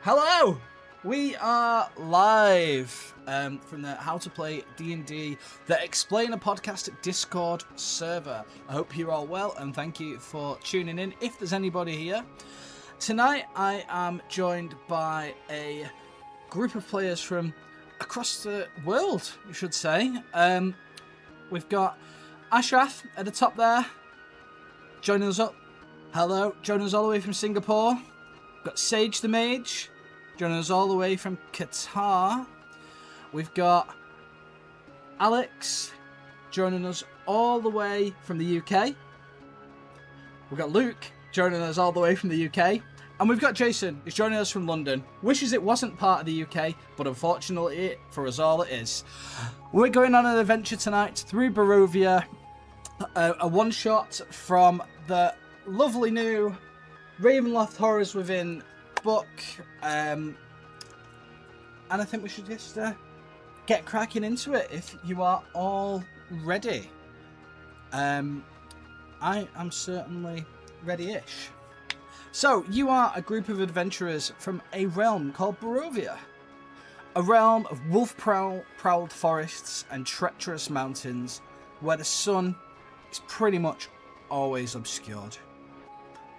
Hello! We are live from the How to Play D&D The Explainer podcast Discord server. I hope you're all well and thank you for tuning in. If there's anybody here, tonight I am joined by a group of players from across the world, you should say. We've got Ashraf at the top there, joining us up. Hello, joining us all the way from Singapore. We've got Sage the Mage, joining us all the way from Qatar. We've got Alex, joining us all the way from the UK. We've got Luke, joining us all the way from the UK. And we've got Jason, who's joining us from London. Wishes it wasn't part of the UK, but unfortunately for us all it is. We're going on an adventure tonight through Barovia, a one-shot from the lovely new Ravenloft The Horrors Within book, and I think we should just get cracking into it if you are all ready. I am certainly ready-ish. So, you are a group of adventurers from a realm called Barovia. A realm of wolf-prowled forests and treacherous mountains where the sun is pretty much always obscured.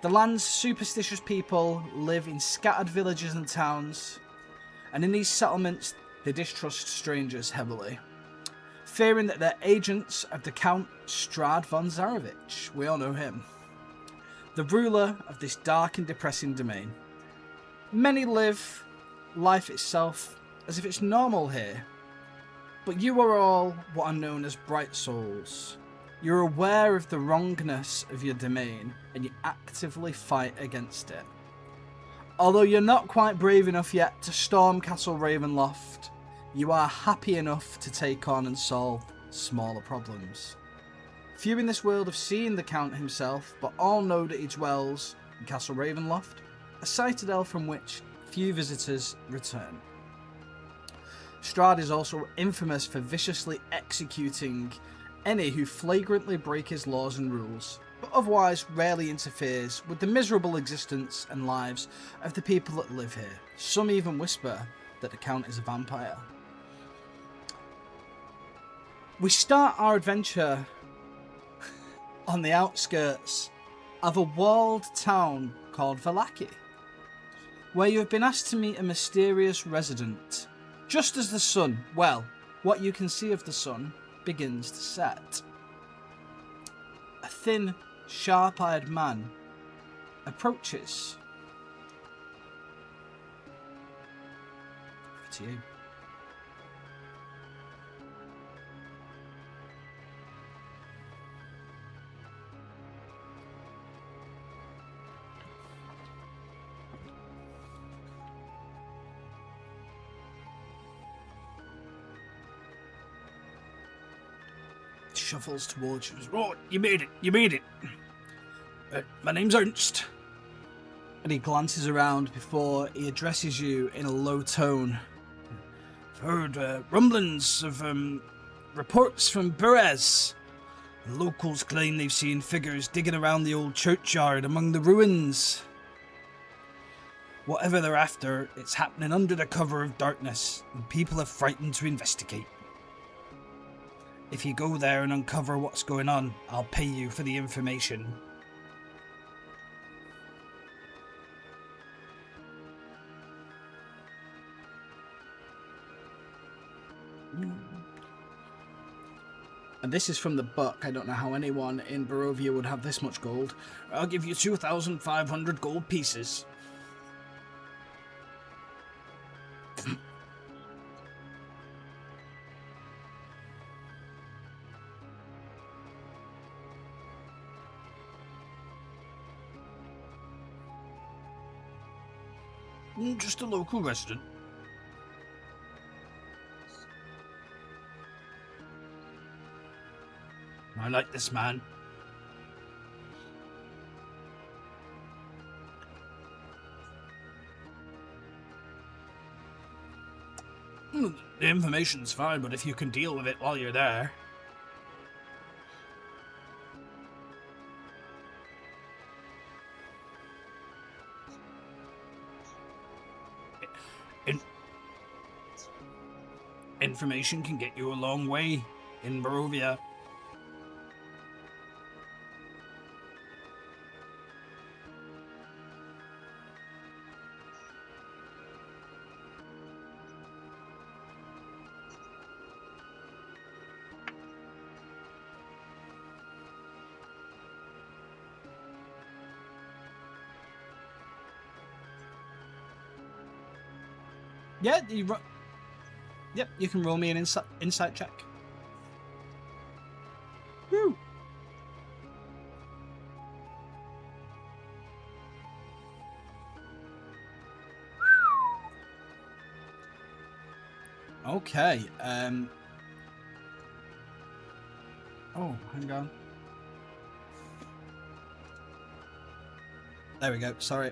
The land's superstitious people live in scattered villages and towns, and in these settlements they distrust strangers heavily, fearing that they're agents of the Count Strahd von Zarovich. We all know him, the ruler of this dark and depressing domain. Many live life itself as if it's normal here, but you are all what are known as bright souls. You're aware of the wrongness of your domain, and you actively fight against it. Although you're not quite brave enough yet to storm Castle Ravenloft, you are happy enough to take on and solve smaller problems. Few in this world have seen the Count himself, but all know that he dwells in Castle Ravenloft, a citadel from which few visitors return. Strahd is also infamous for viciously executing any who flagrantly break his laws and rules, but otherwise rarely interferes with the miserable existence and lives of the people that live here. Some even whisper that the Count is a vampire. We start our adventure on the outskirts of a walled town called Vallaki, where you have been asked to meet a mysterious resident. Just as the sun, well, what you can see of the sun, begins to set, a thin, sharp-eyed man approaches. Over to you. Shuffles towards you. Oh, you made it. My name's Ernst. And he glances around before he addresses you in a low tone. I've heard rumblings of reports from Perez. The locals claim they've seen figures digging around the old churchyard among the ruins. Whatever they're after, it's happening under the cover of darkness, and people are frightened to investigate. If you go there and uncover what's going on, I'll pay you for the information. And this is from the book. I don't know how anyone in Barovia would have this much gold. I'll give you 2,500 gold pieces. Just a local resident. I like this man. The information's fine, but if you can deal with it while you're there. Information can get you a long way in Barovia. Yeah, yep, you can roll me an insight check. Woo! Okay, oh, hang on. There we go, sorry.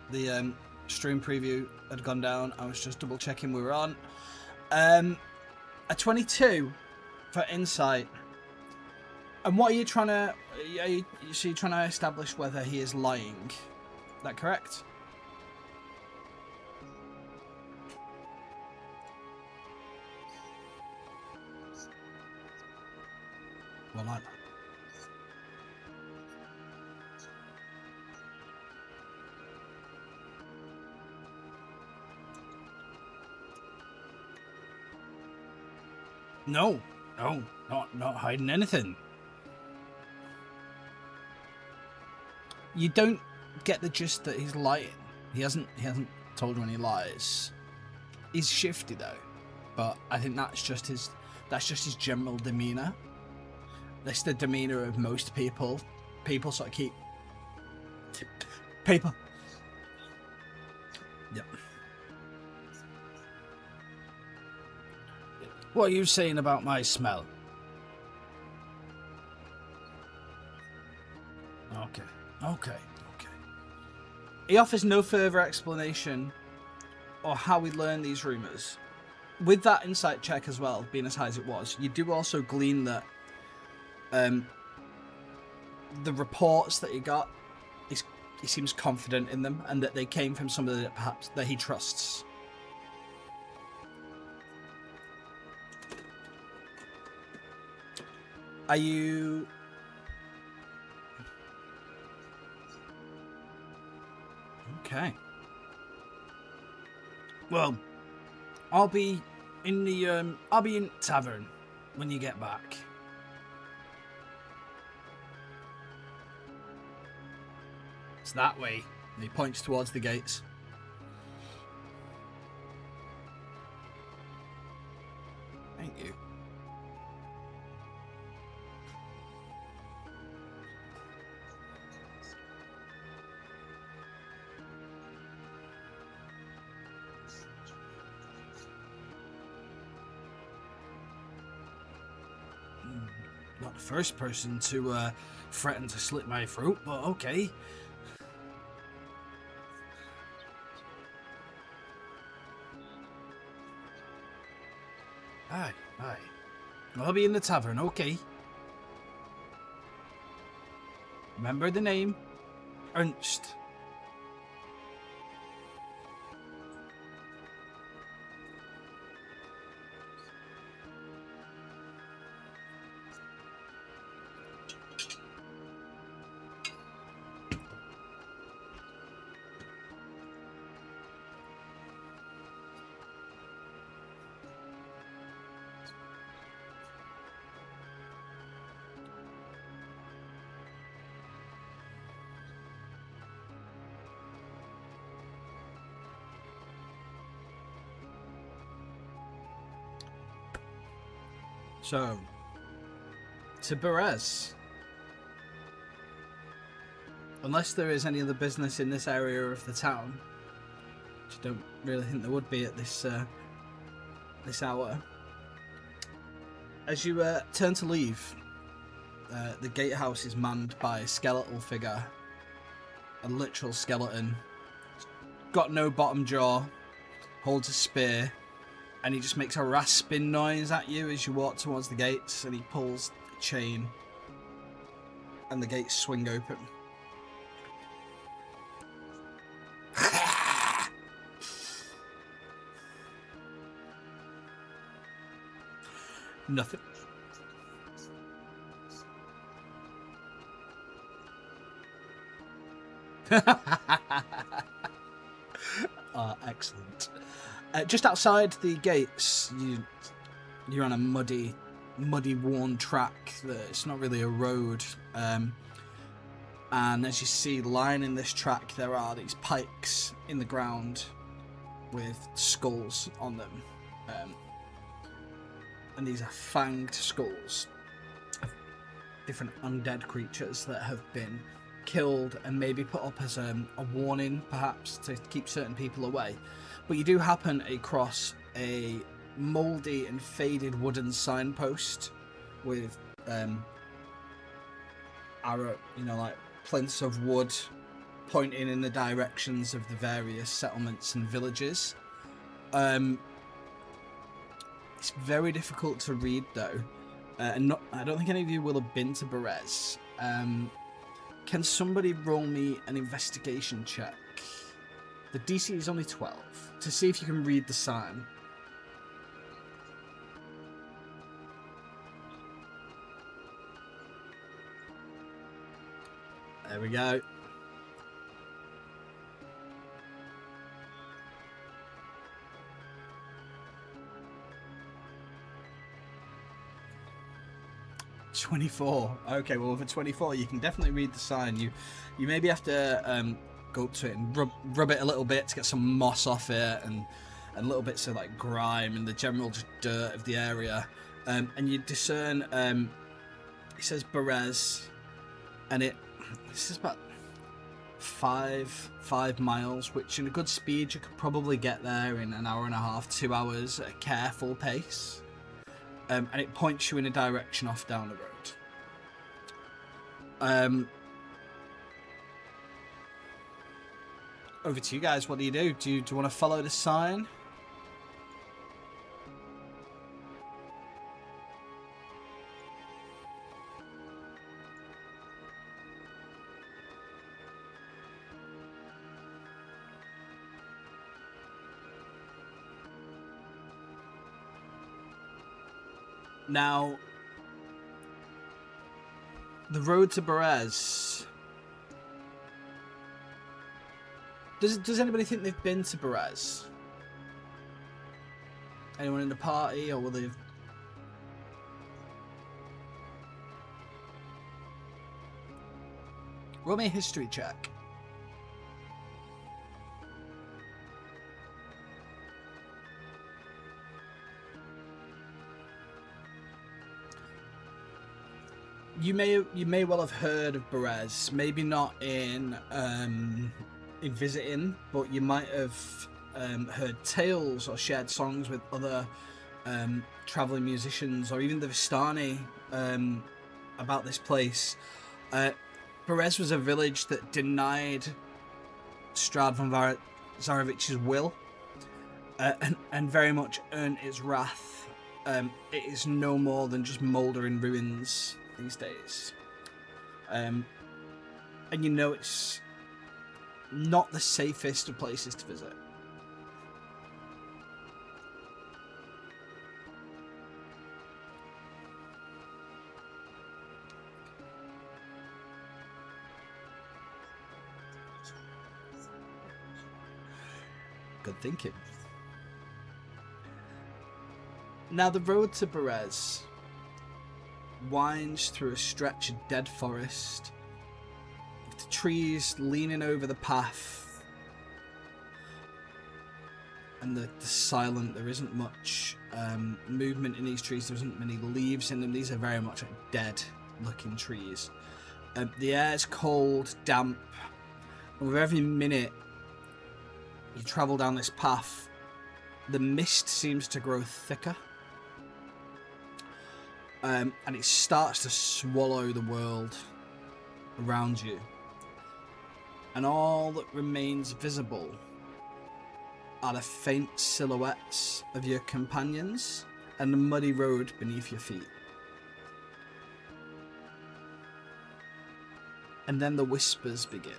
The, stream preview had gone down. I was just double checking we were on. A 22 for insight. And what are you trying to... So you're trying to establish whether he is lying. Is that correct? Well, I... No, not hiding anything. You don't get the gist that he's lying. He hasn't told you any lies. He's shifty though, but I think that's just his general demeanor. That's the demeanor of most people. People sort of keep people. Yep. What are you saying about my smell? Okay. He offers no further explanation or how we learn these rumours. With that insight check as well, being as high as it was, you do also glean that the reports that he got, he seems confident in them, and that they came from somebody that perhaps that he trusts. Are you... Okay. Well, I'll be in the tavern when you get back. It's that way. And he points towards the gates. Thank you. Not the first person to threaten to slit my throat, but okay. Aye. I'll be in the tavern, okay. Remember the name? Ernst. So, to Perez. Unless there is any other business in this area of the town, which I don't really think there would be at this this hour. As you turn to leave, the gatehouse is manned by a skeletal figure, a literal skeleton. Got no bottom jaw, holds a spear. And he just makes a rasping noise at you as you walk towards the gates, and he pulls the chain, and the gates swing open. Nothing. Excellent. Just outside the gates, you're on a muddy, worn track. It's not really a road. And as you see, lining this track, there are these pikes in the ground with skulls on them. And these are fanged skulls of different undead creatures that have been killed and maybe put up as a warning, perhaps, to keep certain people away. But you do happen across a mouldy and faded wooden signpost with arrow, like plinths of wood pointing in the directions of the various settlements and villages. It's very difficult to read, though, and I don't think any of you will have been to Berez. Can somebody roll me an investigation check? The DC is only 12, to see if you can read the sign. There we go. $24. Okay, well, for 24, you can definitely read the sign. You maybe have to go up to it and rub it a little bit to get some moss off it and little bits of like grime and the general just dirt of the area. And you discern, it says Berez, and this is about 5 miles, which in a good speed you could probably get there in an hour and a half, 2 hours at a careful pace. And it points you in a direction off down the road. Over to you guys. What do? Do you want to follow the sign? Now, the road to Berez. Does anybody think they've been to Berez? Anyone in the party, or will they? Roll me a history check. You may well have heard of Berez, maybe not in visiting, but you might have heard tales or shared songs with other traveling musicians, or even the Vistani about this place. Berez was a village that denied Strad von Zarevich's will and very much earned its wrath. It is no more than just mouldering ruins these days. And it's not the safest of places to visit. Good thinking. Now, the road to Berez winds through a stretch of dead forest, with the trees leaning over the path, and the silent. There isn't much movement in these trees. There isn't many leaves in them. These are very much like dead looking trees. The air is cold, damp, and with every minute you travel down this path, the mist seems to grow thicker. And it starts to swallow the world around you. And all that remains visible are the faint silhouettes of your companions and the muddy road beneath your feet. And then the whispers begin.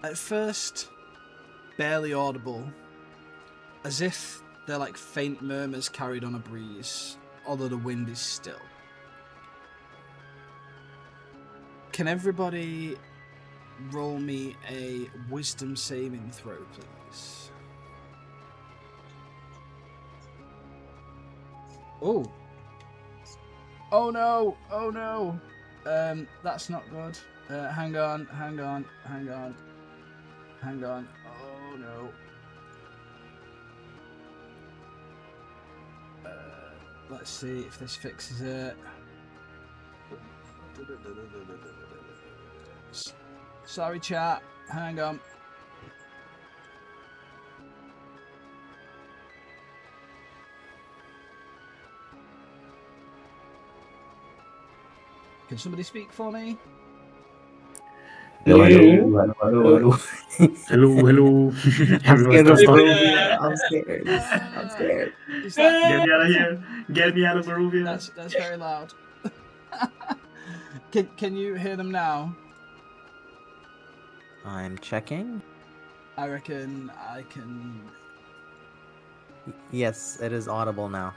At first, barely audible, as if they're like faint murmurs carried on a breeze, although the wind is still. Can everybody roll me a wisdom saving throw, please? Oh. Oh no! Oh no! That's not good. Hang on. Oh no. Let's see if this fixes it. Sorry, chat. Hang on. Can somebody speak for me? Hello. Hello. I'm scared. I'm scared. Is that... Get me out of here. Get me out of Barovia. That's very loud. Can you hear them now? I'm checking. I reckon I can... Yes, it is audible now.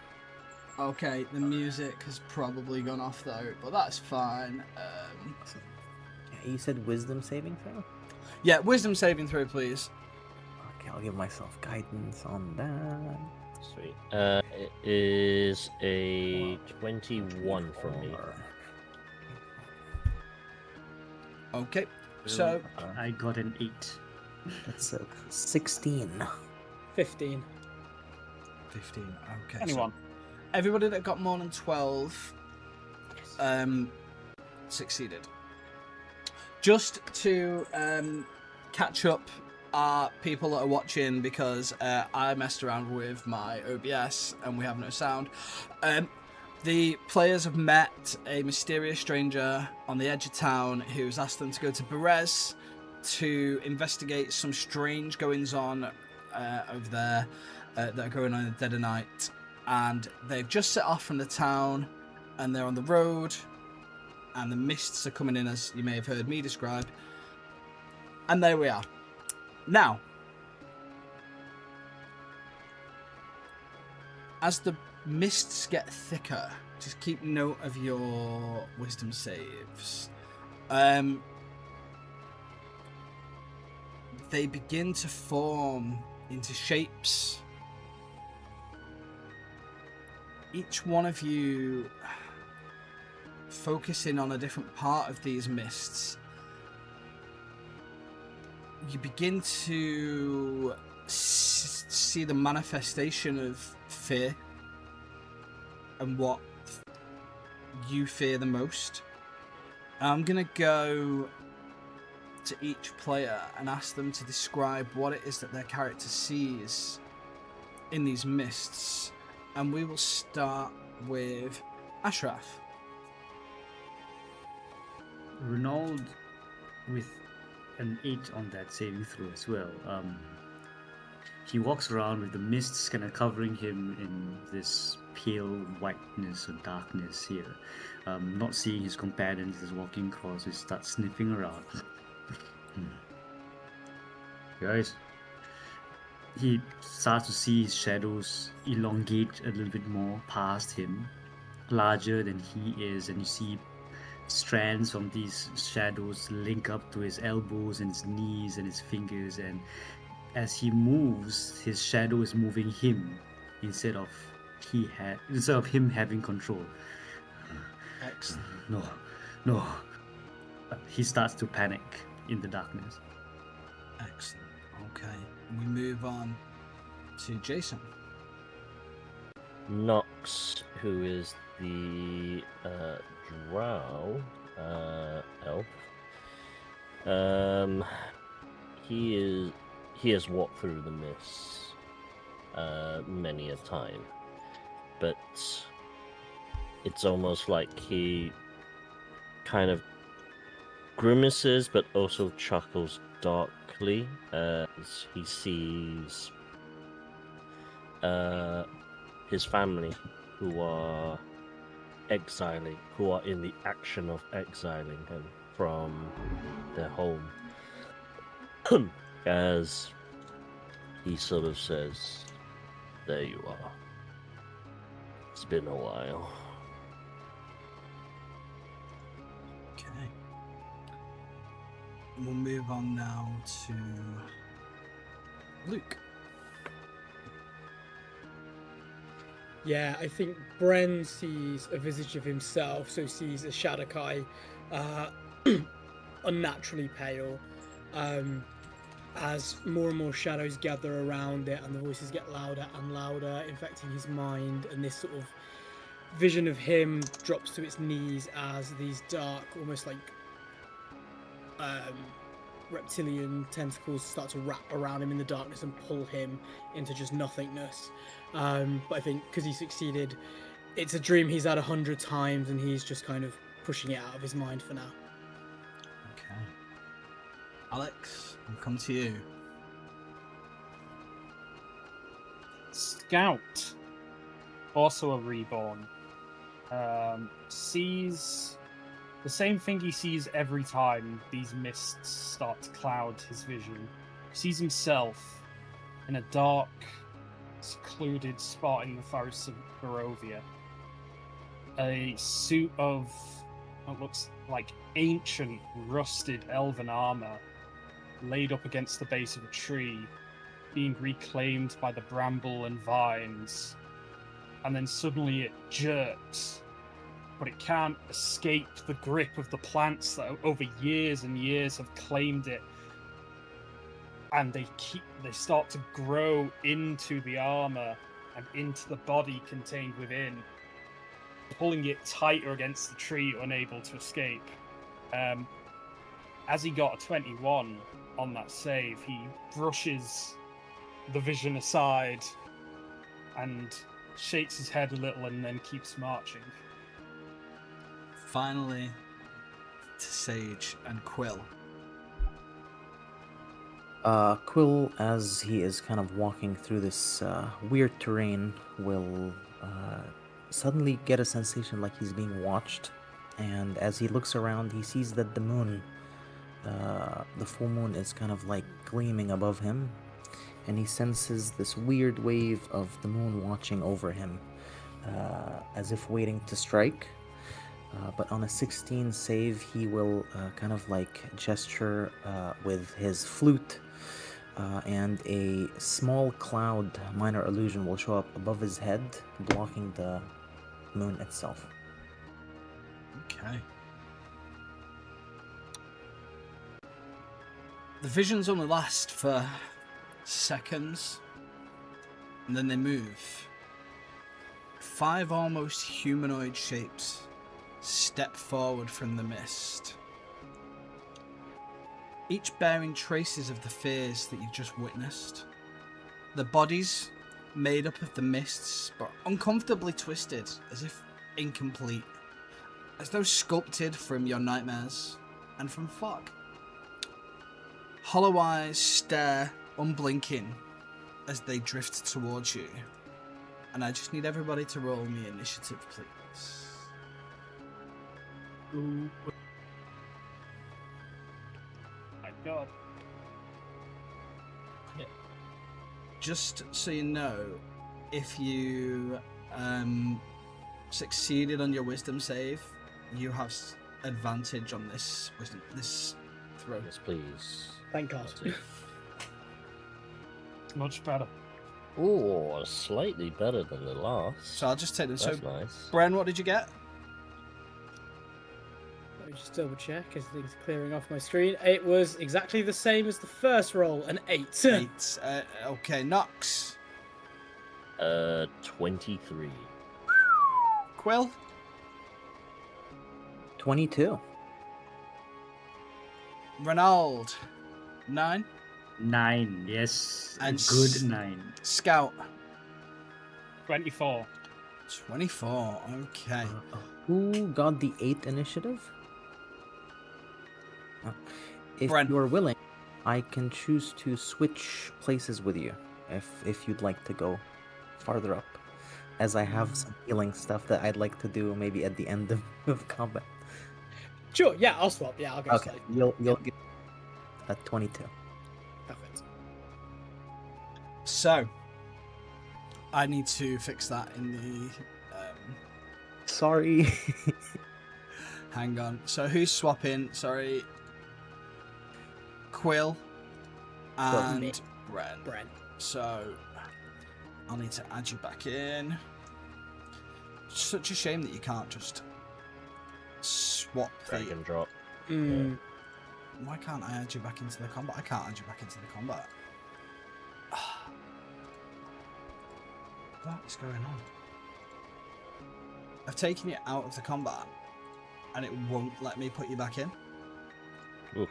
Okay, the music has probably gone off though, but that's fine. You said wisdom saving throw? Yeah, wisdom saving throw, please. Okay, I'll give myself guidance on that. Sweet. It is a 21 from me. Okay, so... I got an 8. That's a 16. 15. 15, okay. 21. So everybody that got more than 12 succeeded. Just to catch up people that are watching, because I messed around with my OBS and we have no sound. The players have met a mysterious stranger on the edge of town who's asked them to go to Berez to investigate some strange goings-on over there that are going on in the dead of night. And they've just set off from the town and they're on the road and the mists are coming in, as you may have heard me describe. And there we are. Now, as the mists get thicker, just keep note of your wisdom saves. They begin to form into shapes. Each one of you focusing on a different part of these mists, you begin to see the manifestation of fear and what you fear the most. I'm gonna go to each player and ask them to describe what it is that their character sees in these mists, and we will start with Ashraf. Renaud with an 8 on that saving throw as well. He walks around with the mists kind of covering him in this pale whiteness or darkness here. Not seeing his companions as walking across, he starts sniffing around. Guys, he starts to see his shadows elongate a little bit more past him, larger than he is, and you see strands from these shadows link up to his elbows and his knees and his fingers, and as he moves, his shadow is moving him instead of him having control. Excellent. No. He starts to panic in the darkness. Excellent. Okay. We move on to Jason. Nox, who is the drow elf, he has walked through the mists many a time, but it's almost like he kind of grimaces but also chuckles darkly as he sees his family who are in the action of exiling him from their home. As he sort of says, There you are. It's been a while. Okay. We'll move on now to Luke. Yeah, I think Bren sees a visage of himself, so sees a Shadokai unnaturally pale. As more and more shadows gather around it and the voices get louder and louder, infecting his mind, and this sort of vision of him drops to its knees as these dark, almost like reptilian tentacles start to wrap around him in the darkness and pull him into just nothingness. But I think because he succeeded, it's a dream he's had 100 times and he's just kind of pushing it out of his mind for now. Okay. Alex, we'll come to you. Scout, also a reborn, sees the same thing he sees every time these mists start to cloud his vision. He sees himself in a dark, secluded spot in the forests of Barovia. A suit of what looks like ancient, rusted elven armor laid up against the base of a tree, being reclaimed by the bramble and vines. And then suddenly it jerks, but it can't escape the grip of the plants that over years and years have claimed it. And they start to grow into the armor and into the body contained within, pulling it tighter against the tree, unable to escape. As he got a 21 on that save, he brushes the vision aside and shakes his head a little and then keeps marching. Finally, to Sage and Quill. Quill, as he is kind of walking through this weird terrain, will suddenly get a sensation like he's being watched. And as he looks around, he sees that the moon, the full moon, is kind of like gleaming above him. And he senses this weird wave of the moon watching over him, as if waiting to strike. But on a 16 save, he will kind of like gesture with his flute, and a small cloud, minor illusion, will show up above his head, blocking the moon itself. Okay. The visions only last for seconds, and then they move. 5 almost humanoid shapes step forward from the mist, each bearing traces of the fears that you've just witnessed. The bodies made up of the mists, but uncomfortably twisted, as if incomplete, as though sculpted from your nightmares and from fog. Hollow eyes stare unblinking as they drift towards you, and I just need everybody to roll me initiative, please. Ooh. My God. Yeah. Just so you know, if you succeeded on your wisdom save, you have advantage on this throw. Yes, please. Thank God. That's it. Much better. Ooh, slightly better than the last. So I'll just take them. That's So, nice. Bren, what did you get? Let me just double check as things are clearing off my screen. It was exactly the same as the first roll, an 8. 8. Okay, Nox. 23. Quill. 22. Ronald. 9. 9, yes. And A good 9. Scout. 24. 24. Okay. Who got the 8th initiative? If Bren. you're willing, I can choose to switch places with you if you'd like to go farther up, as I have some healing stuff that I'd like to do maybe at the end of combat. Sure, yeah, I'll swap. Yeah, I'll go Okay, slightly. you'll get a 22. Perfect. So, I need to fix that in the. Sorry. Hang on. So who's swapping? Sorry. Quill and Me. Bren. Brent. So I'll need to add you back in. Such a shame that you can't just swap Drag the. and drop. Why can't I add you back into the combat? I can't add you back into the combat. What is going on? I've taken you out of the combat and it won't let me put you back in. Oof.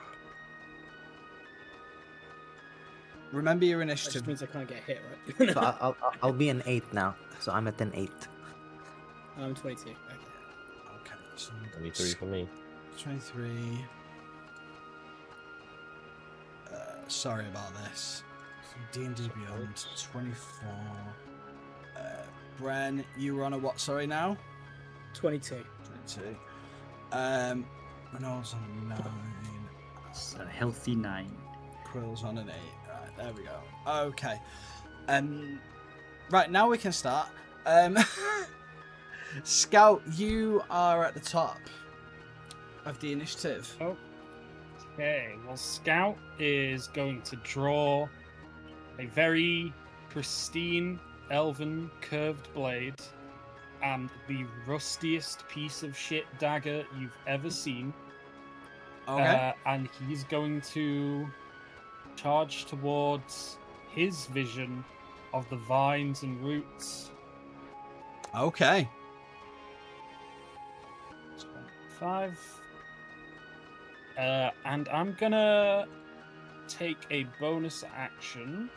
Remember your That just initiative. means I can't get hit, right? So I'll be an 8 now. So I'm at an 8. I'm 22. Okay. Okay, so 23 for me. 23. Sorry about this. D&D Beyond 24. Bren, you were on a what? Sorry now. 22. 22. Reynolds on a 9. It's a healthy 9. Quill's on an 8. Right, there we go. Okay. Right, now we can start. Scout, you are at the top of the initiative. Okay, well, Scout is going to draw a very pristine elven curved blade and the rustiest piece of shit dagger you've ever seen. Okay. And he's going to charge towards his vision of the vines and roots. Okay. 5. And I'm gonna take a bonus action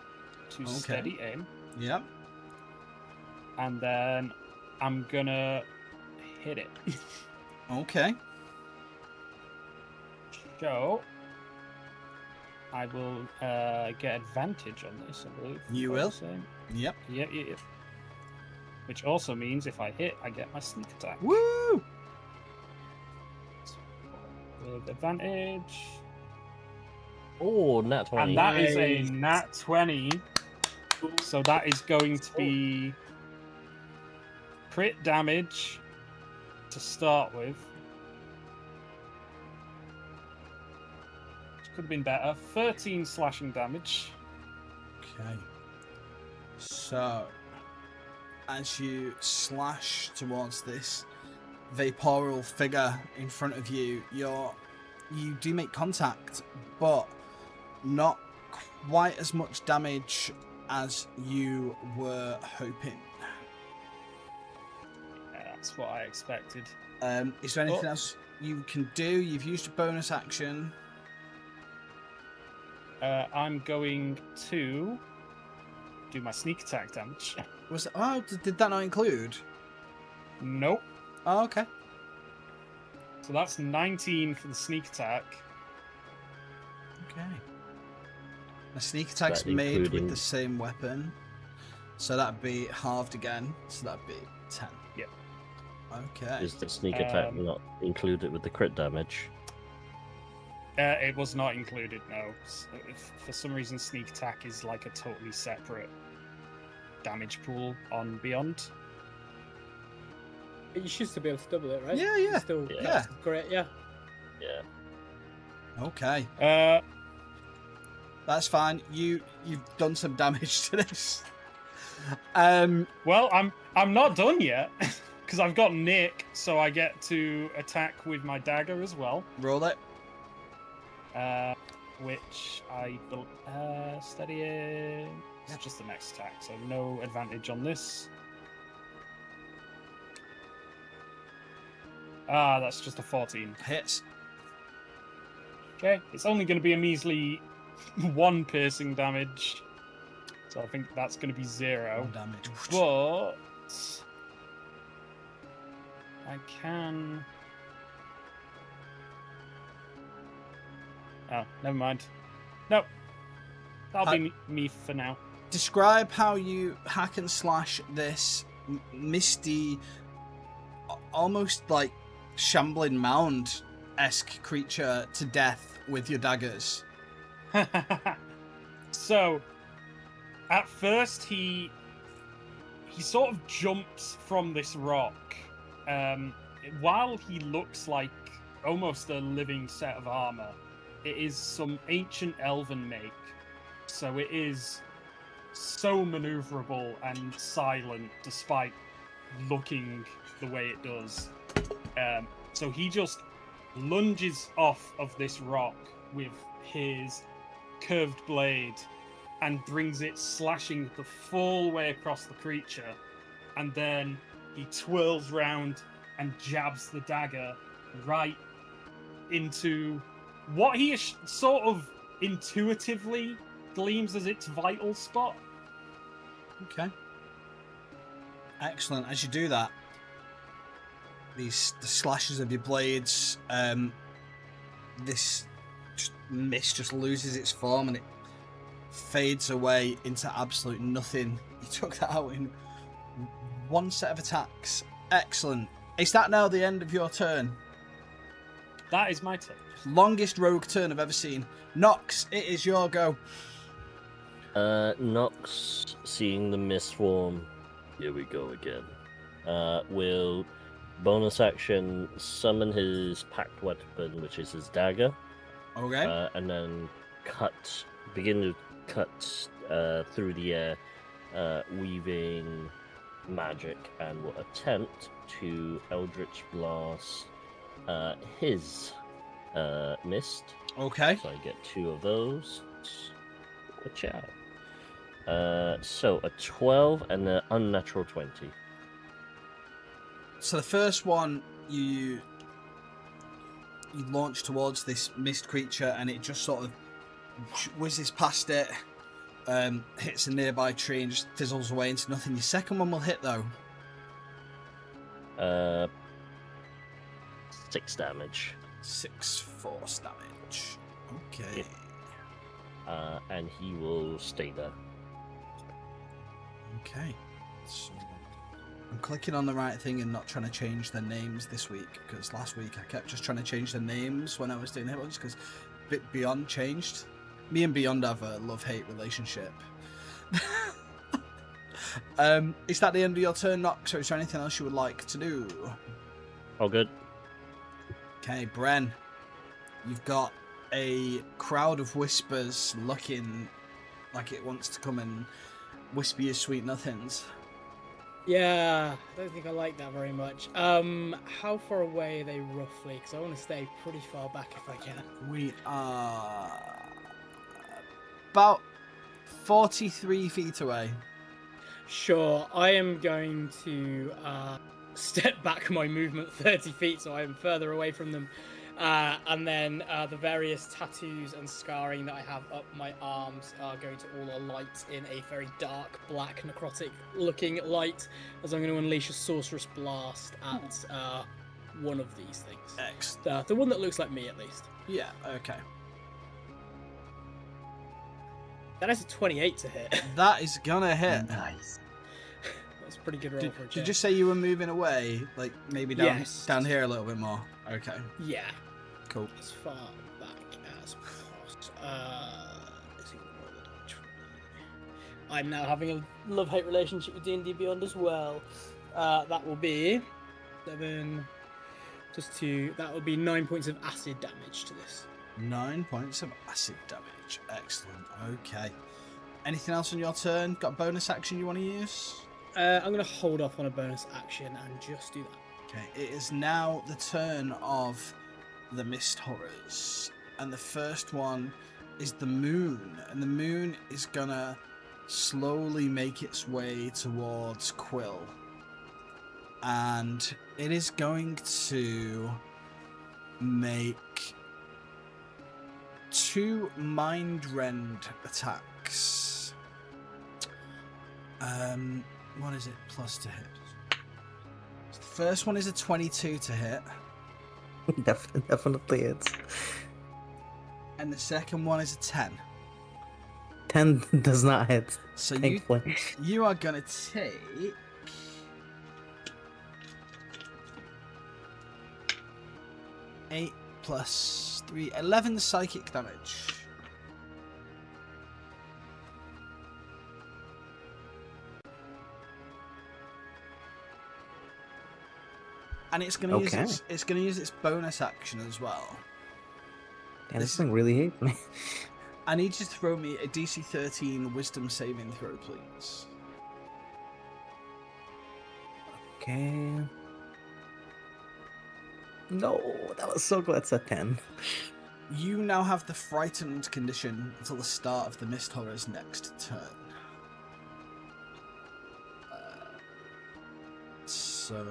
to Okay. steady aim, Yep. and then I'm gonna hit it. Okay. So I will get advantage on this, I believe. You will. Yep. Yep. Which also means if I hit, I get my sneak attack. Woo! With advantage. Oh, nat 20. And that is a nat 20. So that is going to be crit damage to start with. Which could have been better. 13 slashing damage. Okay. So, as you slash towards this vaporal figure in front of you, you do make contact, but not quite as much damage as you were hoping. Yeah, that's what I expected. Is there anything else you can do? You've used a bonus action. I'm going to do my sneak attack damage. Did that not include? Nope. Oh, okay. So that's 19 for the sneak attack. Okay. A sneak attack's That made with including- the same weapon, so that'd be halved again. So that'd be 10. Yep. Okay. Is the sneak attack not included with the crit damage? It was not included, no. So if for some reason sneak attack is like a totally separate damage pool on Beyond. But you should still be able to double it, right? Yeah, You yeah. Still, Yeah. that's great, yeah. Yeah. Okay. Uh, That's fine. You've done some damage to this. well, I'm not done yet because I've got Nick, so I get to attack with my dagger as well. Roll it. Which I steady it. It's just the next attack, so no advantage on this. That's just a 14. Hits. Okay, it's only going to be a measly 1 piercing damage, so I think that's going to be 0. 1 damage. But I can. Oh, never mind. Nope. That'll be me for now. Describe how you hack and slash this misty, almost like shambling mound-esque creature to death with your daggers. So, at first he he sort of jumps from this rock. While he looks like almost a living set of armor, it is some ancient elven make. So it is so maneuverable and silent despite looking the way it does. So he just lunges off of this rock with his curved blade and brings it slashing the full way across the creature. And then he twirls round and jabs the dagger right into what he sort of intuitively gleams as its vital spot. Okay. Excellent. As you do that, the slashes of your blades, this mist just loses its form and it fades away into absolute nothing. You took that out in one set of attacks. Excellent. Is that now the end of your turn? That is my turn. Longest rogue turn I've ever seen. Nox, it is your go. Nox, seeing the mist form, here we go again, will bonus action summon his packed weapon, which is his dagger. Okay. And then begin to cut through the air, weaving magic, and will attempt to Eldritch Blast his mist. Okay. So I get 2 of those. Watch out. So a 12 and an unnatural 20. So the first one, you launch towards this mist creature and it just sort of whizzes past it, hits a nearby tree and just fizzles away into nothing. Your second one will hit though. 6 damage. 6 force damage. Okay. And he will stay there. Okay. So I'm clicking on the right thing and not trying to change their names this week, because last week I kept just trying to change the names when I was doing hit because Beyond changed. Me and Beyond have a love-hate relationship. Is that the end of your turn, Nox, or is there anything else you would like to do? All good. Okay, Bren, you've got a crowd of whispers looking like it wants to come and whisper your sweet nothings. Yeah, I don't think I like that very much. How far away are they roughly? Because I want to stay pretty far back if I can. We are about 43 feet away. Sure, I am going to step back my movement 30 feet so I am further away from them. And then the various tattoos and scarring that I have up my arms are going to all alight in a very dark, black, necrotic looking light as I'm going to unleash a sorcerous blast at one of these things. Excellent. The one that looks like me, at least. Yeah, okay. That is a 28 to hit. That is gonna hit. Nice. That's a pretty good roll for a Did you check. say you were moving away? Like maybe down Yes. down here a little bit more? Okay, Yeah. cool. As far back as possible. Is it more than 20? I'm now having a love-hate relationship with D&D Beyond as well. That will be 7 plus 2. That will be 9 points of acid damage to this. 9 points of acid damage. Excellent. Okay. Anything else on your turn? Got a bonus action you want to use? I'm going to hold off on a bonus action and just do that. Okay, it is now the turn of the Mist Horrors. And the first one is the moon. And the moon is gonna slowly make its way towards Quill. And it is going to make 2 Mind Rend attacks. What is it? Plus to hit. So the first one is a 22 to hit. Definitely it's And the second one is a 10. 10 does not hit. So Thankfully. you are going to take 8 plus 3, 11 psychic damage. and it's going to use Okay. it's going to use its bonus action as well. Yeah, This this thing really hates me. I need you to throw me a DC 13 Wisdom saving throw, please. Okay. No, that was so close. That's a 10. You now have the frightened condition until the start of the Mist Horror's next turn. So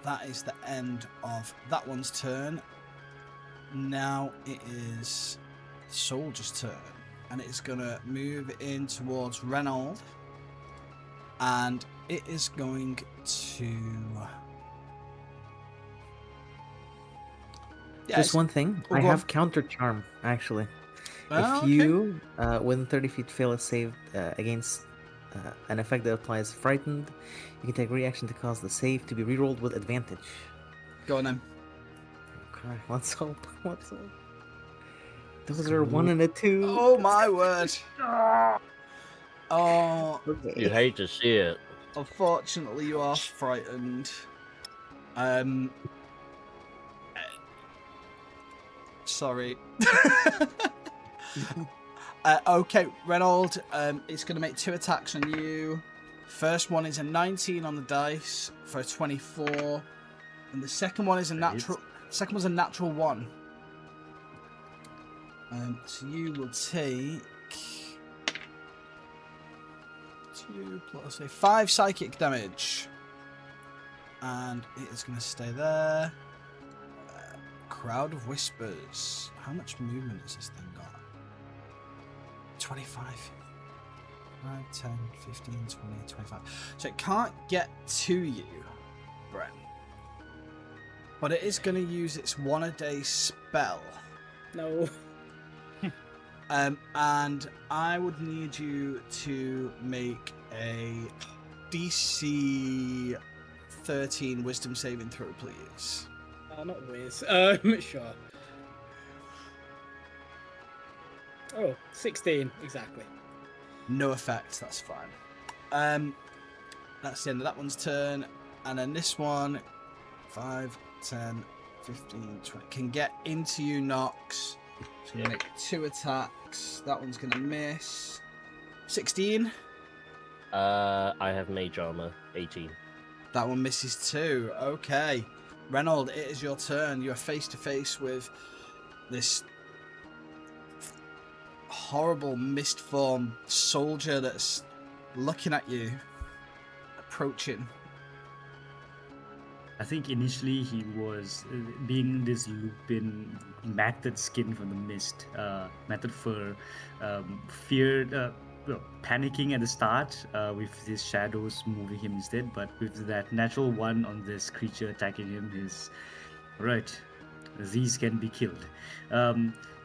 that is the end of that one's turn. Now it is the soldier's turn, and it's gonna move in towards Reynold, and it is going to. Yeah, Just one thing. Oh, I go have on. counter charm, actually. Oh, If okay. you, within 30 feet, fail a save against an effect that applies frightened, you can take a reaction to cause the save to be rerolled with advantage. Go on then. Okay, let's hope. Let's hope. Those are 1 and a 2. Oh my word. Oh, Okay. You'd hate to see it. unfortunately you are frightened. Sorry. Okay, Reynold, it's going to make 2 attacks on you. First one is a 19 on the dice for a 24, and the second one is a natural. Second one's a natural 1. So you will take 2 plus 5 psychic damage, and it is going to stay there. Crowd of Whispers. How much movement has this thing got? 25. 5, 10, 15, 20, 25. So it can't get to you, Bren. But it is going to use its 1 a day spell. No. And I would need you to make a DC 13 Wisdom saving throw, please. Not Wiz. Sure. Oh, 16, exactly. No effect, that's fine. That's the end of that one's turn. And then this one, 5, 10, 15, 20, can get into you, Nox. So you make 2 attacks. That one's going to miss. 16. I have mage armor, 18. That one misses too. Okay. Reynold, it is your turn. You are face to face with this horrible mist form soldier that's looking at you, approaching. I think initially he was being this lupin, matted skin from the mist, matted fur, feared, panicking at the start with his shadows moving him instead. But with that natural 1 on this creature attacking him, he's right. These can be killed.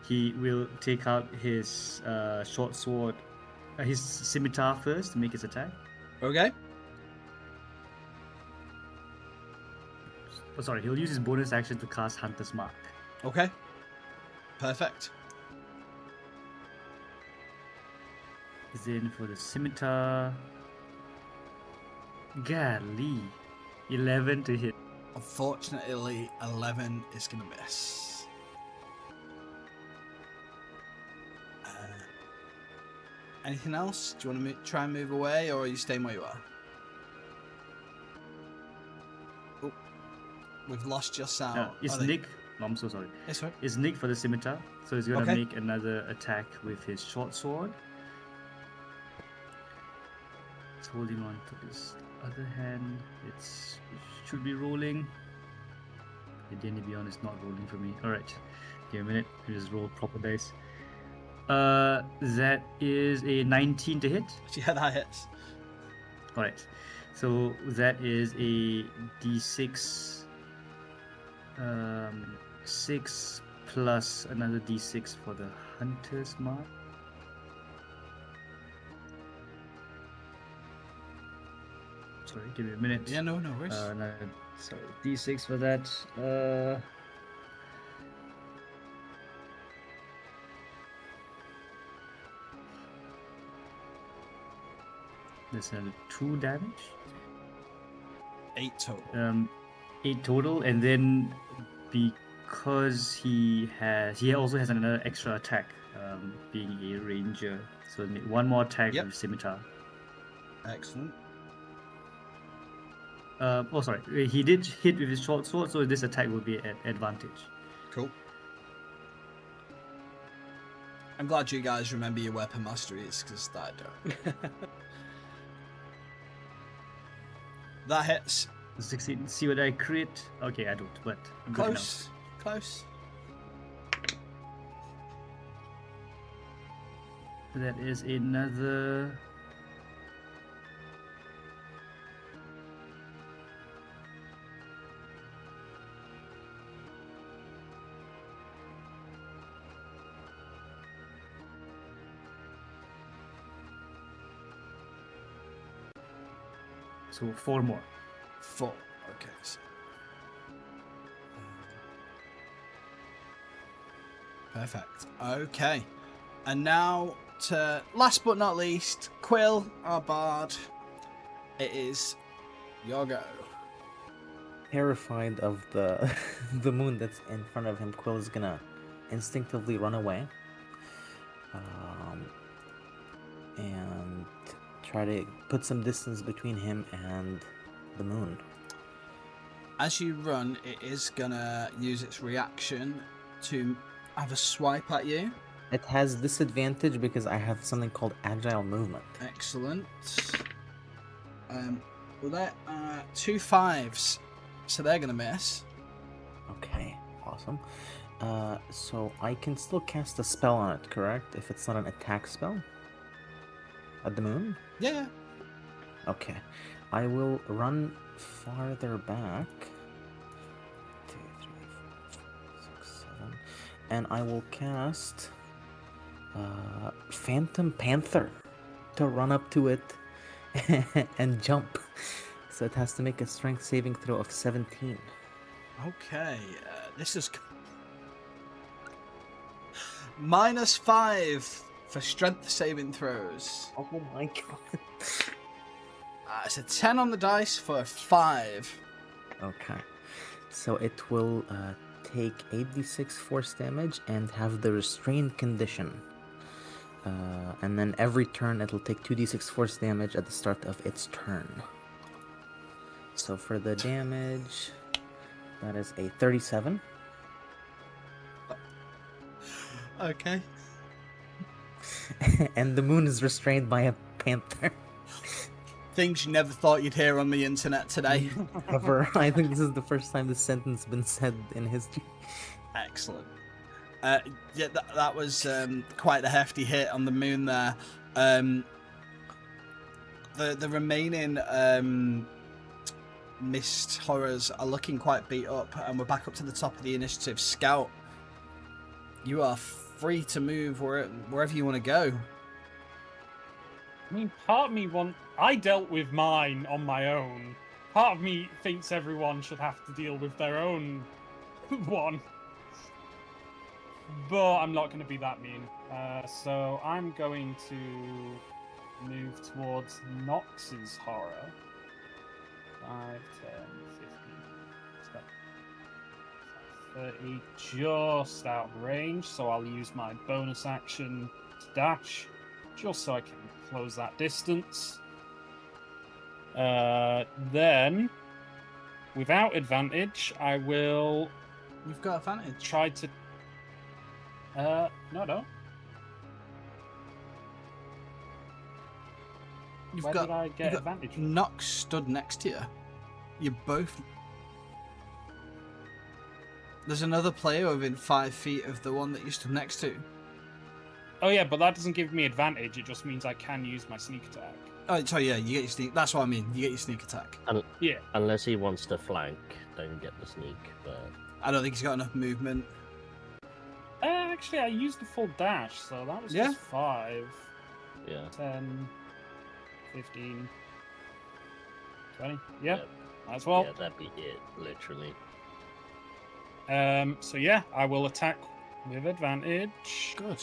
He will take out his short sword, his scimitar first to make his attack. Okay. Oh, sorry, he'll use his bonus action to cast Hunter's Mark. Okay. Perfect. Then for the scimitar, golly, 11 to hit. Unfortunately, 11 is going to miss. Anything else? Do you want to try and move away, or are you staying where you are? Oh, we've lost your sound. It's Nick. No, I'm so sorry. It's right. It's Nick for the scimitar. So he's gonna Okay. make another attack with his short sword. It's holding on to his other hand. It should be rolling. Again, to be honest, not rolling for me. Alright. Give me a minute. Let me just roll proper dice. That is a 19 to hit. Yeah, that hits. Alright. So that is a d6. 6 plus another d6 for the Hunter's Mark. Sorry, give me a minute. Yeah, no worries. No, sorry, d6 for that. That's another 2 damage. 8 total. 8 total, and then because he also has another extra attack, being a ranger, so one more attack Yep. with scimitar. Excellent. Sorry, he did hit with his short sword, so this attack will be at advantage. Cool. I'm glad you guys remember your weapon masteries, because I don't. That hits. 16. See what I crit? Okay, I don't, but good Close. Close. enough. That is another. So 4 more. 4. Okay. So. Perfect. Okay. And now to last but not least, Quill, our bard. It is your go. Terrified of the the moon that's in front of him, Quill is gonna instinctively run away, and try to put some distance between him and the moon. As you run, it is gonna use its reaction to have a swipe at you. It has disadvantage because I have something called agile movement. Excellent. Well, that 2 5s, so they're gonna miss. Okay, awesome. So I can still cast a spell on it, correct? If it's not an attack spell? At the moon? Yeah. Okay. I will run farther back. 2, 3, 4, 5, 6, 7. And I will cast Phantom Panther to run up to it and jump. So it has to make a strength saving throw of 17. Okay. This is -5 for strength saving throws. Oh my god. It's a 10 on the dice for a 5. Okay. So it will take 8d6 force damage and have the restrained condition. And then every turn it'll take 2d6 force damage at the start of its turn. So for the damage, that is a 37. Okay. And the moon is restrained by a panther. Things you never thought you'd hear on the internet today. Ever. I think this is the first time this sentence has been said in history. Excellent. Yeah, that was quite a hefty hit on the moon there. The remaining mist horrors are looking quite beat up, and we're back up to the top of the initiative. Scout, you are free to move wherever you want to go. I mean, part of me I dealt with mine on my own. Part of me thinks everyone should have to deal with their own one. But I'm not going to be that mean. So I'm going to move towards Nox's horror. 5, 10, 15, 30, just out of range. So I'll use my bonus action to dash, just so I can close that distance. Then, without advantage, I will You've got advantage. try to. No. Where did I get advantage? Nox stood next to you. You both. There's another player within 5 feet of the one that you stood next to. Oh yeah, but that doesn't give me advantage. It just means I can use my sneak attack. Oh, sorry, yeah, you get your sneak. That's what I mean. You get your sneak attack. Yeah. Unless he wants to flank, don't get the sneak. But I don't think he's got enough movement. Actually, I used the full dash, so that was Yeah. just 5, yeah, 10, 15, 20. Yep, Yep. as well. yeah, that'd be it, literally. So yeah, I will attack with advantage Good.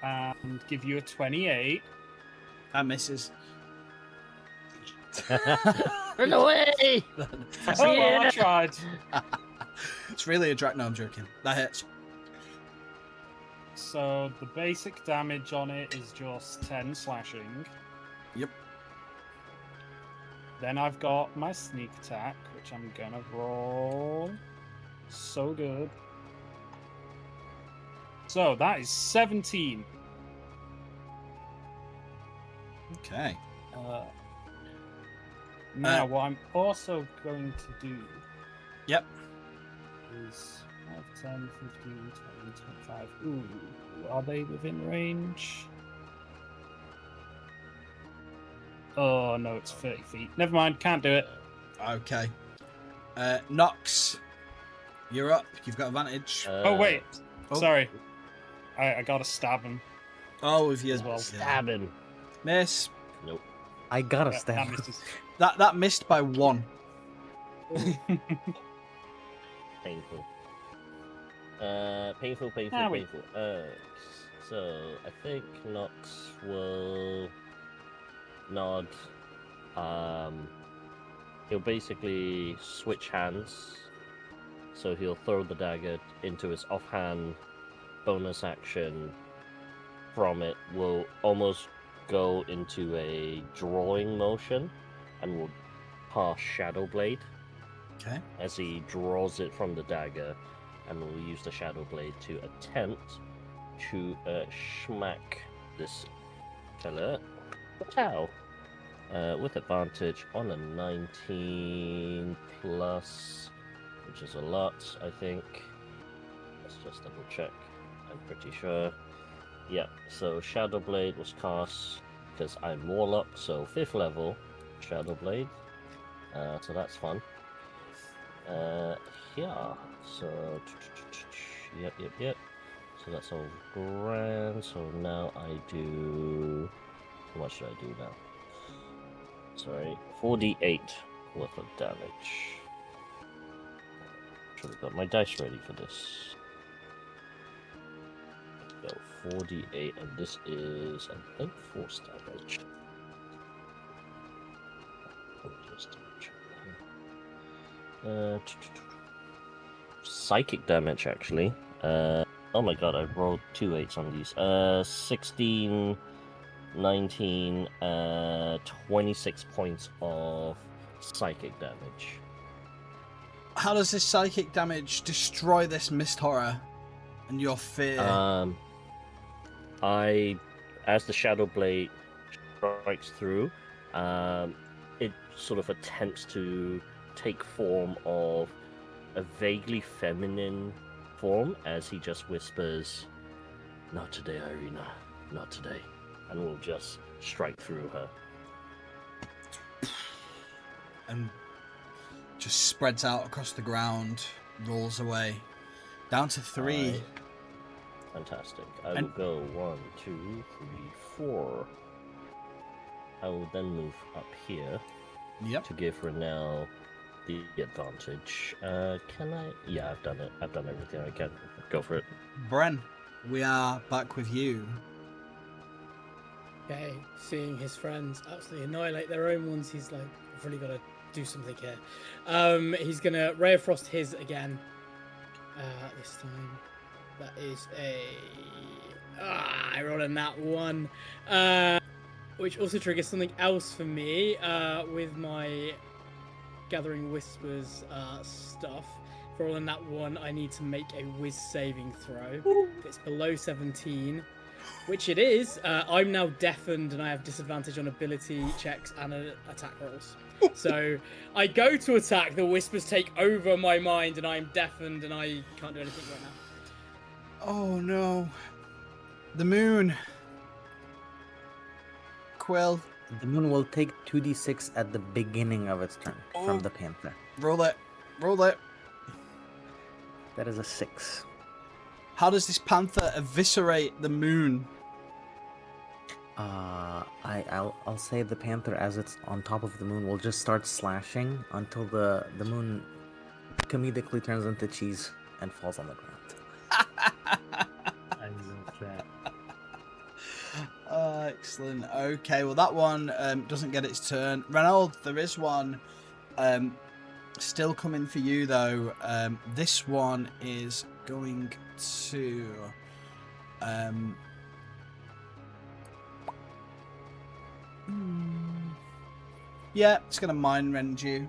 and give you a 28. That misses. Run away! Oh, well, I tried. It's really a drag. No, I'm joking. That hits. So the basic damage on it is just 10 slashing. Yep. Then I've got my sneak attack, which I'm gonna roll. So good. So that is 17. Okay. Now, what I'm also going to do Yep. is 5, 10, 15, 20, 25. Ooh, are they within range? Oh, no, it's 30 feet. Never mind, can't do it. Okay. Nox, you're up. You've got advantage. Oh, wait. Oh. Sorry. I gotta stab him. Oh, if you as well. Stab him. Miss. Nope. I gotta Yeah, stab that him. misses. That missed by 1. Painful. Painful. Ah, wait. So I think Nox will nod. He'll basically switch hands. So he'll throw the dagger into his offhand. Bonus action from it will almost go into a drawing motion and will cast Shadow Blade Okay. as he draws it from the dagger, and will use the Shadow Blade to attempt to smack this fella Pow! With advantage on a 19 plus, which is a lot, I think. Let's just double check. I'm pretty sure. Yeah, so Shadow Blade was cast because I'm Warlock, so 5th level Shadow Blade. So that's fun. Yeah, so yep. So that's all grand. So now I do. How much should I do now? Sorry, 4d8 worth of damage. Should have got my dice ready for this. Go 4d8, and this is, I think, force damage. Let me just check that. Psychic damage, actually. Oh my god, I rolled 2 8s on these. 16, 19, 26 points of psychic damage. How does this psychic damage destroy this mist horror and your fear? As the Shadow Blade strikes through, it sort of attempts to take form of a vaguely feminine form as he just whispers, "Not today, Irina, not today," and will just strike through her. And just spreads out across the ground, rolls away. Down to 3. Alright. Fantastic. I will go 1, 2, 3, 4. I will then move up here Yep. to give Renelle the advantage. Can I? Yeah, I've done it. I've done everything I can. Go for it. Bren, we are back with you. Okay, seeing his friends absolutely annihilate their own ones, he's like, I've really got to do something here. He's gonna Ray of Frost his again. This time, that is I rolled a nat 1, which also triggers something else for me with my Gathering Whispers stuff. For rolling that 1, I need to make a Wiz saving throw. If it's below 17, which it is, I'm now deafened and I have disadvantage on ability checks and attack rolls. So I go to attack, the whispers take over my mind, and I'm deafened and I can't do anything right now. Oh no. The moon. Quill, The moon will take 2d6 at the beginning of its turn Oh. from the panther. roll it. Roll it. That is a 6. How does this panther eviscerate the moon? I'll say the panther, as it's on top of the moon, will just start slashing until the moon comedically turns into cheese and falls on the ground. Excellent. Okay, well that one doesn't get its turn. Reynold, there is one still coming for you though. This one is going to yeah, it's gonna mind rend you.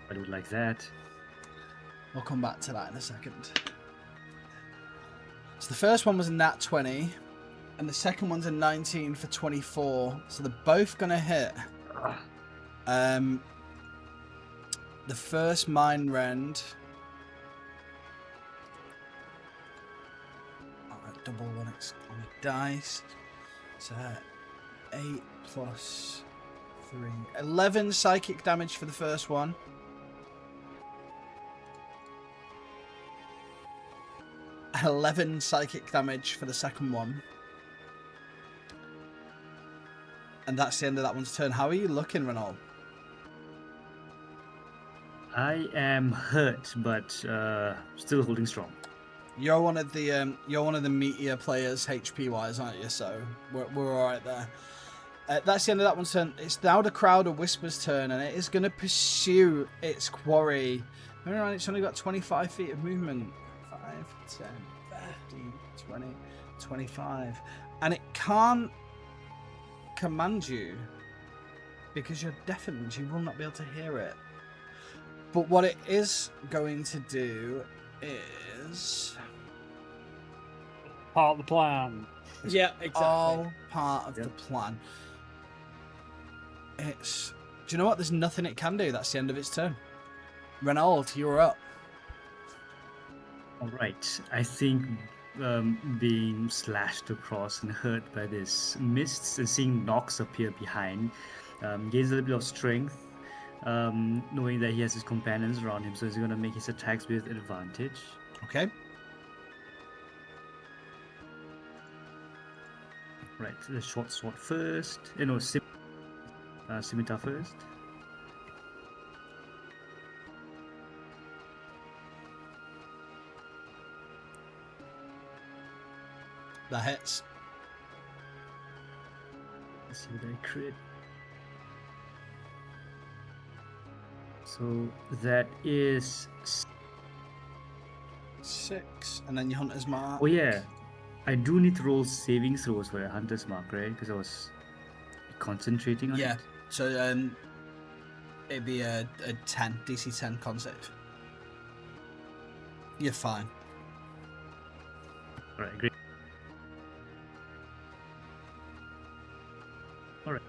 I don't like that. We'll come back to that in a second. So the first one was a nat 20, and the second one's a 19 for 24. So they're both gonna hit. The first mind rend. Double one on the dice. So 8 plus 3. 11 psychic damage for the first one. And 11 psychic damage for the second one. And that's the end of that one's turn. How are you looking, Renault? I am hurt, but still holding strong. You're one of the meatier players HP wise, aren't you? So we're all right there. That's the end of that one's turn. It's now the Crowd of Whispers' turn, and it is going to pursue its quarry. Remember, it's only got 25 feet of movement. 5, 10, 15, 20, 25, and it can't command you because you're deafened. You will not be able to hear it. But what it is going to do is part of the plan. Yeah, exactly. all part of the plan. It's. Do you know what? There's nothing it can do. That's the end of its turn. Renault, you're up. All right. I think being slashed across and hurt by this mists and seeing Nox appear behind gains a little bit of strength, knowing that he has his companions around him, so he's going to make his attacks with advantage. Okay. Right, the short sword first. Scimitar first. That hits. Let's see what I crit. So that is 6, and then your Hunter's Mark. Oh yeah, I do need to roll saving throws for a Hunter's Mark, right? Because I was concentrating on Yeah. it. So it'd be a 10, DC 10 con save. You're fine. Alright, great. Alright.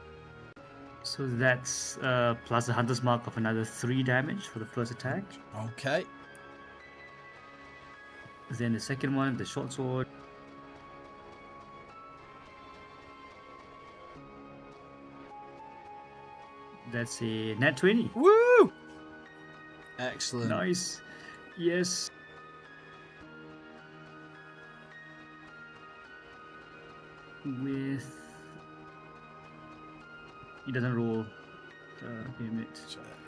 So that's plus a Hunter's Mark of another 3 damage for the first attack. Okay. Then the second one, the short sword. That's a nat 20. Woo! Excellent. Nice. Yes. With... He doesn't roll. Damn it.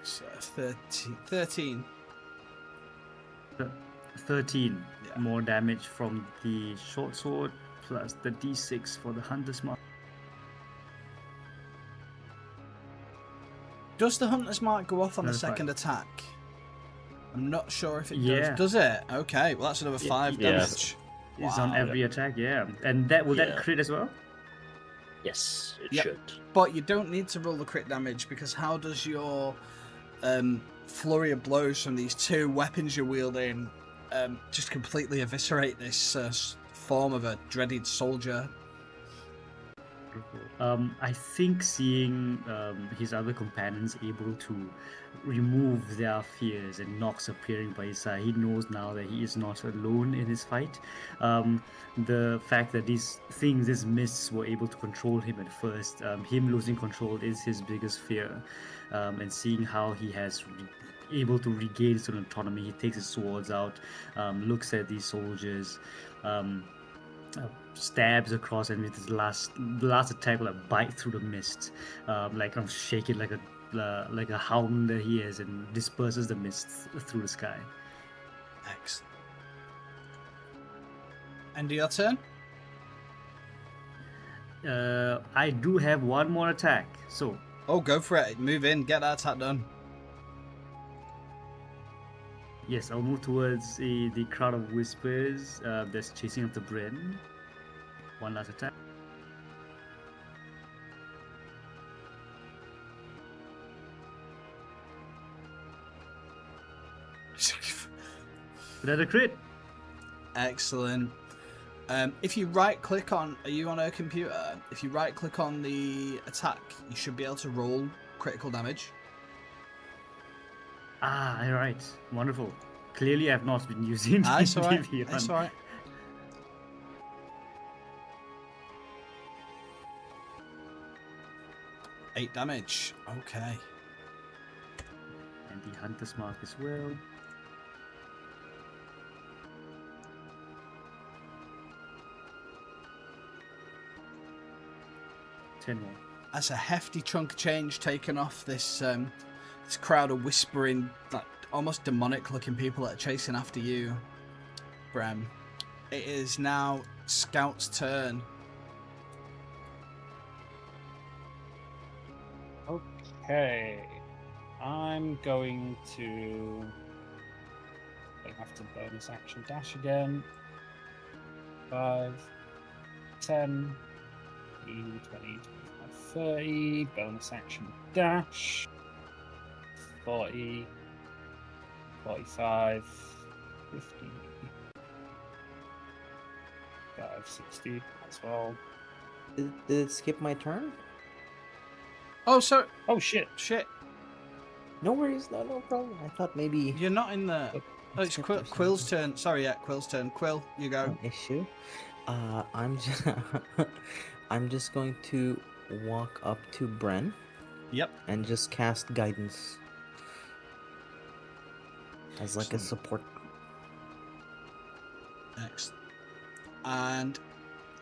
So it's 13. 13 Yeah. more damage from the short sword plus the d6 for the Hunter's Mark. Does the Hunter's Mark go off on the Another second attack? I'm not sure if it Yeah. does. Does it? Okay, well that's another 5 Yeah. damage. It's Wow. on every attack, yeah. And that will that Yeah. crit as well? Yes, it Yep. should. But you don't need to roll the crit damage because how does your flurry of blows from these 2 weapons you're wielding just completely eviscerate this form of a dreaded soldier? I think seeing his other companions able to remove their fears and Nox appearing by his side, he knows now that he is not alone in his fight. The fact that these mists were able to control him at first, him losing control is his biggest fear. And seeing how he has able to regain his own autonomy, he takes his swords out, looks at these soldiers, stabs across, and with his last attack will bite through the mist, like I'm shaking like a hound that he is, and disperses the mist through the sky. Excellent. End of your turn. I do have one more attack, so Oh, go for it. Move in. Get that attack done. yes, I'll move towards the crowd of whispers that's chasing after Bren. One last attack. Another crit. Excellent. If you right click on, are you on a computer? If you right click on the attack, you should be able to roll critical damage. Ah, alright. Wonderful. Clearly I've not been using That's the alright. DV1. That's alright. Eight damage. Okay. And the Hunter's Mark as well. Ten more. That's a hefty chunk of change taken off this this crowd of whispering, like almost demonic-looking people that are chasing after you, Brem. It is now Scout's turn. Okay. I'm going to. I have to bonus action dash again. 5, 10, 20, 25, 30. Bonus action dash. 40, 45, 50, 5, 60 as well. Did it skip my turn? Oh, so Oh shit! shit. No worries, no problem. I thought maybe You're not in the. Oh, it's skipped or Quill's something. turn. Sorry, yeah, Quill's turn. Quill, you go. No issue. I'm just I'm just going to walk up to Bren Yep. and just cast guidance as like a Excellent. support. Excellent. And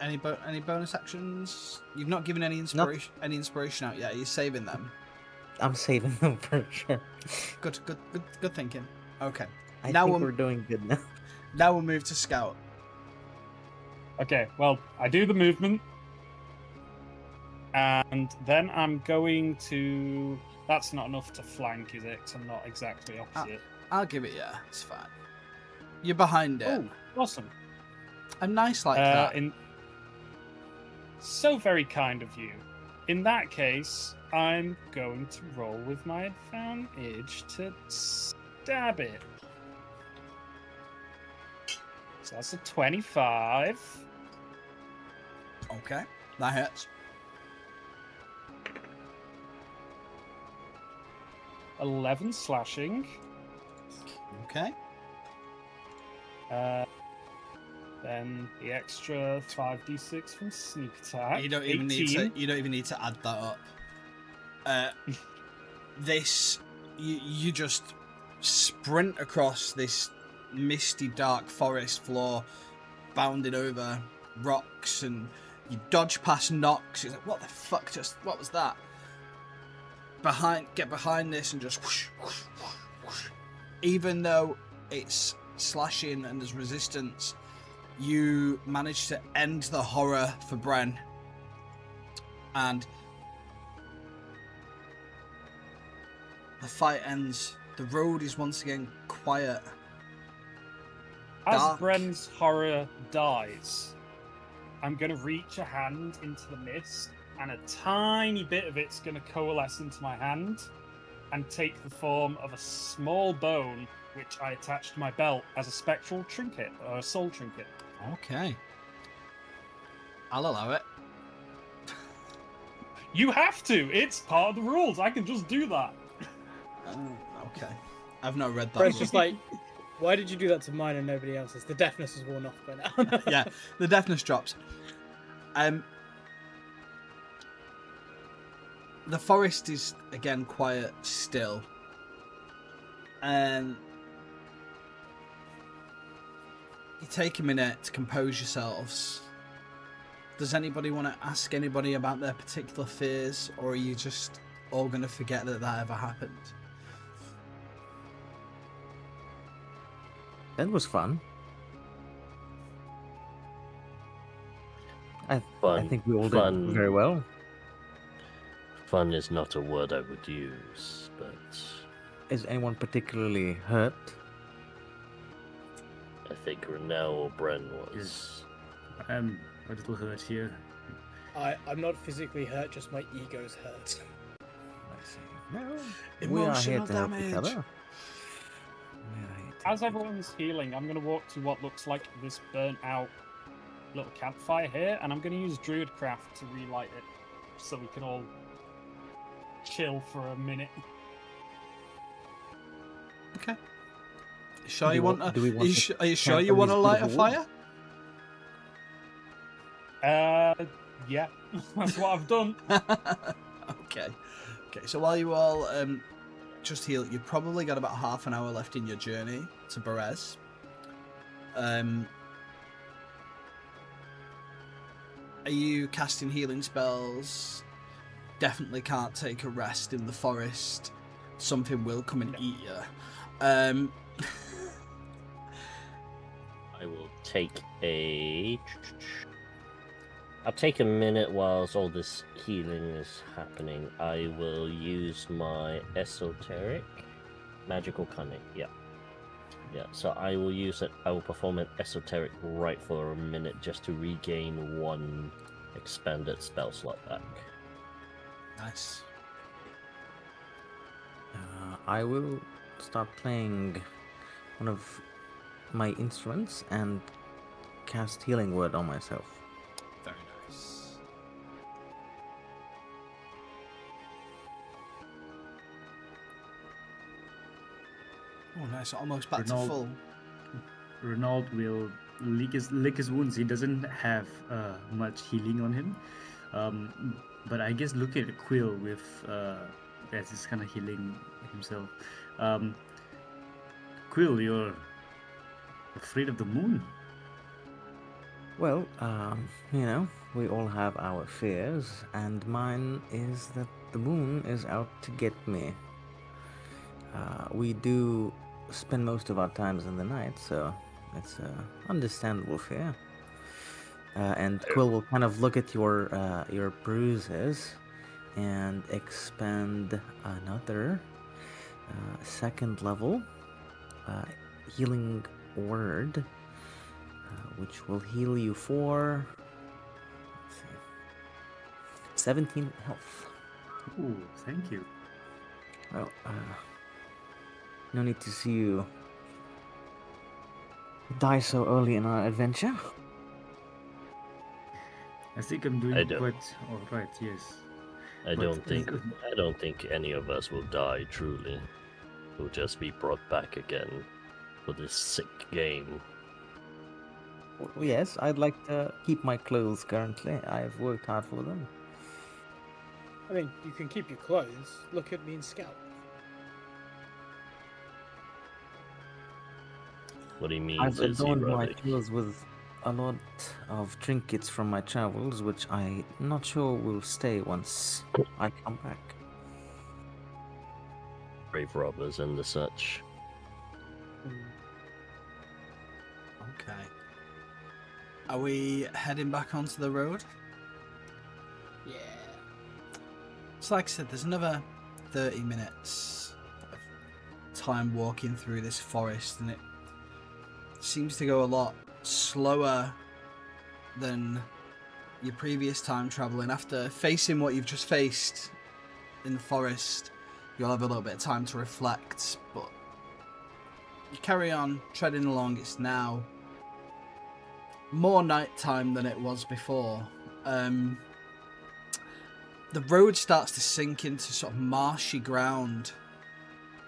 any bonus actions? You've not given any inspiration out yet. Are you saving them? I'm saving them for sure. Good thinking. Okay. I Now think we'll- we're doing good now. Now we'll move to Scout. Okay, well, I do the movement. And then I'm going to. That's not enough to flank, is it? 'Cause I'm not exactly opposite. I'll give it yeah. It's fine. You're behind it. Oh, awesome. I'm nice like that. So very kind of you. In that case, I'm going to roll with my advantage to stab it. So that's a 25. Okay. That hits. 11 slashing. Okay. Then the extra 5d6 from sneak attack. You don't even 18. need to add that up. You just sprint across this misty dark forest floor, bounding over rocks, and you dodge past knocks. It's like, what the fuck? What was that? Get behind this and just whoosh, whoosh, whoosh, whoosh. Even though it's slashing and there's resistance, you manage to end the horror for Bren. And the fight ends. The road is once again quiet. As Dark. Bren's horror dies, I'm going to reach a hand into the mist, and a tiny bit of it's going to coalesce into my hand and take the form of a small bone, which I attach to my belt as a spectral trinket, or a soul trinket. Okay. I'll allow it. You have to! It's part of the rules! I can just do that! Okay. I've not read that. Brent's one. just like, why did you do that to mine and nobody else's? The deafness is worn off by now. Yeah, the deafness drops. The forest is again quiet still. And you take a minute to compose yourselves. Does anybody want to ask anybody about their particular fears, or are you just all going to forget that ever happened? That was fun. I Fun. think we all Fun. did very well. Fun is not a word I would use, but Is anyone particularly hurt? I think Renell or Bren was. Yes. I'm a little hurt here. I'm not physically hurt, just my ego's hurt. I see. Well, we are here Emotional to help each damage. other. We are here to As help each everyone's healing, I'm going to walk to what looks like this burnt out little campfire here, and I'm going to use Druidcraft to relight it so we can all chill for a minute. Okay. Sure Do you we want? want- do we want to Are you sure camp you on want to these light a beautiful fire? Yeah, that's what I've done. Okay. Okay. So while you all just heal, you've probably got about half an hour left in your journey to Berez. Are you casting healing spells? Definitely can't take a rest in the forest. Something will come and eat you. I will take a. I'll take a minute whilst all this healing is happening. I will use my esoteric magical cunning. Yeah. Yeah, so I will use it. I will perform an esoteric rite for a minute just to regain one expanded spell slot back. Nice. I will start playing one of my instruments and cast Healing Word on myself. Very nice. Oh, nice. Almost back to Renault. full. Renault will lick his wounds. He doesn't have much healing on him. But I guess look at Quill with as he's kind of healing himself. Quill, you're afraid of the moon. Well, we all have our fears, and mine is that the moon is out to get me. We do spend most of our times in the night, so it's an understandable fear. And Quill will kind of look at your bruises and expend another second level healing word, which will heal you for, let's see, 17 health. Ooh, thank you. Well, no need to see you die so early in our adventure. I think I'm I doing don't- quite all right. Yes. I But- don't think any of us will die truly. We'll just be brought back again for this sick game. Well, yes, I'd like to keep my clothes currently. I've worked hard for them. I mean, you can keep your clothes. Look at me and Scout. What he means I've is adorned my erotic. clothes with a lot of trinkets from my travels, which I'm not sure will stay once I come back. Grave robbers and the such. Okay. Are we heading back onto the road? Yeah. So like I said, there's another 30 minutes of time walking through this forest, and it seems to go a lot slower than your previous time traveling. After facing what you've just faced in the forest, you'll have a little bit of time to reflect, but you carry on treading along. It's now more nighttime than it was before. The road starts to sink into sort of marshy ground,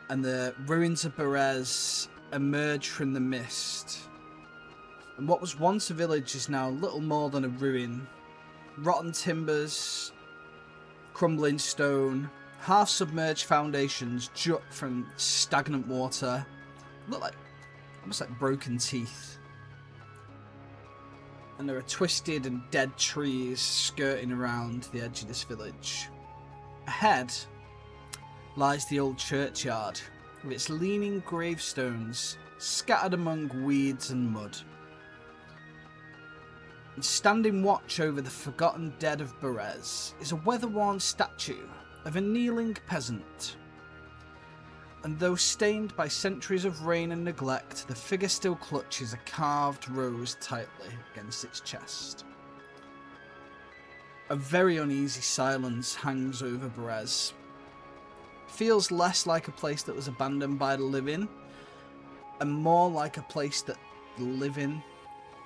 and the ruins of Berez emerge from the mist. And what was once a village is now little more than a ruin. Rotten timbers, crumbling stone, half-submerged foundations jut from stagnant water. Look like almost like broken teeth. And there are twisted and dead trees skirting around the edge of this village. Ahead lies the old churchyard, with its leaning gravestones scattered among weeds and mud. And standing watch over the forgotten dead of Berez is a weather-worn statue of a kneeling peasant. And though stained by centuries of rain and neglect, the figure still clutches a carved rose tightly against its chest. A very uneasy silence hangs over Berez. Feels less like a place that was abandoned by the living, and more like a place that the living,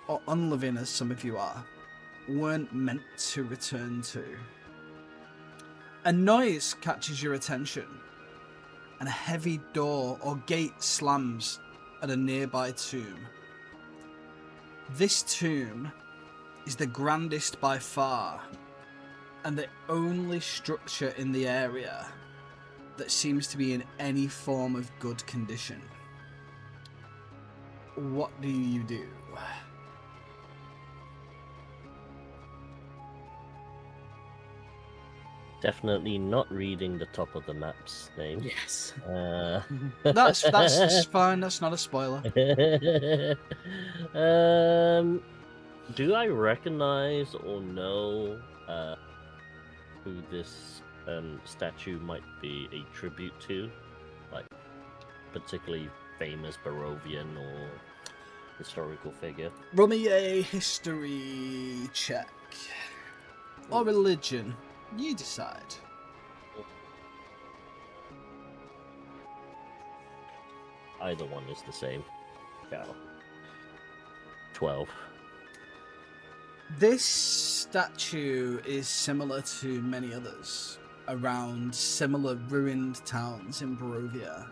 or unliving as some of you are, weren't meant to return to. A noise catches your attention, and a heavy door or gate slams at a nearby tomb. This tomb is the grandest by far, and the only structure in the area that seems to be in any form of good condition. What do you do? Definitely not reading the top of the map's name. Yes. That's fine. That's not a spoiler. Do I recognize or know who this statue might be a tribute to? Like, particularly famous Barovian or historical figure? Roll me a history check. Or religion. You decide. Either one is the same. Yeah. 12. This statue is similar to many others around similar ruined towns in Barovia.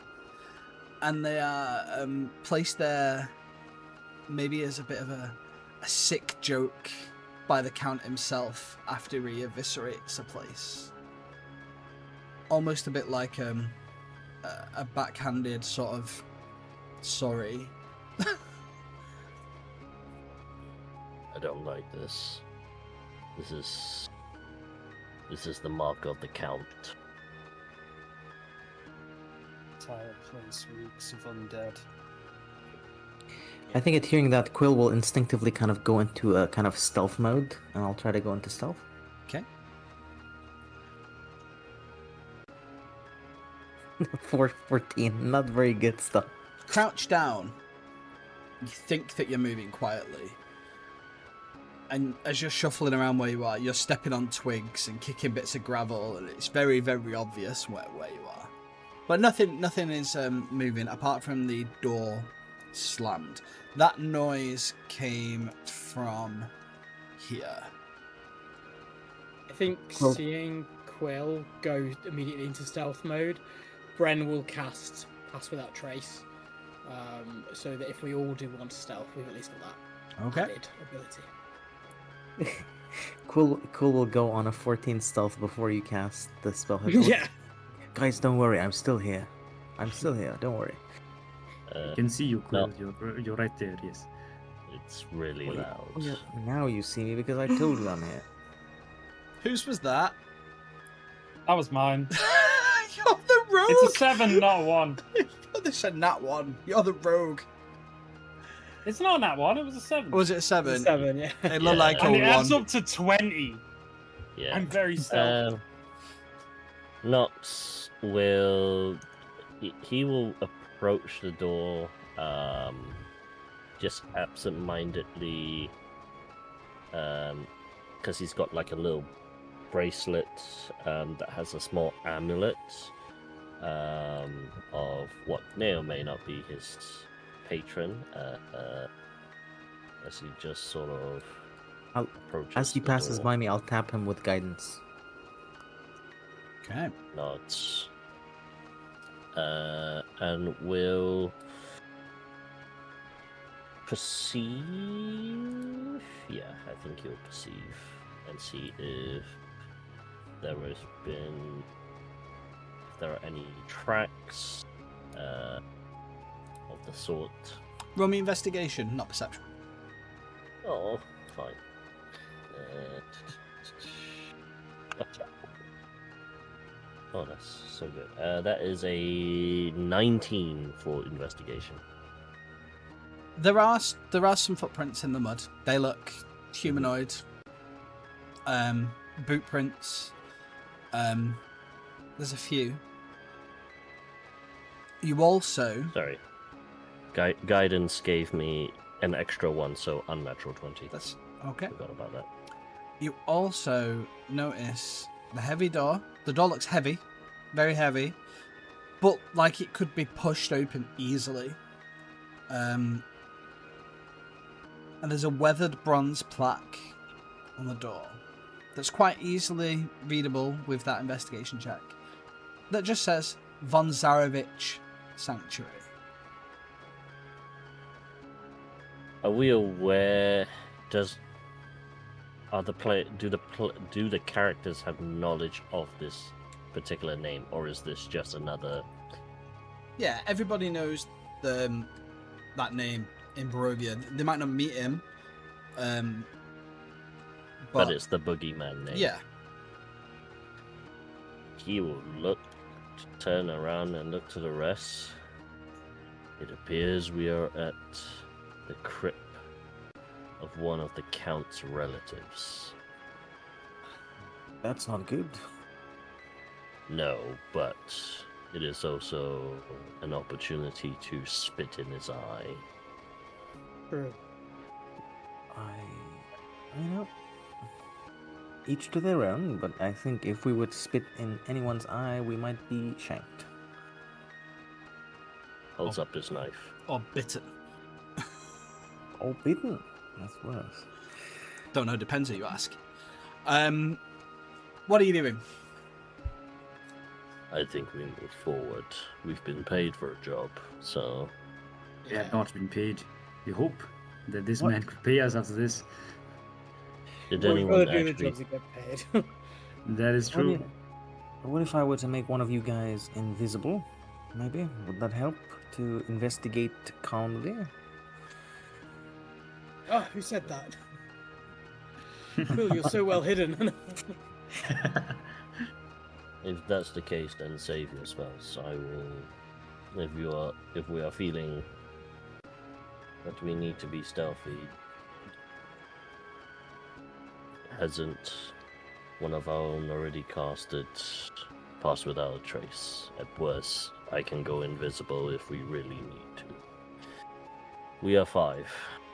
And they are placed there maybe as a bit of a sick joke by the Count himself after he eviscerates a place. Almost a bit like a backhanded sort of sorry. I don't like this. This is the mark of the Count. Entire place reeks of undead. I think at hearing that, Quill will instinctively kind of go into a kind of stealth mode, and I'll try to go into stealth. Okay. 14, not very good stuff. Crouch down. You think that you're moving quietly. And as you're shuffling around where you are, you're stepping on twigs and kicking bits of gravel, and it's very, very obvious where you are. But nothing is moving apart from the door slammed. That noise came from here. I think Well- seeing Quill go immediately into stealth mode, Bren will cast Pass Without Trace, so that if we all do want to stealth, we've at least got that Okay. added ability. Quill will go on a 14 stealth before you cast the spell. Yeah. Guys, don't worry, I'm still here. Don't worry. I can see you, Quill. No. You're right there. Yes. It's really Wait, loud. Now you see me because I told you I'm here. Whose was that? That was mine. You're the rogue! It's a 7, not a 1. They said nat 1. You're the rogue. It's not a nat 1, it was a 7. Or was it a 7? 7, yeah. It looked Yeah. like And a it adds 1. up to 20. Yeah. I'm very stealthy. Nox will he will approach the door just absent-mindedly because he's got like a little bracelet that has a small amulet of what may or may not be his patron as he just sort of approaches As he the passes door. by me, I'll tap him with guidance. Okay. Nods. And will perceive. Yeah, I think he'll perceive and see if there has been. If there are any tracks of the sort. Roll me investigation, not perception. Oh, fine. Oh, that's so good. That is a 19 for investigation. There are some footprints in the mud. They look humanoid, boot prints. There's a few. You also... Sorry. Guidance gave me an extra 1, so unnatural 20. That's okay. Forgot about that. You also notice the heavy door. The door looks heavy, very heavy, but like it could be pushed open easily. And there's a weathered bronze plaque on the door that's quite easily readable with that investigation check. That just says Von Zarevich Sanctuary. Are we aware? Do the characters have knowledge of this particular name, or is this just another? Yeah, everybody knows that name in Barovia. They might not meet him, but it's the boogeyman name. Yeah. He will turn around and look to the rest. It appears we are at the crypt of one of the Count's relatives. That's not good. No, but it is also an opportunity to spit in his eye. True. You know, each to their own, but I think if we would spit in anyone's eye, we might be shanked. Holds up his knife. Or bitten. Oh, bitten. That's worse. Don't know, depends who you ask. What are you doing? I think we move forward. We've been paid for a job, so... We have not been paid. We hope that this man could pay us after this. Did Well, we've got anyone to do the actually... jobs that get paid. That is true. What if I were to make one of you guys invisible? Maybe? Would that help to investigate calmly? Oh, who said that? Phil, you're so well hidden. If that's the case, then save your spells. I will... If we are feeling that we need to be stealthy, hasn't one of our own already casted Pass Without a Trace? At worst, I can go invisible if we really need to. We are 5.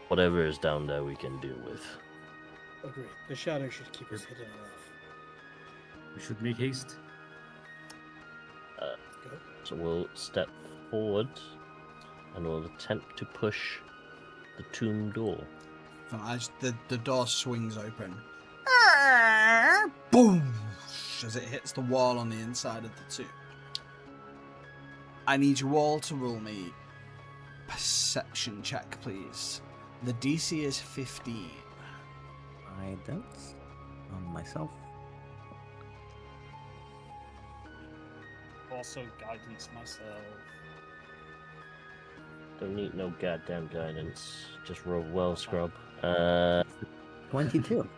Whatever is down there we can deal with. Agreed. The shadow should keep us hidden enough. We should make haste. So we'll step forward and we'll attempt to push the tomb door. As the door swings open. Boom! As it hits the wall on the inside of the tomb. I need you all to roll me perception check, please. The DC is 15. I don't. On myself. Also guidance myself. Don't need no goddamn guidance. Just roll well, scrub. 22.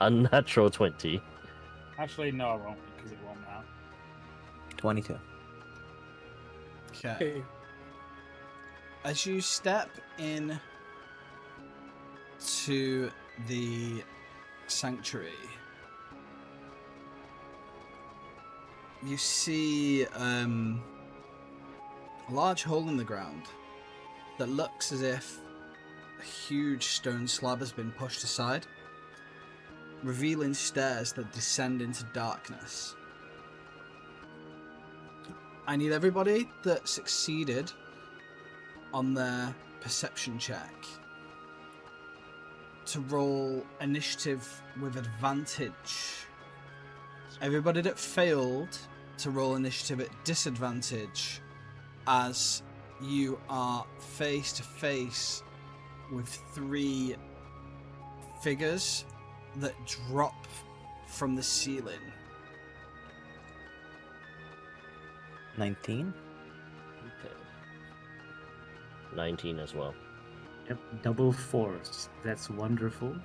Unnatural 20. Actually, no, I won't because it won't now. 22. Okay. Okay. As you step in to the sanctuary, you see a large hole in the ground that looks as if a huge stone slab has been pushed aside, revealing stairs that descend into darkness. I need everybody that succeeded on their perception check to roll initiative with advantage. Everybody that failed to roll initiative at disadvantage, as you are face to face with 3 figures that drop from the ceiling. 19. Okay. 19 as well. Yep, double 4s. That's wonderful.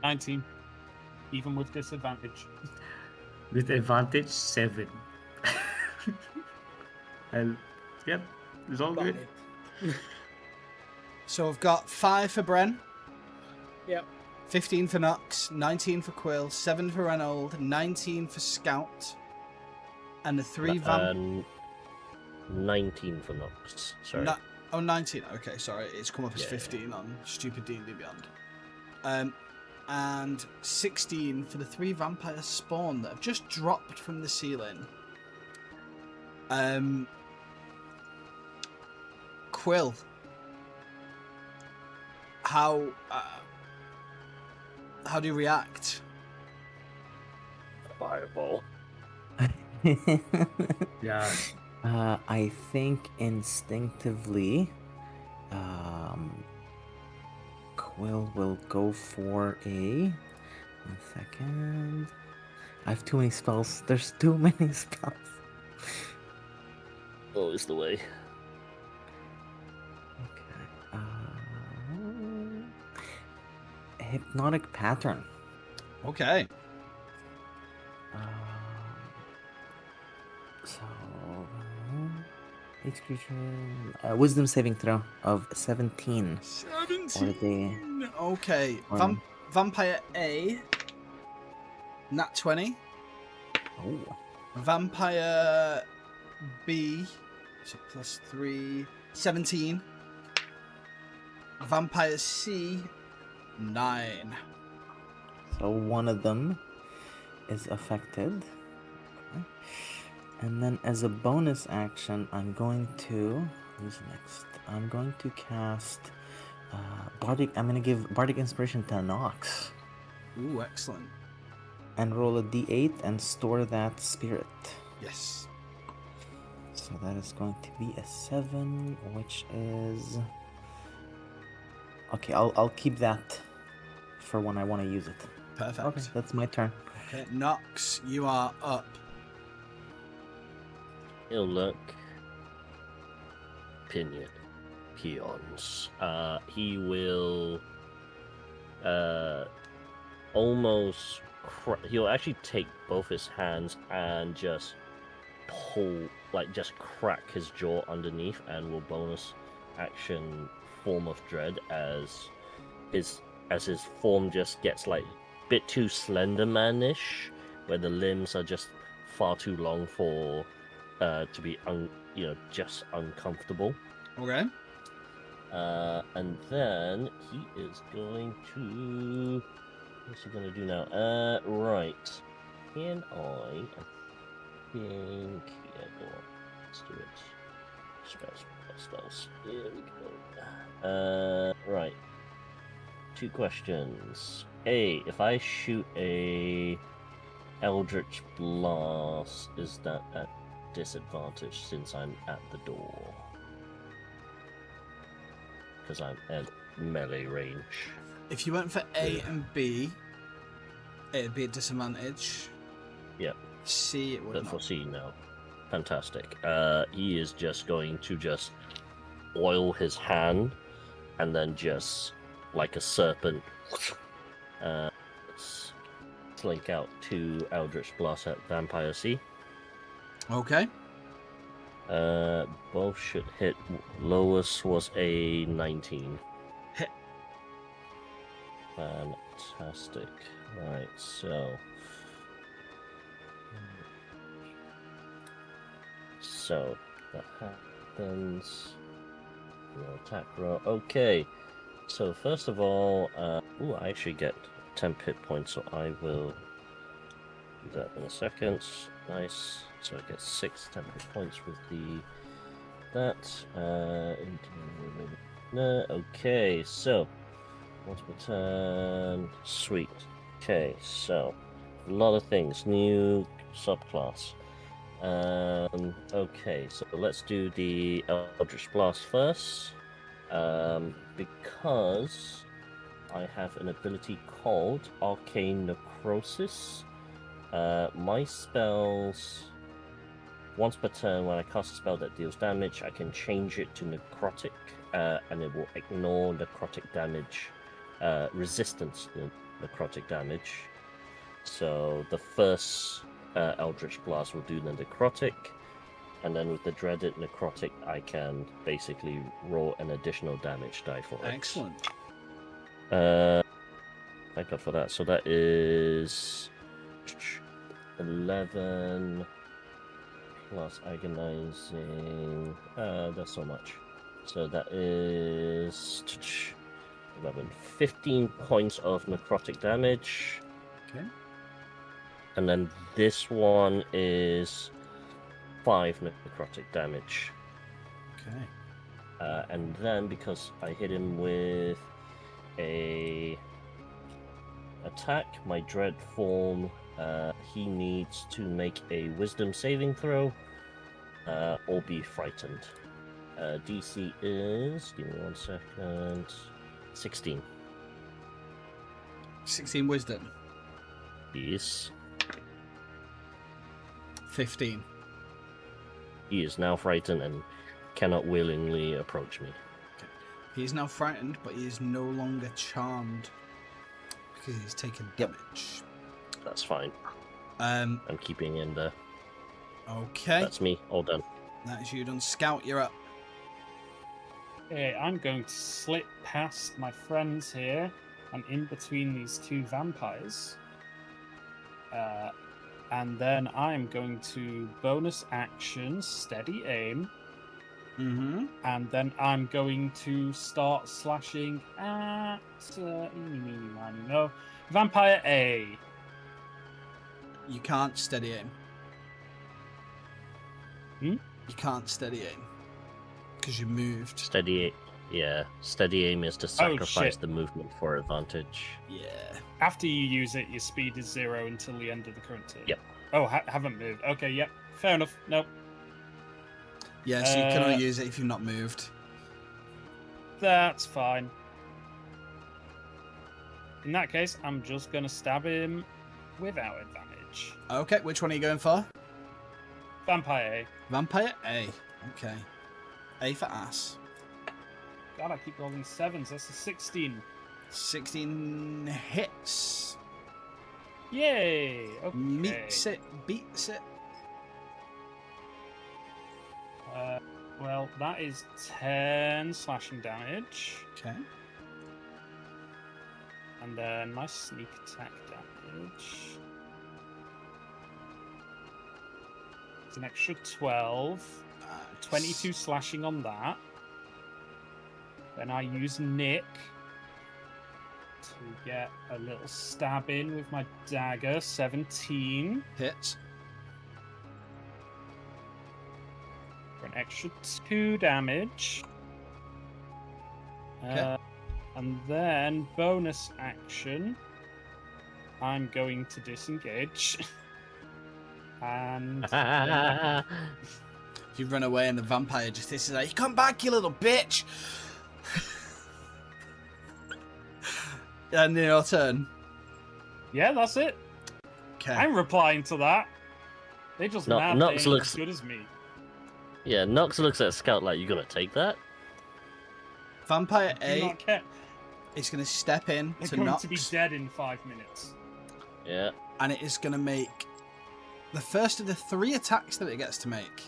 19. Even with disadvantage. With advantage, 7. And yep, it's all good. So I've got 5 for Bren, Yep. 15 for Nox, 19 for Quill, 7 for Reynold, 19 for Scout, and the 3 vamp. 19 for Nox. Sorry. 19. Okay, sorry. It's come up as Yeah, 15 on stupid D&D Beyond. And 16 for the 3 vampire spawn that have just dropped from the ceiling. Quill, how do you react? Fireball. Yeah. I think instinctively, Quill will go for a. 1 second. I have too many spells. There's too many spells. Always the way. Okay. Hypnotic pattern. Okay. So, each creature, wisdom saving throw of 17. 17. Okay. or- Vampire A. Nat 20. Oh, Vampire B. So plus 3. 17. Vampire C. 9. so one of them is affected. Okay. And then as a bonus action, I'm going to. Who's next? I'm going to cast Bardic. I'm going to give Bardic Inspiration to Nox. Ooh, excellent. And roll a d8 and store that spirit. Yes. So that is going to be a 7, which is. Okay, I'll keep that for when I want to use it. Perfect. Okay, that's my turn. Okay, Nox, you are up. He'll look. Peons. He will almost. He'll actually take both his hands and just pull, like just crack his jaw underneath, and will bonus action Form of Dread as his form just gets like a bit too Slenderman-ish, where the limbs are just far too long for to be just uncomfortable. Okay. And then he is going to. What's he going to do now? Right. Can I think. Yeah, go on. Let's do it. Spells. Here we go. Right. 2 questions. A. If I shoot a Eldritch Blast, is that at disadvantage since I'm at the door? Because I'm at melee range. If you went for A and B, it'd be a disadvantage. Yep. C, it would But not. for C now. Fantastic. He is just going to just oil his hand and then just like a serpent slink out 2 Eldritch Blast at Vampire C. Okay. Both should hit. Lowest was a 19. Hit. Fantastic. Right, so. So, that happens. Your attack roll. Okay. So, first of all, I actually get 10 hit points, so I will do that in a second. Nice. So I get 6 10 hit points with okay, so once per turn. Sweet. Okay, so a lot of things. New subclass. Okay, so let's do the Eldritch Blast first. Because I have an ability called Arcane Necrosis. My spells, once per turn, when I cast a spell that deals damage, I can change it to necrotic, and it will ignore necrotic damage, resistance to necrotic damage. So the first Eldritch Blast will do the necrotic, and then with the dreaded necrotic, I can basically roll an additional damage die for it. Excellent. Thank God for that. So that is 11 plus agonizing. That's so much. So that is 11, 15 points of necrotic damage. Okay. And then this one is 5 necrotic damage. Okay. And then because I hit him with a attack, my dread form, he needs to make a wisdom saving throw or be frightened. DC is, give me 1 second, 16. 16 wisdom. Yes. 15. He is now frightened and cannot willingly approach me. He is now frightened, but he is no longer charmed because he's taken damage. That's fine. Um. I'm keeping in there. Okay. That's me, all done. That is you done. Scout, you're up. Okay, I'm going to slip past my friends here and in between these two vampires. And then I'm going to bonus action, steady aim, Mm-hmm. and then I'm going to start slashing at Vampire A. You can't steady aim. Hmm? You can't steady aim because you moved. Steady aim is to sacrifice the movement for advantage. Yeah. After you use it, your speed is 0 until the end of the current turn. Yep. Oh, haven't moved. Okay, yep. Fair enough. Nope. Yeah, so you can only use it if you've not moved. That's fine. In that case, I'm just going to stab him without advantage. Okay, which one are you going for? Vampire Vampire A. Okay. A for ass. A. God, I keep rolling 7s. That's a 16. 16 hits. Yay! Okay. Meets it, beats it. Well, that is 10 slashing damage. Okay. And then my sneak attack damage. It's an extra 12. 22 slashing on that. Then I use Nick to get a little stab in with my dagger. 17. Hits. For an extra 2 damage. Okay. And then bonus action. I'm going to disengage. And You run away and the vampire just hisses like, "You come back, you little bitch!" And then your turn. yeah, that's it. Okay. I'm replying to that. They just No- mad Nox they ain't looks- as good as me. Yeah, Nox looks at Scout like, you gonna take that? Vampire Do A not care. is going to step in They're to going Nox, to be dead in 5 minutes. Yeah. and it is going to make the first of the 3 attacks that it gets to make.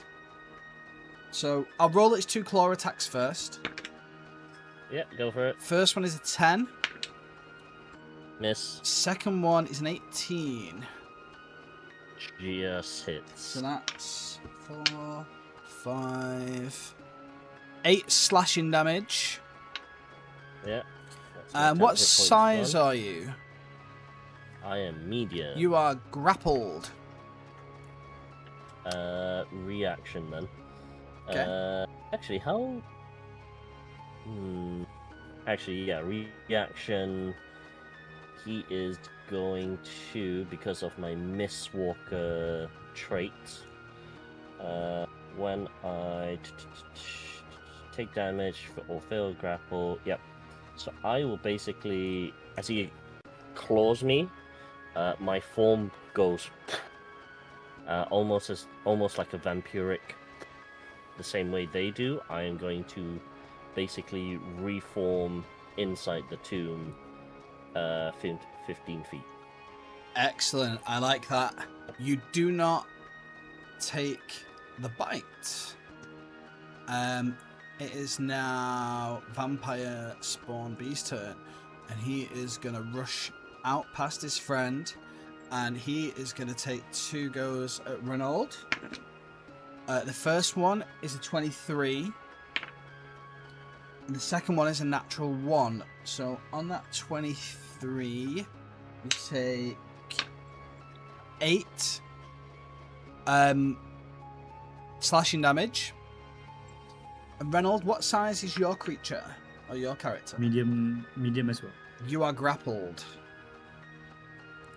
So I'll roll its 2 claw attacks first. Yeah, go for it. First one is a 10. Miss. Second one is an 18. Just hits. So that's 4, 5, 8 slashing damage. Yeah. That's my What 10 hit points size gone. are you? I am medium. You are grappled. Reaction then. Okay. Actually, how? Actually, yeah, reaction. He is going to, because of my Mistwalker trait, when I take damage or fail grapple, yep. So I will basically, as he claws me, my form goes almost like a vampiric, the same way they do. I am going to basically reform inside the tomb 15 feet. Excellent. I like that. You do not take the bite. It is now Vampire Spawn B's turn, and he is going to rush out past his friend, and he is going to take 2 goes at Renaud. The first one is a 23, and the second one is a natural 1. So on that 23, we take 8 slashing damage. And Renaud, what size is your creature or your character? Medium as well. You are grappled.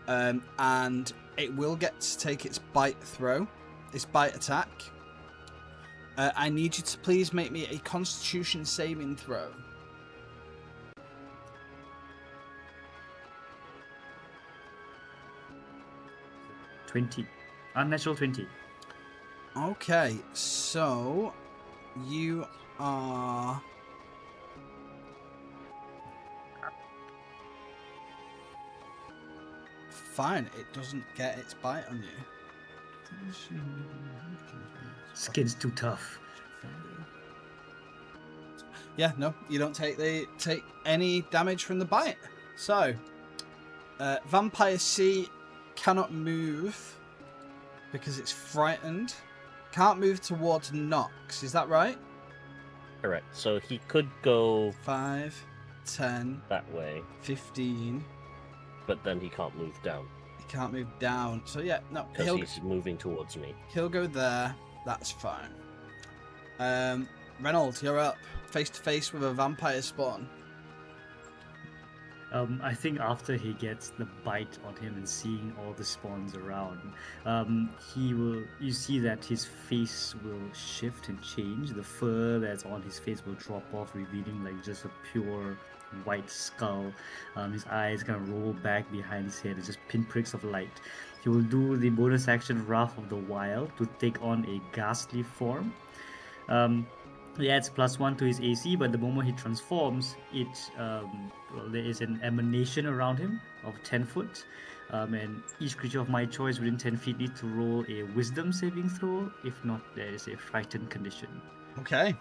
And it will get to take its bite attack. I need you to please make me a Constitution saving throw. 20. Unnatural 20. Okay, so you are... Fine, it doesn't get its bite on you. Skin's too tough. Yeah, no, you don't take any damage from the bite. So, Vampire C cannot move because it's frightened. Can't move towards Nox, is that right? Correct. So he could go 5, 10, that way, 15. but then he can't move down He can't move down. So yeah, no, because he's moving towards me. he'll go there. That's fine. Reynolds, you're up. Face to face with a vampire spawn. I think after he gets the bite on him and seeing all the spawns around, you see that his face will shift and change. The fur that's on his face will drop off, revealing like just a pure white skull. His eyes kind of roll back behind his head. It's just pinpricks of light. He will do the bonus action Wrath of the Wild to take on a ghastly form. He adds +1 to his AC, but the moment he transforms, there is an emanation around him of 10 foot. And each creature of my choice within 10 feet needs to roll a wisdom saving throw. If not, there is a frightened condition. Okay.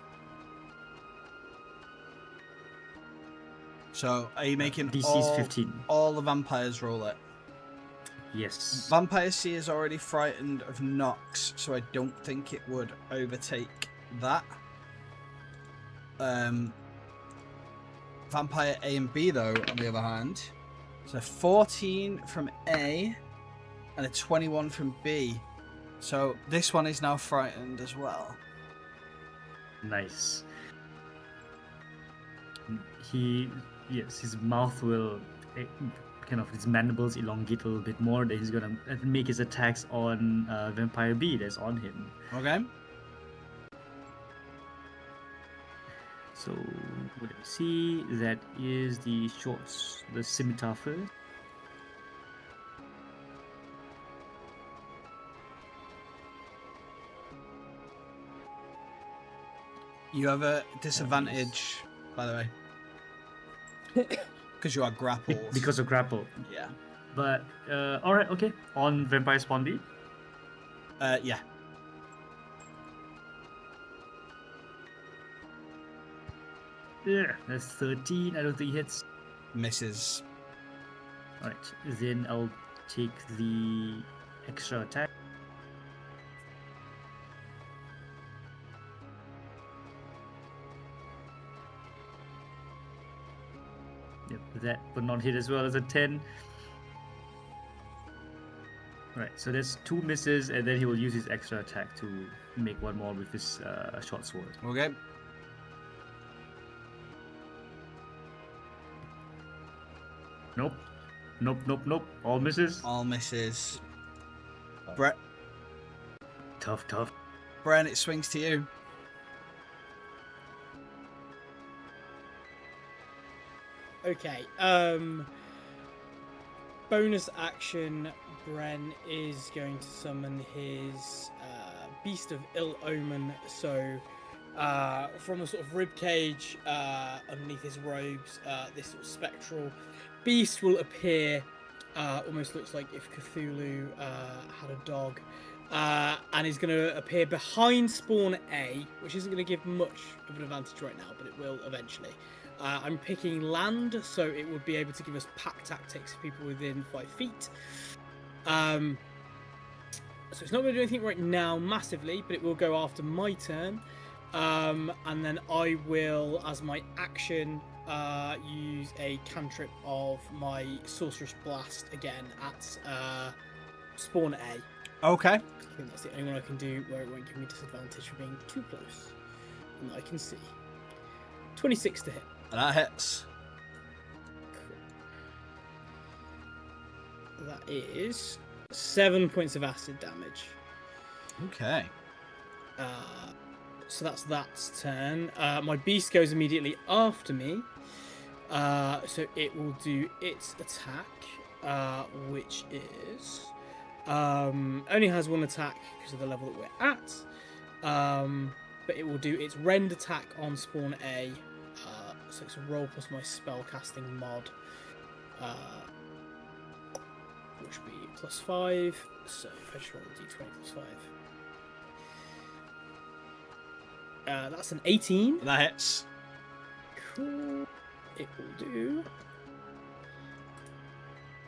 So, are you making DC is 15. all the vampires roll it? Yes. Vampire C is already frightened of Nox, so I don't think it would overtake that. Vampire A and B, though, on the other hand. So 14 from A and a 21 from B. So this one is now frightened as well. Nice. His mouth will his mandibles elongate a little bit more. Then he's gonna make his attacks on Vampire B that's on him. Okay. So what do we see? That is the scimitar first. You have a disadvantage, by the way. Because you are grappled. Because of grapple. Yeah. But alright, okay. On Vampire Spawn B. Yeah. Yeah, that's 13. I don't think he hits. Misses. Alright, then I'll take the extra attack. Yep, that would not hit as well as a 10. Right, so there's 2 misses, and then he will use his extra attack to make one more with his short sword. Okay. Nope. Nope. All misses. All misses. Brett. Tough. Bren, it swings to you. Okay. Bonus action. Bren is going to summon his Beast of Ill Omen. So, from a sort of rib cage underneath his robes, this sort of spectral beast will appear. Almost looks like if Cthulhu had a dog, and is going to appear behind Spawn A, which isn't going to give much of an advantage right now, but it will eventually. I'm picking land, so it would be able to give us pack tactics for people within 5 feet. So it's not going to do anything right now massively, but it will go after my turn. And then I will, as my action, use a cantrip of my Sorcerous Blast again at spawn A. Okay. I think that's the only one I can do where it won't give me disadvantage for being too close. And I can see. 26 to hit. That hits. Cool. That is 7 points of acid damage. Okay. So that's that turn. My beast goes immediately after me. So it will do its attack, which is only has 1 attack because of the level that we're at. But it will do its rend attack on spawn A. So it's a roll plus my spellcasting mod, which will be +5. So if I just roll a d20 +5. That's an 18. That hits. Cool. It will do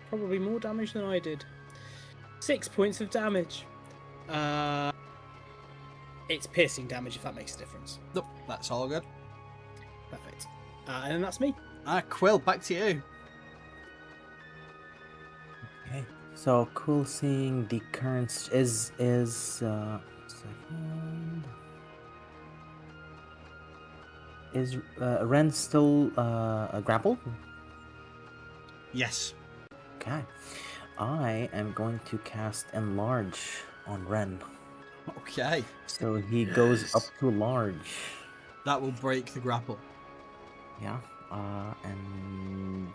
probably more damage than I did. 6 points of damage. It's piercing damage, if that makes a difference. Nope, that's all good. Perfect. And then that's me. Quill, back to you. Okay. So cool seeing the current is second. Is Ren still grappled? Yes. Okay. I am going to cast Enlarge on Ren. Okay. So he goes up to large. That will break the grapple. Yeah. And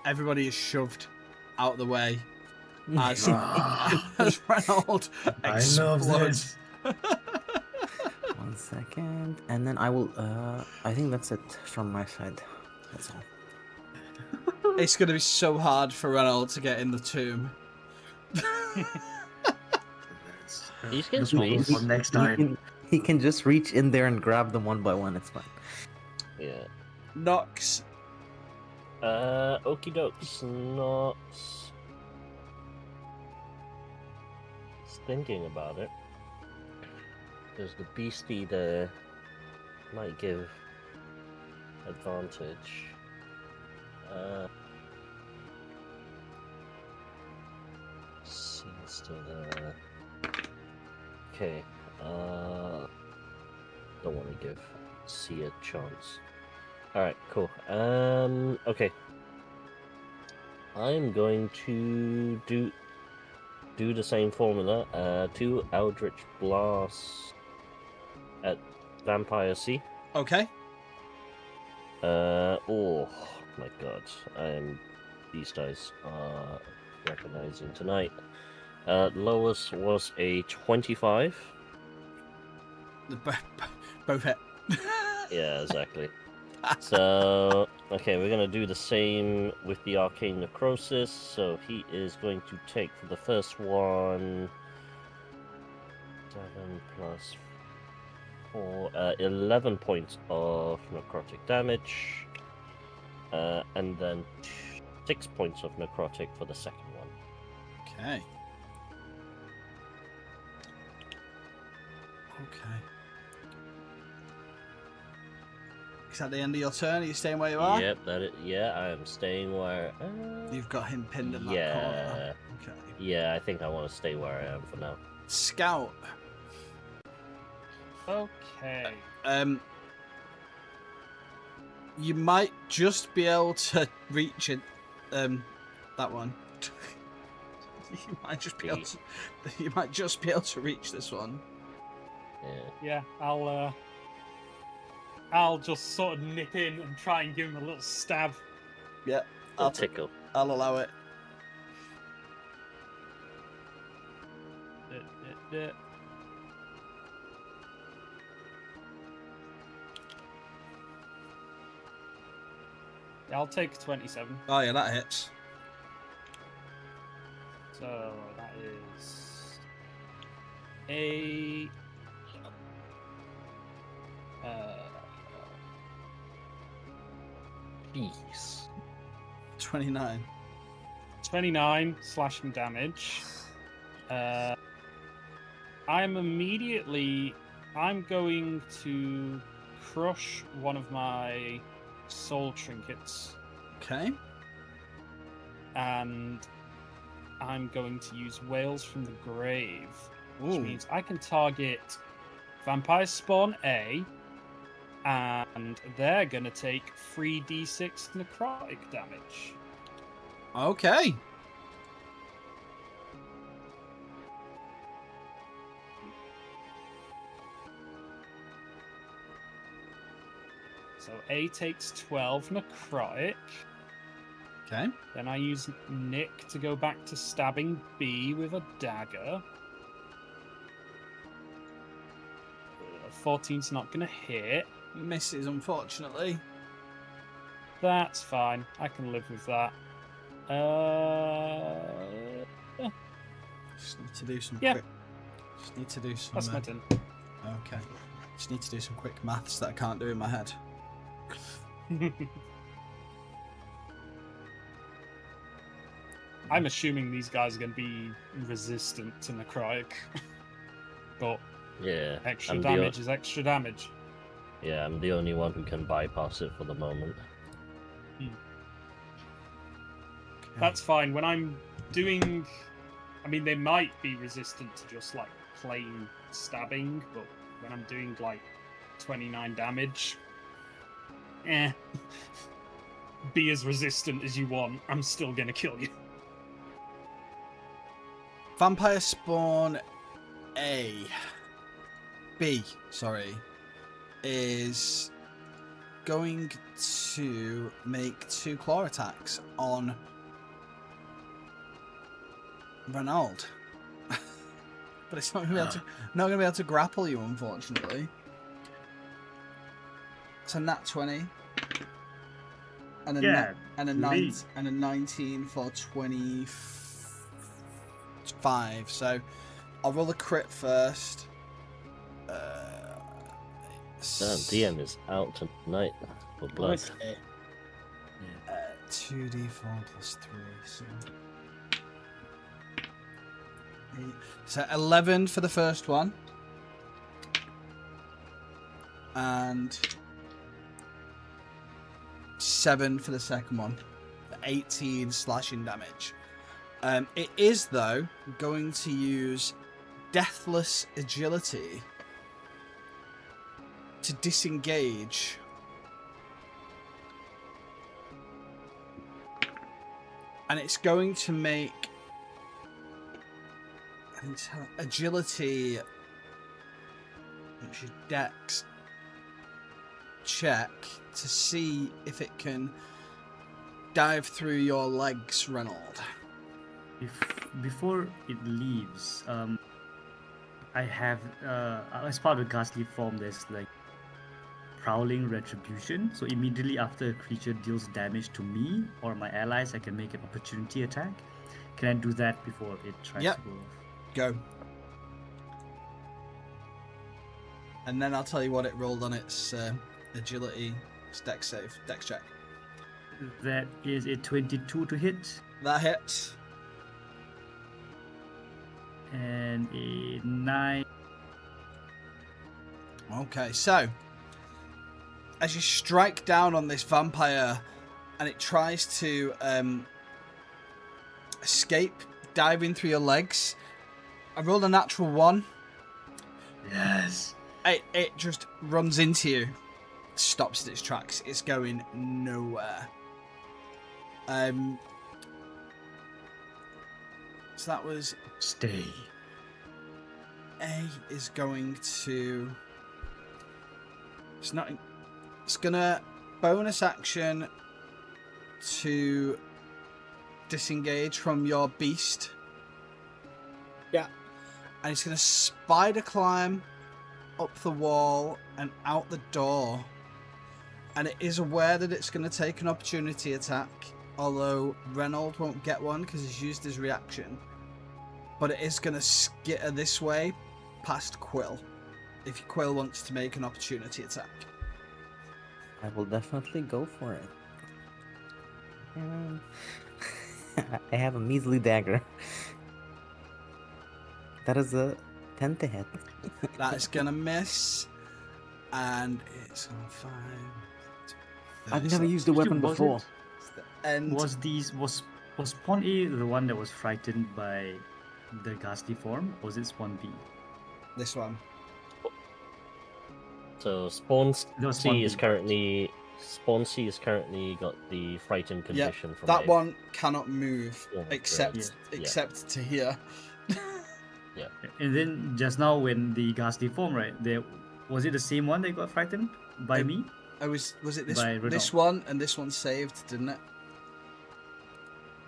Everybody is shoved out of the way as, as Reynold I love explodes. this. 1 second, and then I will. I think that's it from my side. That's all. It's going to be so hard for Reynold to get in the tomb. These can Looking forward squeeze. for next time. He can just reach in there and grab them one by one. It's fine. Yeah. Nox. Okie dokes, not. Just thinking about it. There's the beastie there. Might give advantage. See, it's still there. Okay. Don't want to give C a chance. Alright, cool. Okay. I'm going to do the same formula. 2 Eldritch Blasts at Vampire C. Okay. Oh my god. These dice are recognizing tonight. Lowest was a 25. Both hit. Yeah, exactly. So, okay, we're going to do the same with the Arcane Necrosis. So he is going to take for the first one 7 plus 4, 11 points of necrotic damage. And then 6 points of necrotic for the second one. Okay. Okay. Is that the end of your turn? Are you staying where you are? Yep, yeah, I am staying where. You've got him pinned in that Yeah. corner. Okay. Yeah, I think I want to stay where I am for now. Scout. Okay. You might just be able to reach it. That one. You might just be able to. You might just be able to reach this one. Yeah. Yeah, I'll just sort of nip in and try and give him a little stab. Yeah. I'll tickle. I'll allow it. Yeah, I'll take 27. Oh yeah, that hits. So that is a bees. 29. 29 slashing damage. I'm going to crush one of my soul trinkets, Okay. and I'm going to use Wails from the Grave, which Ooh. means I can target Vampire Spawn A, and they're going to take 3d6 necrotic damage. Okay. So A takes 12 necrotic. Okay. Then I use Nick to go back to stabbing B with a dagger. 14's not going to hit. Misses, unfortunately. That's fine. I can live with that. Just need to do some Yeah. quick. Just need to do some. That's my turn. Okay. Just need to do some quick maths that I can't do in my head. I'm assuming these guys are going to be resistant to necrotic. But Yeah. extra I'm damage is extra damage. Yeah, I'm the only one who can bypass it for the moment. That's fine. When I'm doing... I mean, they might be resistant to just, like, plain stabbing, but when I'm doing, like, 29 damage... Be as resistant as you want. I'm still gonna kill you. Vampire Spawn B, sorry, is going to make 2 claw attacks on Renaud. But it's not going to be able to grapple you, unfortunately. It's a nat 20. And a Yeah, and a please. 19 for 25. So I'll roll a crit first. Damn, DM is out tonight for blood. 2d4 plus 3. So 11 for the first one. And 7 for the second one. 18 slashing damage. It is, though, going to use Deathless Agility to disengage. And it's going to make agility, which is Dex, check to see if it can dive through your legs, Renaud. Before it leaves, I have as part of the ghastly form, there's like prowling retribution. So immediately after a creature deals damage to me or my allies, I can make an opportunity attack. Can I do that before it tries Yep. to go off? Go. And then I'll tell you what it rolled on its agility dex save, dex check. That is a 22 to hit That hits. and a 9. Okay, so as you strike down on this vampire and it tries to escape, diving through your legs, I rolled a natural 1. Yes. It just runs into you, stops in its tracks. It's going nowhere. So that was Stay. A is going to. It's not. It's gonna bonus action to disengage from your beast. Yeah. And it's gonna spider climb up the wall and out the door. And it is aware that it's going to take an opportunity attack, although Renaud won't get one because he's used his reaction. But it is going to skitter this way past Quill, if Quill wants to make an opportunity attack. I will definitely go for it. Mm. I have a measly dagger. That is a 10 to hit. That's gonna miss, and it's on 5. I've never used a weapon Was before. it- And Was Spawn A the one that was frightened by the ghastly form, or was it Spawn B? this one. So Spawn That was C Spawn is B. currently got the frightened Yeah, condition from that A. one cannot move Oh, great. except Yeah. to here. And then just now when the ghastly form, right? There was it the same one that got frightened by Um, me? Was it this By Renault. one and this one saved, didn't it?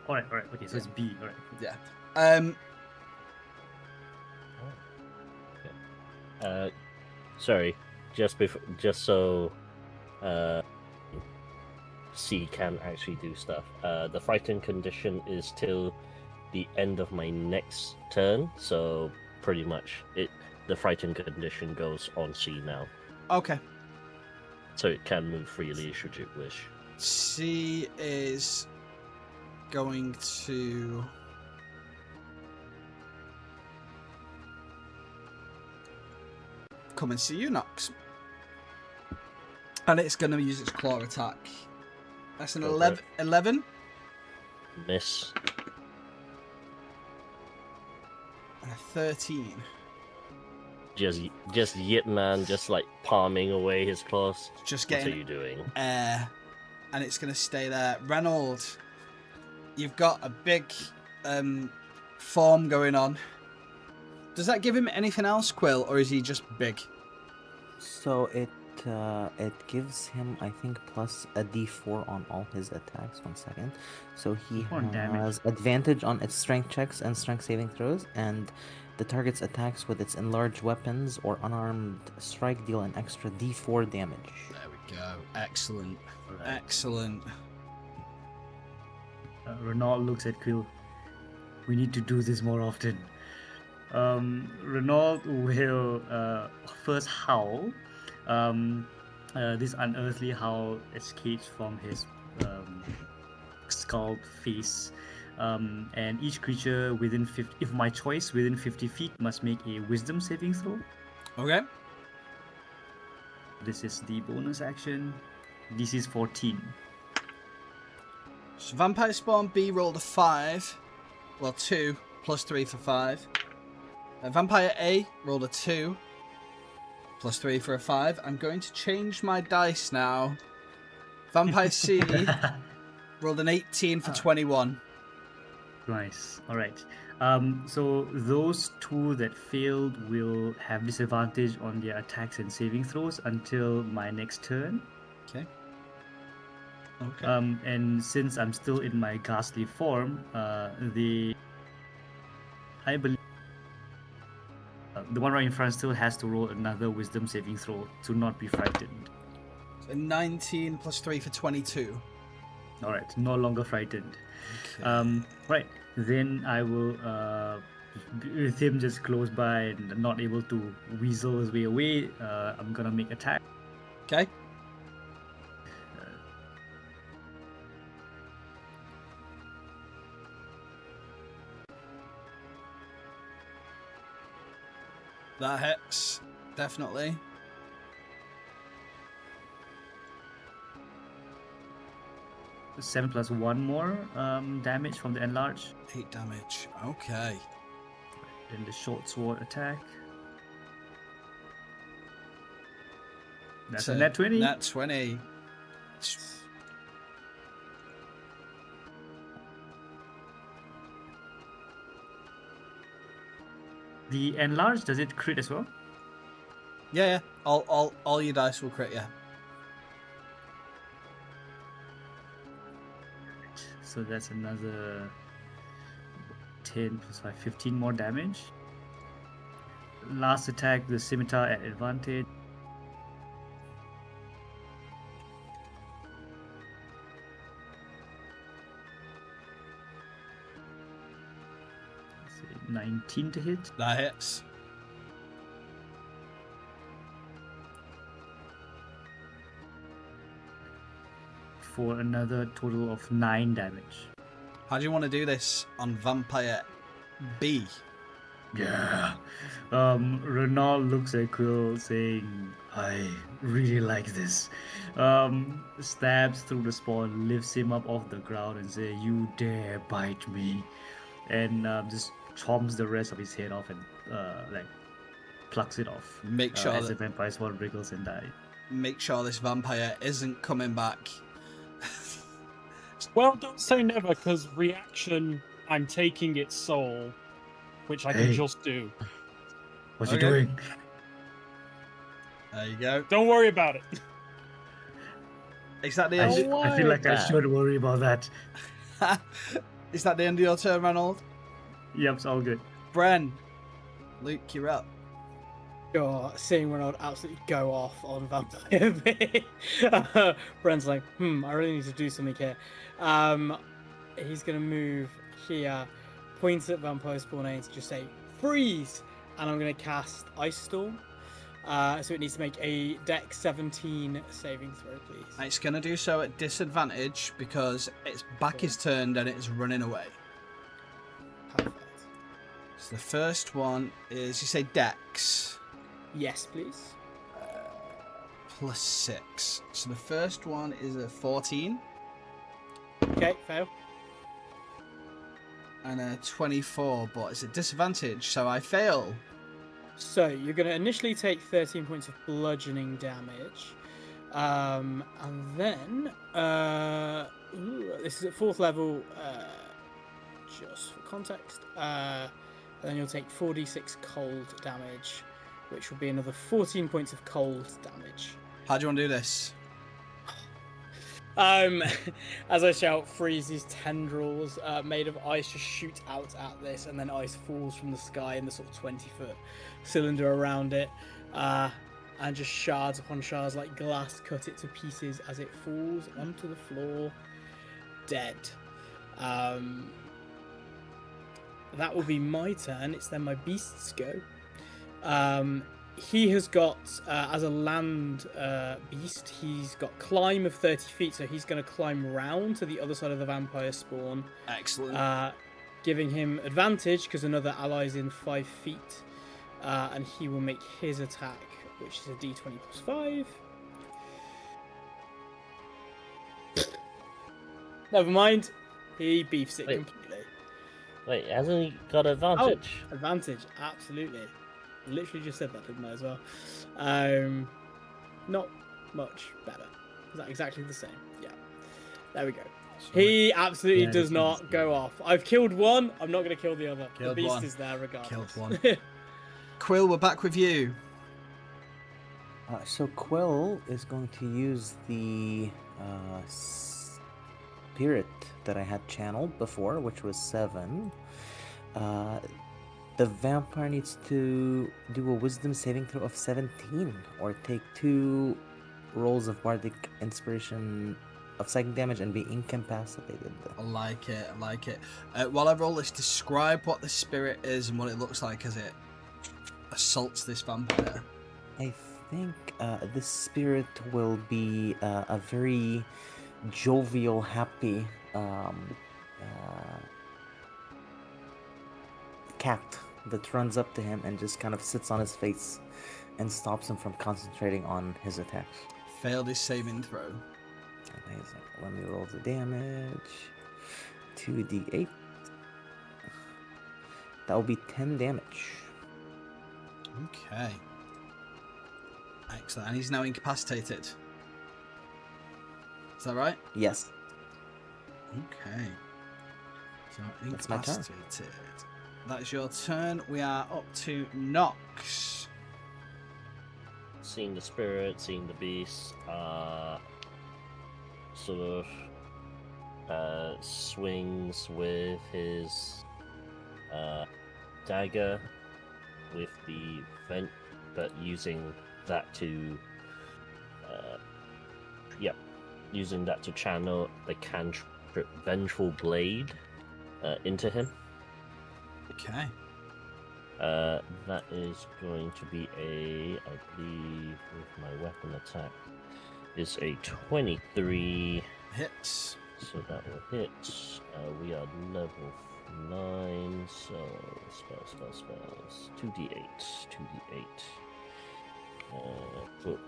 Alright, okay, so it's B, alright. Yeah. Sorry, just so C can actually do stuff. The frightened condition is till the end of my next turn, so pretty much the frightened condition goes on C now, Okay. so it can move freely should you wish. C is going to come and see you, Nox. And it's going to use its claw attack. That's an Okay. 11. Miss. And a 13. Just Yip Man, just like palming away his claws. Just What are getting you doing? air. And it's going to stay there. Reynold, you've got a big form going on. Does that give him anything else, Quill, or is he just big? So it gives him, I think, plus a d4 on all his attacks. 1 second. So he On damage. has advantage on its strength checks and strength saving throws, and the target's attacks with its enlarged weapons or unarmed strike deal an extra d4 damage. There we go. Excellent. Alright. Excellent. Renault looks at Quill. We need to do this more often. Renault will first howl. This unearthly howl escapes from his skull face. And each creature within 50, if my choice, within 50 feet must make a wisdom saving throw. Okay. This is the bonus action. This is 14. So Vampire Spawn B rolled a 5. Well, 2 plus 3 for 5. Vampire A rolled a 2 plus 3 for a 5. I'm going to change my dice now. Vampire C rolled an 18 for 21. Nice. All right. So those two that failed will have disadvantage on their attacks and saving throws until my next turn. Okay. Okay. And since I'm still in my ghastly form, I believe the one right in front still has to roll another wisdom saving throw to not be frightened. So 19 plus 3 for 22. All right, no longer frightened. Okay. Right, then I will, with him just close by and not able to weasel his way away, I'm gonna make attack. Okay. That hits, definitely. Seven plus one more damage from the enlarge. 8 damage. Okay. Then the short sword attack. That's So, a net 20. Net 20. The enlarge, does it crit as well? Yeah. All your dice will crit, yeah. So that's another 10 plus 5, 15 more damage. Last attack, the scimitar at advantage. Let's see, 19 to hit. That hits. for another total of 9 damage. How do you want to do this on Vampire B? Yeah. Renal looks at Quill saying, I really like this. Stabs through the spawn, lifts him up off the ground and say, you dare bite me. And just chomps the rest of his head off and like plucks it off. Make sure as that- the vampire spawn wriggles and dies. Make sure this vampire isn't coming back. Well, don't say never, because reaction, I'm taking its soul, which I can Hey. just do. What's Okay. he doing? There you go. Don't worry about it. Is that the I, end? sh- I feel like I that. should worry about that. Is that the end of your turn, Ranald? Yep, it's all good. Bren, Luke, you're up. You're seeing Renaud absolutely go off on Vampire B. Bren's like, I really need to do something here. He's going to move here, point at Vampire Spawn A and just say, freeze! And I'm going to cast Ice Storm. So it needs to make a Dex 17 saving throw, please. It's going to do so at disadvantage because its back is turned and it's running away. Perfect. So the first one is, you say Dex, Yes, please. +6. So the first one is a 14 Okay, fail. and a 24, but it's a disadvantage, so I fail. So you're going to initially take 13 points of bludgeoning damage, and then this is at 4th level. Just for context, and then you'll take 4d6 cold damage, which will be another 14 points of cold damage. How do you want to do this? As I shout, freeze, these tendrils made of ice just shoot out at this, and then ice falls from the sky in the sort of 20-foot cylinder around it, and just shards upon shards like glass cut it to pieces as it falls onto the floor, dead. That will be my turn. It's then my beast's go. He has got, as a land beast, he's got climb of 30 feet, so he's going to climb round to the other side of the vampire spawn, Excellent. giving him advantage because another ally's in 5 feet, and he will make his attack, which is a d20 plus 5. Never mind, he beefs it Wait. completely. Wait, hasn't he got advantage? Advantage, absolutely. Literally just said that, didn't I, as well? Not much better. Is that exactly the same? Yeah. There we go. He absolutely Yeah, does this not is- go off. I've killed one. I'm not going to kill the other. Killed the beast one. is there regardless. Killed one. Quill, we're back with you. So Quill is going to use the spirit that I had channeled before, which was 7. The vampire needs to do a wisdom saving throw of 17 or take 2 rolls of bardic inspiration of psychic damage and be incapacitated. I like it, I like it. While I roll this, describe what the spirit is and what it looks like as it assaults this vampire. I think this spirit will be a very jovial, happy cat that runs up to him and just kind of sits on his face and stops him from concentrating on his attacks. Failed his saving throw. Amazing. Let me roll the damage. 2d8. That will be 10 damage. Okay. Excellent. And he's now incapacitated. Is that right? Yes. Okay. So That's my turn. incapacitated. That's your turn. We are up to Nox. Seeing the spirit, seeing the beast, sort of swings with his dagger with the vent, but using that to using that to channel the cantrip Vengeful Blade into him. Okay. That is going to be I believe, with my weapon attack, is a 23 Hits. So that will hit. We are level 9, so spells. 2d8. 2d8. Cool.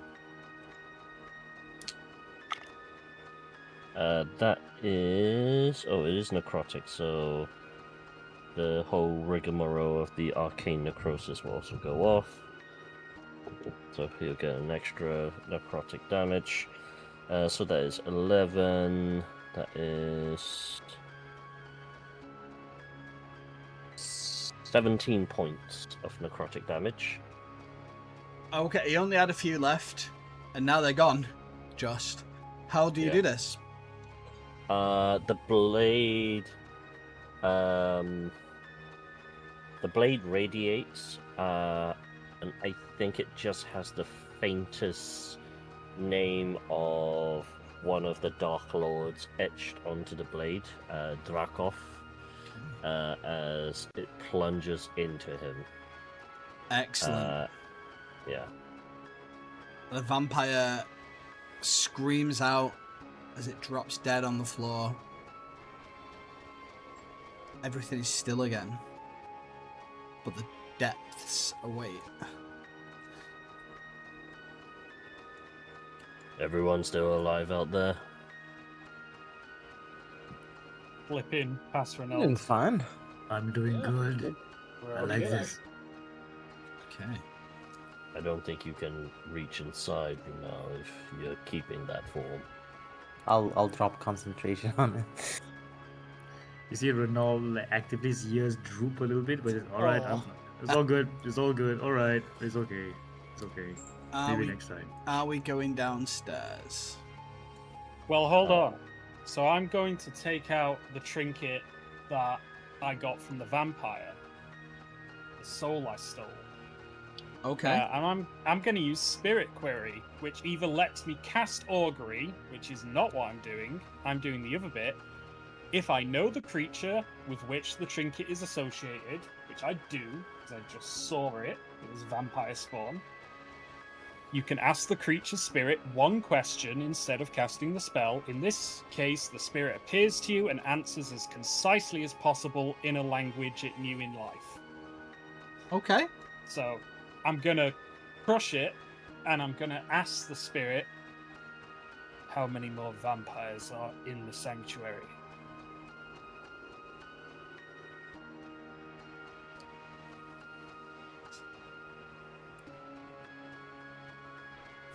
That is... Oh, it is necrotic, so the whole rigmarole of the arcane necrosis will also go off. So he'll get an extra necrotic damage. So that is 11. That is 17 points of necrotic damage. Okay, he only had a few left, and now they're gone. Just. How do you do this? The blade radiates, and I think it just has the faintest name of one of the Dark Lords etched onto the blade, Drakov, as it plunges into him. Excellent. Yeah. The vampire screams out as it drops dead on the floor. Everything is still again, but the depths await. Everyone's still alive out there. Flipping past Doing Renault. fine. I'm doing good. We're I already like good. this. Okay. I don't think you can reach inside me now if you're keeping that form. I'll drop concentration on it. You see Renault like, actively his ears droop a little bit, but it's alright. Aw. It's all good. It's all good. Alright. It's okay. It's okay. Maybe next time. Are we going downstairs? Well, hold on. So I'm going to take out the trinket that I got from the vampire, the soul I stole. Okay. And I'm going to use Spirit Query, which either lets me cast Augury, which is not what I'm doing. I'm doing the other bit. If I know the creature with which the trinket is associated, which I do, because I just saw it, it was vampire spawn. You can ask the creature spirit one question instead of casting the spell. In this case, the spirit appears to you and answers as concisely as possible in a language it knew in life. Okay. So, I'm gonna crush it, and I'm gonna ask the spirit how many more vampires are in the sanctuary.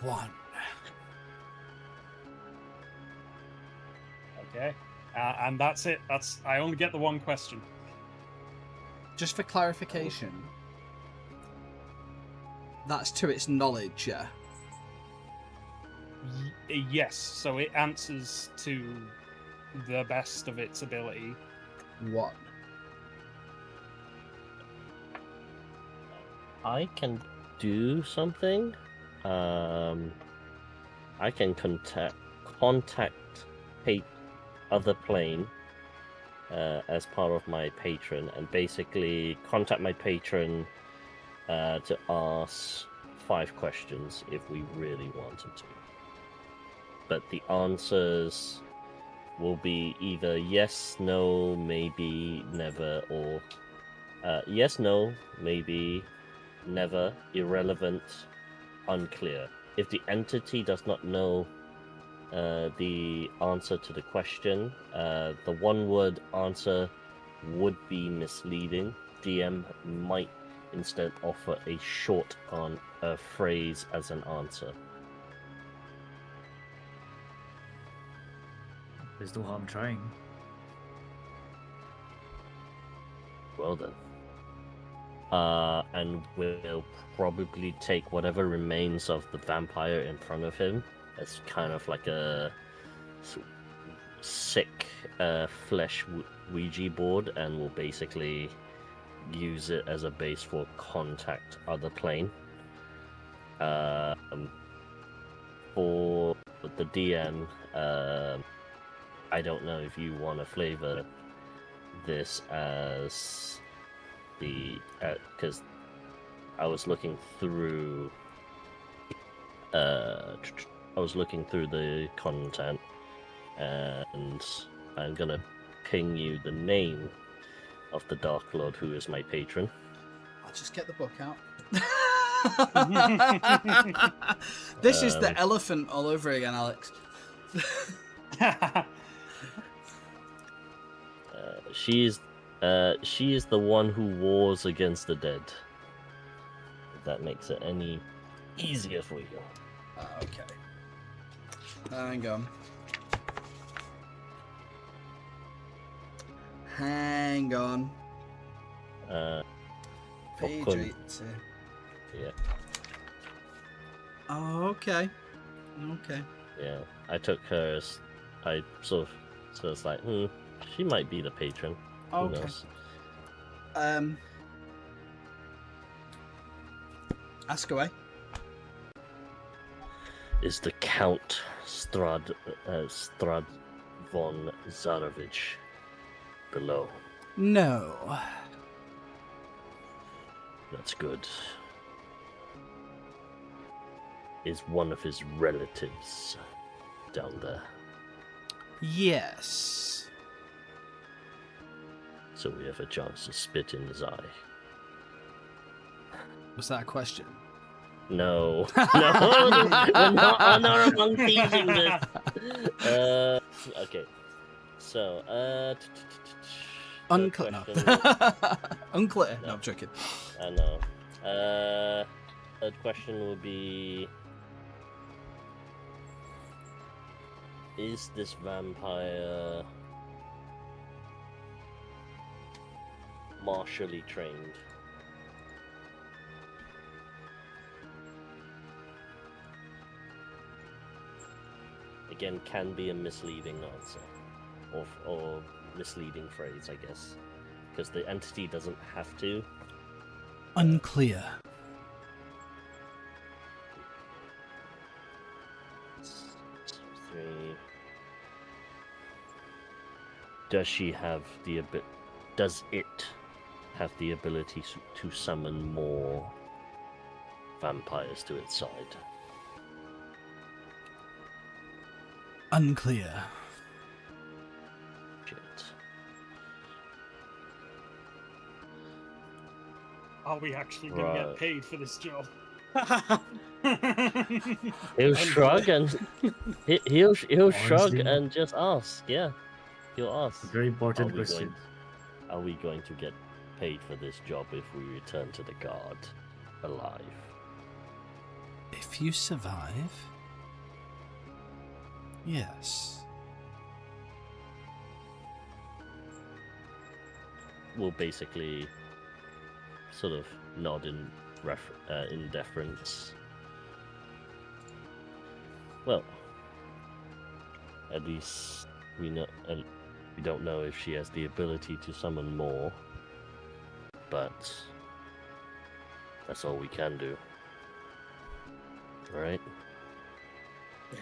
One. Okay, and that's it. I only get the one question. Just for clarification, that's to its knowledge, yeah? Yes, so it answers to the best of its ability. One. I can do something. I can contact other plane as part of my patron, and basically contact my patron to ask 5 questions if we really wanted to. But the answers will be either yes, no, maybe, never, or yes, no, maybe, never, irrelevant, unclear. If the entity does not know the answer to the question, the one-word answer would be misleading. DM might instead offer a short phrase as an answer. There's no harm trying. Well then. And we'll probably take whatever remains of the vampire in front of him as kind of like a sick flesh Ouija board, and we'll basically use it as a base for contact other plane. For the DM, I don't know if you want to flavor this as the because I was looking through the content, and I'm gonna ping you the name of the Dark Lord who is my patron. I'll just get the book out. This is the elephant all over again, Alex. She is the one who wars against the dead. If that makes it any easier for you. Okay. Hang on. Hang on. Page Okun. 80. Yeah. Oh, okay. Okay. Yeah. I took her as so it's like, she might be the patron. Who Okay. knows? Ask away. Is the Count Strad von Zarovich below? No. That's good. Is one of his relatives down there? Yes. So we have a chance to spit in his eye. Was that a question? No. No, we're not honorable teasing this. Okay. So, Unclear. No. Unclear. No, I'm joking. I know. Third question would be: is this vampire martially trained? Again, can be a misleading answer, or misleading phrase, I guess, because the entity doesn't have to. Unclear. Three. Does she have the ability? Does it have the ability to summon more vampires to its side? Unclear. Shit. Are we actually going to Right. get paid for this job? He'll shrug and he'll shrug Honestly. and just ask. Yeah, he'll ask. Very important Are we question. Are we going to get paid for this job if we return to the guard alive? If you survive, yes. We'll basically sort of nod in deference. Well, at least we know. We don't know if she has the ability to summon more, but that's all we can do. All right? Yeah.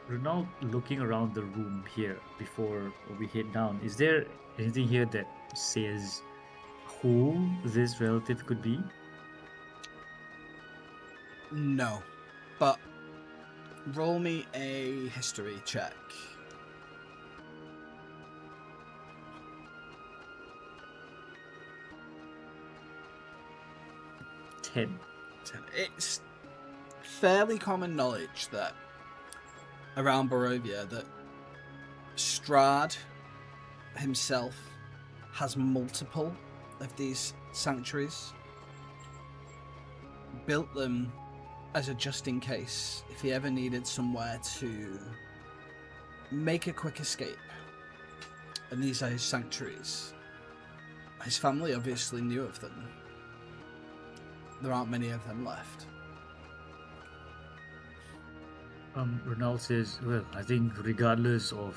Renault, looking around the room here before we head down, is there anything here that says who this relative could be? No. But roll me a history check. 10. It's fairly common knowledge that around Barovia that Strahd himself has multiple of these sanctuaries. Built them as a just in case if he ever needed somewhere to make a quick escape. And these are his sanctuaries. His family obviously knew of them. There aren't many of them left. Ronald says, well, I think regardless of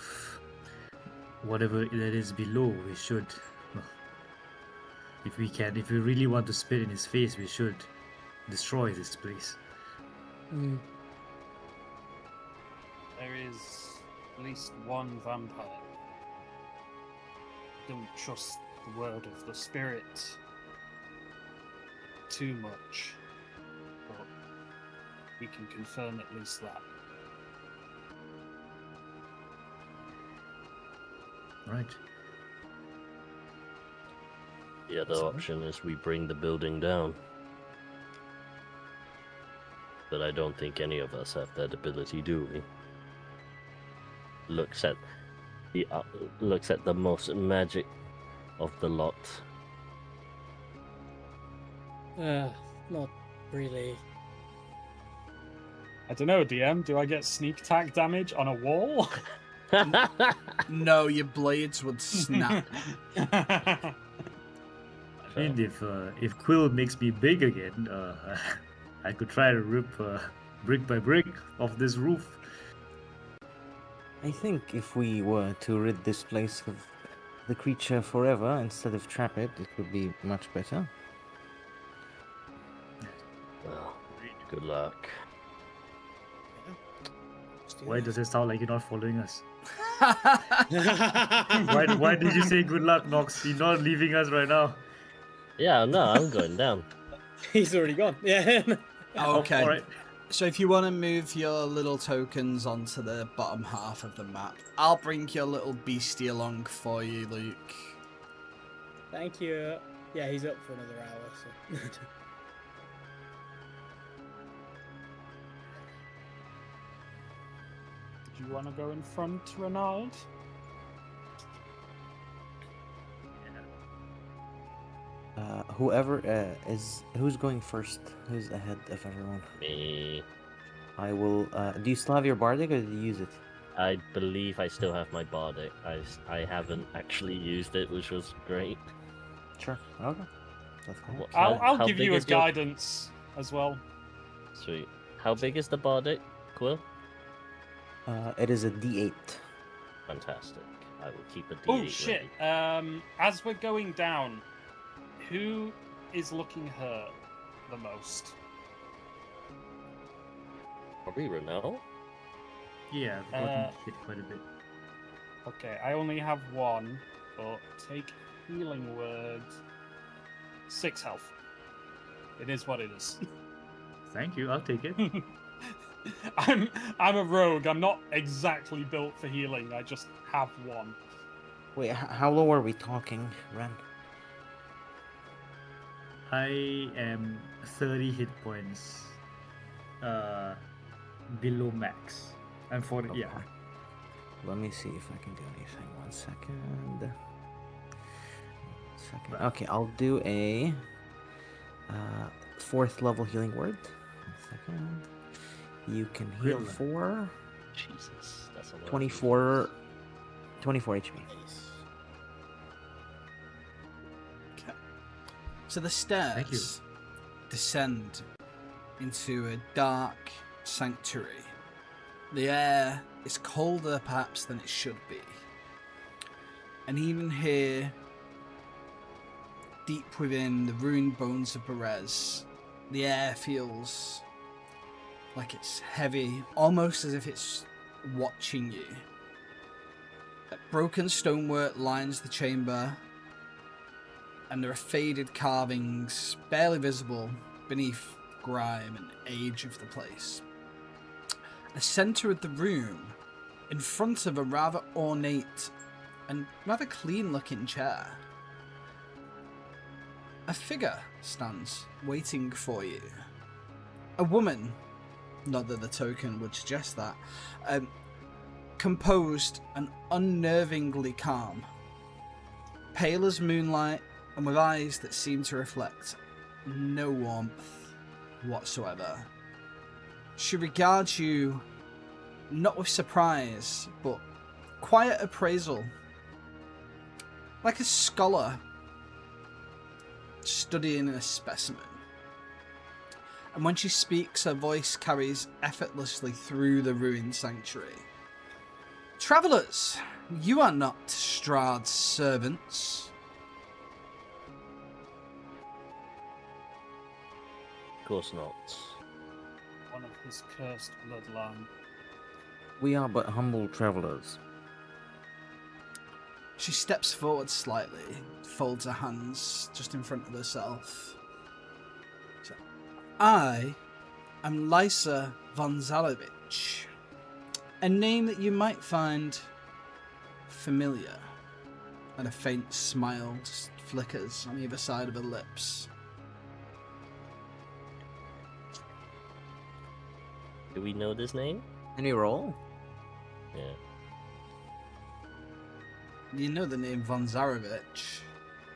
whatever that is below, we should, well, if we really want to spit in his face, we should destroy this place. Mm. There is at least one vampire. Don't trust the word of the spirit too much, but we can confirm at least that. Right. The other option is we bring the building down. But I don't think any of us have that ability, do we? Looks at the most magic of the lot. Not really. I don't know, DM. Do I get sneak attack damage on a wall? No, your blades would snap. I mean, if Quill makes me big again, I could try to rip brick by brick off this roof. I think if we were to rid this place of the creature forever instead of trap it, it would be much better. Well, good luck. Why does it sound like you're not following us? Why did you say good luck, Nox? You're not leaving us right now. Yeah, no, I'm going down. He's already gone. Yeah. Okay. All right. So if you want to move your little tokens onto the bottom half of the map, I'll bring your little beastie along for you, Luke. Thank you. Yeah, he's up for another hour. So. Do you want to go in front, Renard? Who's going first? Who's ahead of everyone? Me. I will. Do you still have your bardic, or did you use it? I believe I still have my bardic. I haven't actually used it, which was great. Sure. Okay. That's cool. What- I'll how give big you a is your- guidance as well. Sweet. How big is the bardic, Quill? It is a D8. Fantastic. I will keep a D8 Oh shit! ready. As we're going down, who is looking hurt the most? Probably Renell? Yeah, I've gotten hit quite a bit. Okay, I only have one, but take healing word. 6 health. It is what it is. Thank you, I'll take it. I'm a rogue. I'm not exactly built for healing. I just have one. Wait, how low are we talking, Ren? I am 30 hit points below max. I'm 40, yeah. Okay. Let me see if I can do anything. 1 second. Okay, I'll do a 4th level healing word. 1 second. You can heal Really? for Jesus, that's a lot. 24 HP. Okay. So the stairs descend into a dark sanctuary. The air is colder perhaps than it should be. And even here, deep within the ruined bones of Perez, the air feels like it's heavy, almost as if it's watching you. Broken stonework lines the chamber, and there are faded carvings barely visible beneath grime and age of the place. The center of the room, in front of a rather ornate and rather clean-looking chair, a figure stands waiting for you. A woman, not that the token would suggest that, composed and unnervingly calm, pale as moonlight and with eyes that seem to reflect no warmth whatsoever. She regards you not with surprise, but quiet appraisal, like a scholar studying a specimen. And when she speaks, her voice carries effortlessly through the ruined sanctuary. Travellers, you are not Strahd's servants. Of course not. One of his cursed bloodline. We are but humble travelers. She steps forward slightly, folds her hands just in front of herself. So, I am Lysa von Zalovich, a name that you might find familiar. and a faint smile just flickers on either side of her lips. Do we know this name? Any roll? Yeah. You know the name Von Zarovich.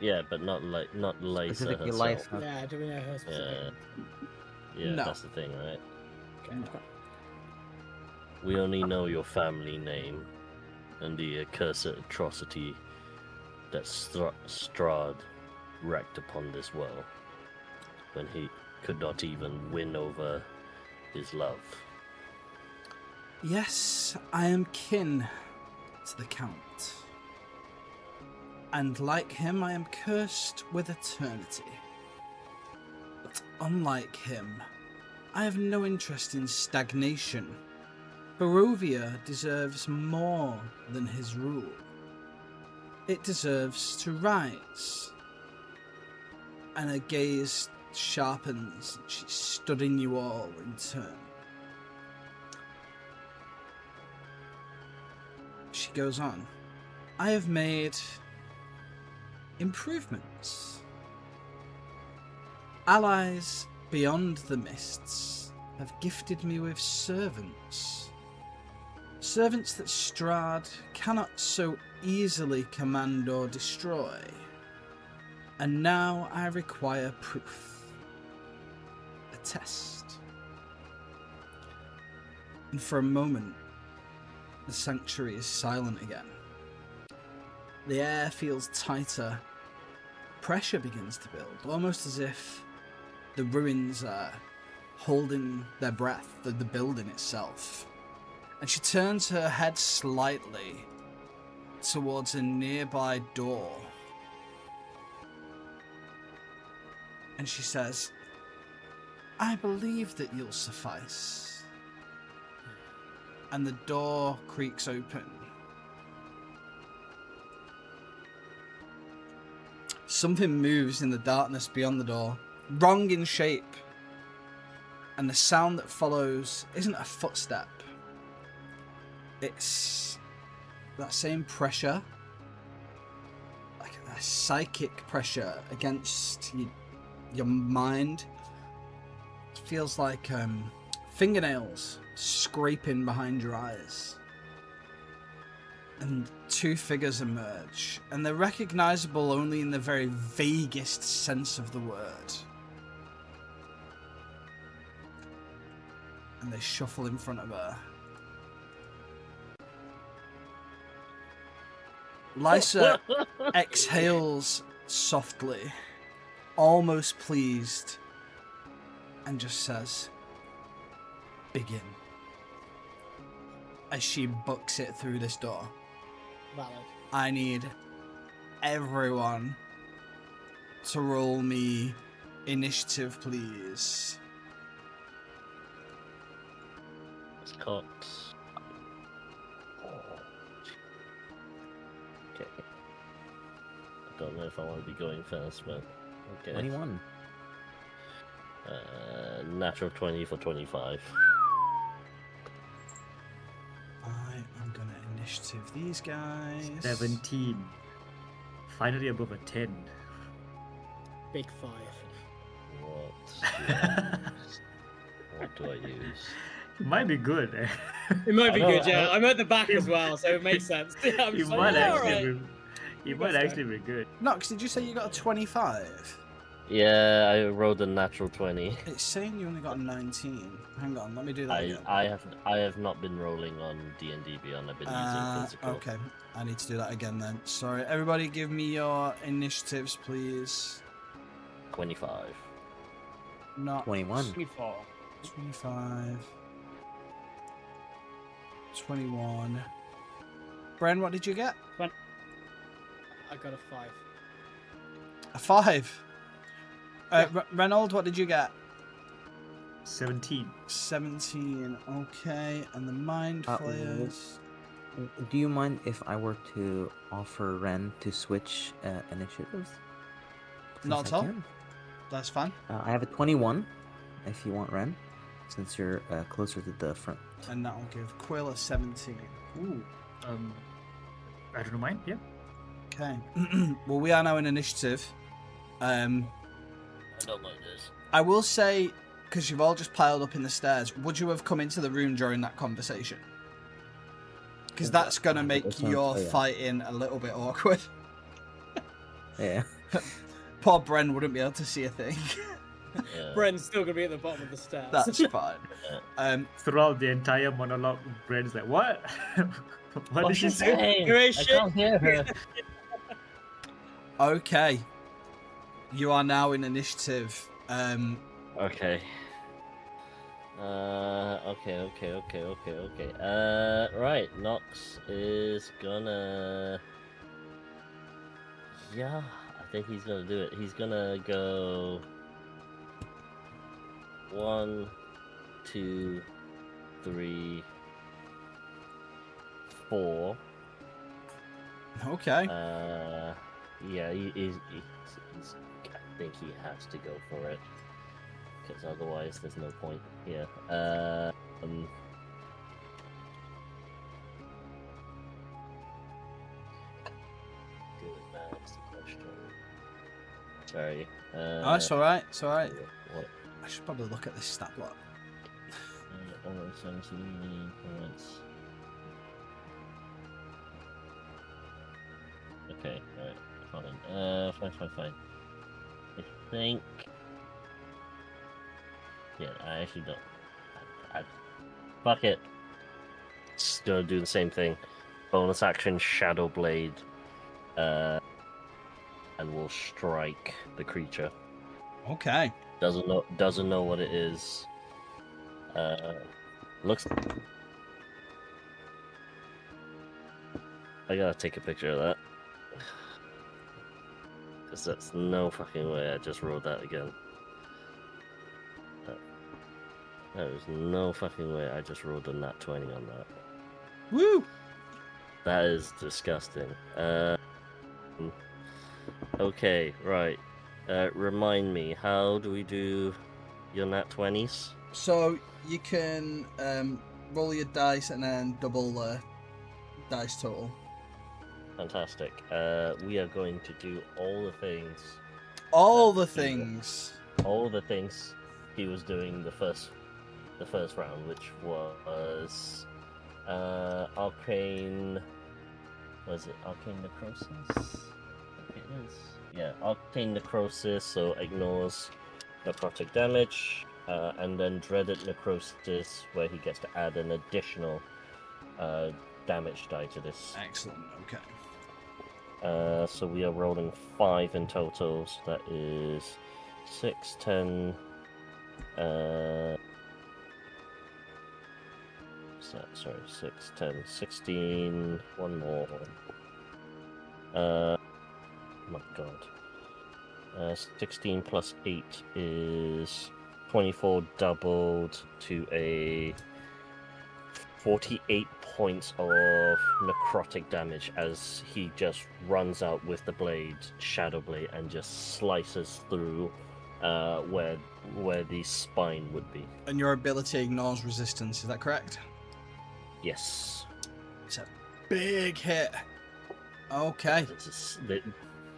Yeah, but not Lysa Specifically herself. Lysa. Yeah, do we know her specifically? Yeah, No. that's the thing, right? Okay. We only know your family name and the accursed atrocity that Strahd wreaked upon this world when he could not even win over his love. Yes, I am kin to the Count. And like him, I am cursed with eternity. But unlike him, I have no interest in stagnation. Barovia deserves more than his rule. It deserves to rise. And her gaze sharpens, and she's studying you all in turn. She goes on. I have made improvements. Allies beyond the mists have gifted me with servants. Servants that Strahd cannot so easily command or destroy. And now I require proof. A test. And for a moment, the sanctuary is silent again. The air feels tighter. Pressure begins to build, almost as if the ruins are holding their breath, the building itself. And she turns her head slightly towards a nearby door. And she says, I believe that you'll suffice. And the door creaks open. Something moves in the darkness beyond the door, wrong in shape. And the sound that follows isn't a footstep. It's that same pressure, like a psychic pressure against your mind. It feels like fingernails scraping behind your eyes. And two figures emerge, and they're recognizable only in the very vaguest sense of the word. And they shuffle in front of her. Lysa exhales softly, almost pleased, and just says, begin. As she books it through this door. Valid. I need everyone to roll me initiative, please. Scott. Okay. I don't know if I want to be going first, but okay. 21. Natural 20 for 25. I am gonna initiative these guys. 17. Finally above a 10. Big 5. What do I use? It might be good. Eh? It might be I know, good, yeah. I'm at the back as well, so it makes sense. Yeah, I'm It just might like, yeah, actually alright. be. It might actually be good. Nox, did you say you got a 25? Yeah, I rolled a natural 20. It's saying you only got a 19. Hang on, let me do that again. I have not been rolling on D&D Beyond. I've been using physical. Okay, I need to do that again then. Sorry, everybody give me your initiatives, please. 25. Not 21. 24. 25. 21. Bren, what did you get? I got a 5. A 5. Reynold, what did you get? 17. 17. Okay, and the mind flayers. Do you mind if I were to offer Ren to switch initiatives? Not Since at I all. can? That's fine. I have a 21, if you want Ren, since you're closer to the front. And that will give Quill a 17. Ooh. I don't mind. Yeah. Okay. Well, we are now in initiative. I don't like this. I will say, because you've all just piled up in the stairs, would you have come into the room during that conversation? Because that's going to make 100%, your oh, yeah. fighting a little bit awkward. Yeah. Poor Bren wouldn't be able to see a thing. Yeah. Bren's still gonna be at the bottom of the stairs. That's fine. Throughout the entire monologue, Brent's like, "What? What did she say?" saying? You're a I shit. can't hear her. Okay. You are now in initiative. Okay. Okay. Right. Nox is gonna. Yeah, I think he's gonna do it. He's gonna go. 1, 2, 3, 4. Okay. Yeah, he's I think he has to go for it, because otherwise there's no point here. Do it now, is the question. Sorry. Oh, it's alright. It's alright. What? I should probably look at this stat block. 17 points. Okay, alright, fine. I think. Yeah, I actually don't. Fuck it. Just gonna do the same thing. Bonus action, Shadow Blade, and we'll strike the creature. Okay. Doesn't know what it is. Looks. I gotta take a picture of that. Because that's no fucking way I just rolled that again. There is no fucking way I just rolled a nat 20 on that. Woo! That is disgusting. Okay, right. Remind me, how do we do your nat 20s? So you can roll your dice and then double the dice total. Fantastic. We are going to do all the things. All the things. All the things he was doing the first round, which was arcane. Was it arcane necrosis? I think it is. Yeah, arcane necrosis. So ignores necrotic damage, and then dreaded necrosis, where he gets to add an additional damage die to this. Excellent. Okay. So we are rolling 5 in total. So that is 6, 10. Sorry, 6, 10, 16. One more. Oh my god. 16 plus 8 is 24, doubled to a 48 points of necrotic damage as he just runs out with the blade, Shadow Blade, and just slices through where the spine would be. And your ability ignores resistance, is that correct? Yes. It's a big hit. Okay.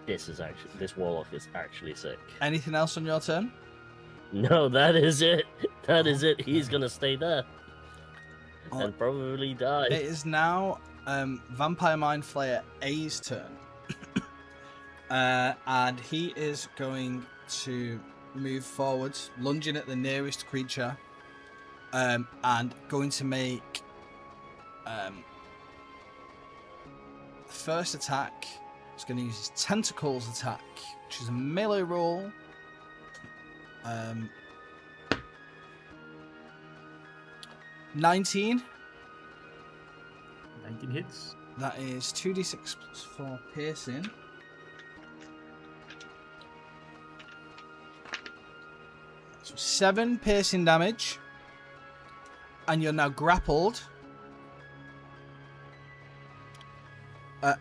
This warlock is actually sick. Anything else on your turn? No, that is it. That is it. He's gonna stay there and probably die. It is now Vampire Mind Flayer A's turn. And he is going to move forward, lunging at the nearest creature, and going to make the first attack. He's going to use his Tentacles attack, which is a melee roll. 19. 19 hits. That is 2d6 plus 4 piercing. So 7 piercing damage. And you're now grappled.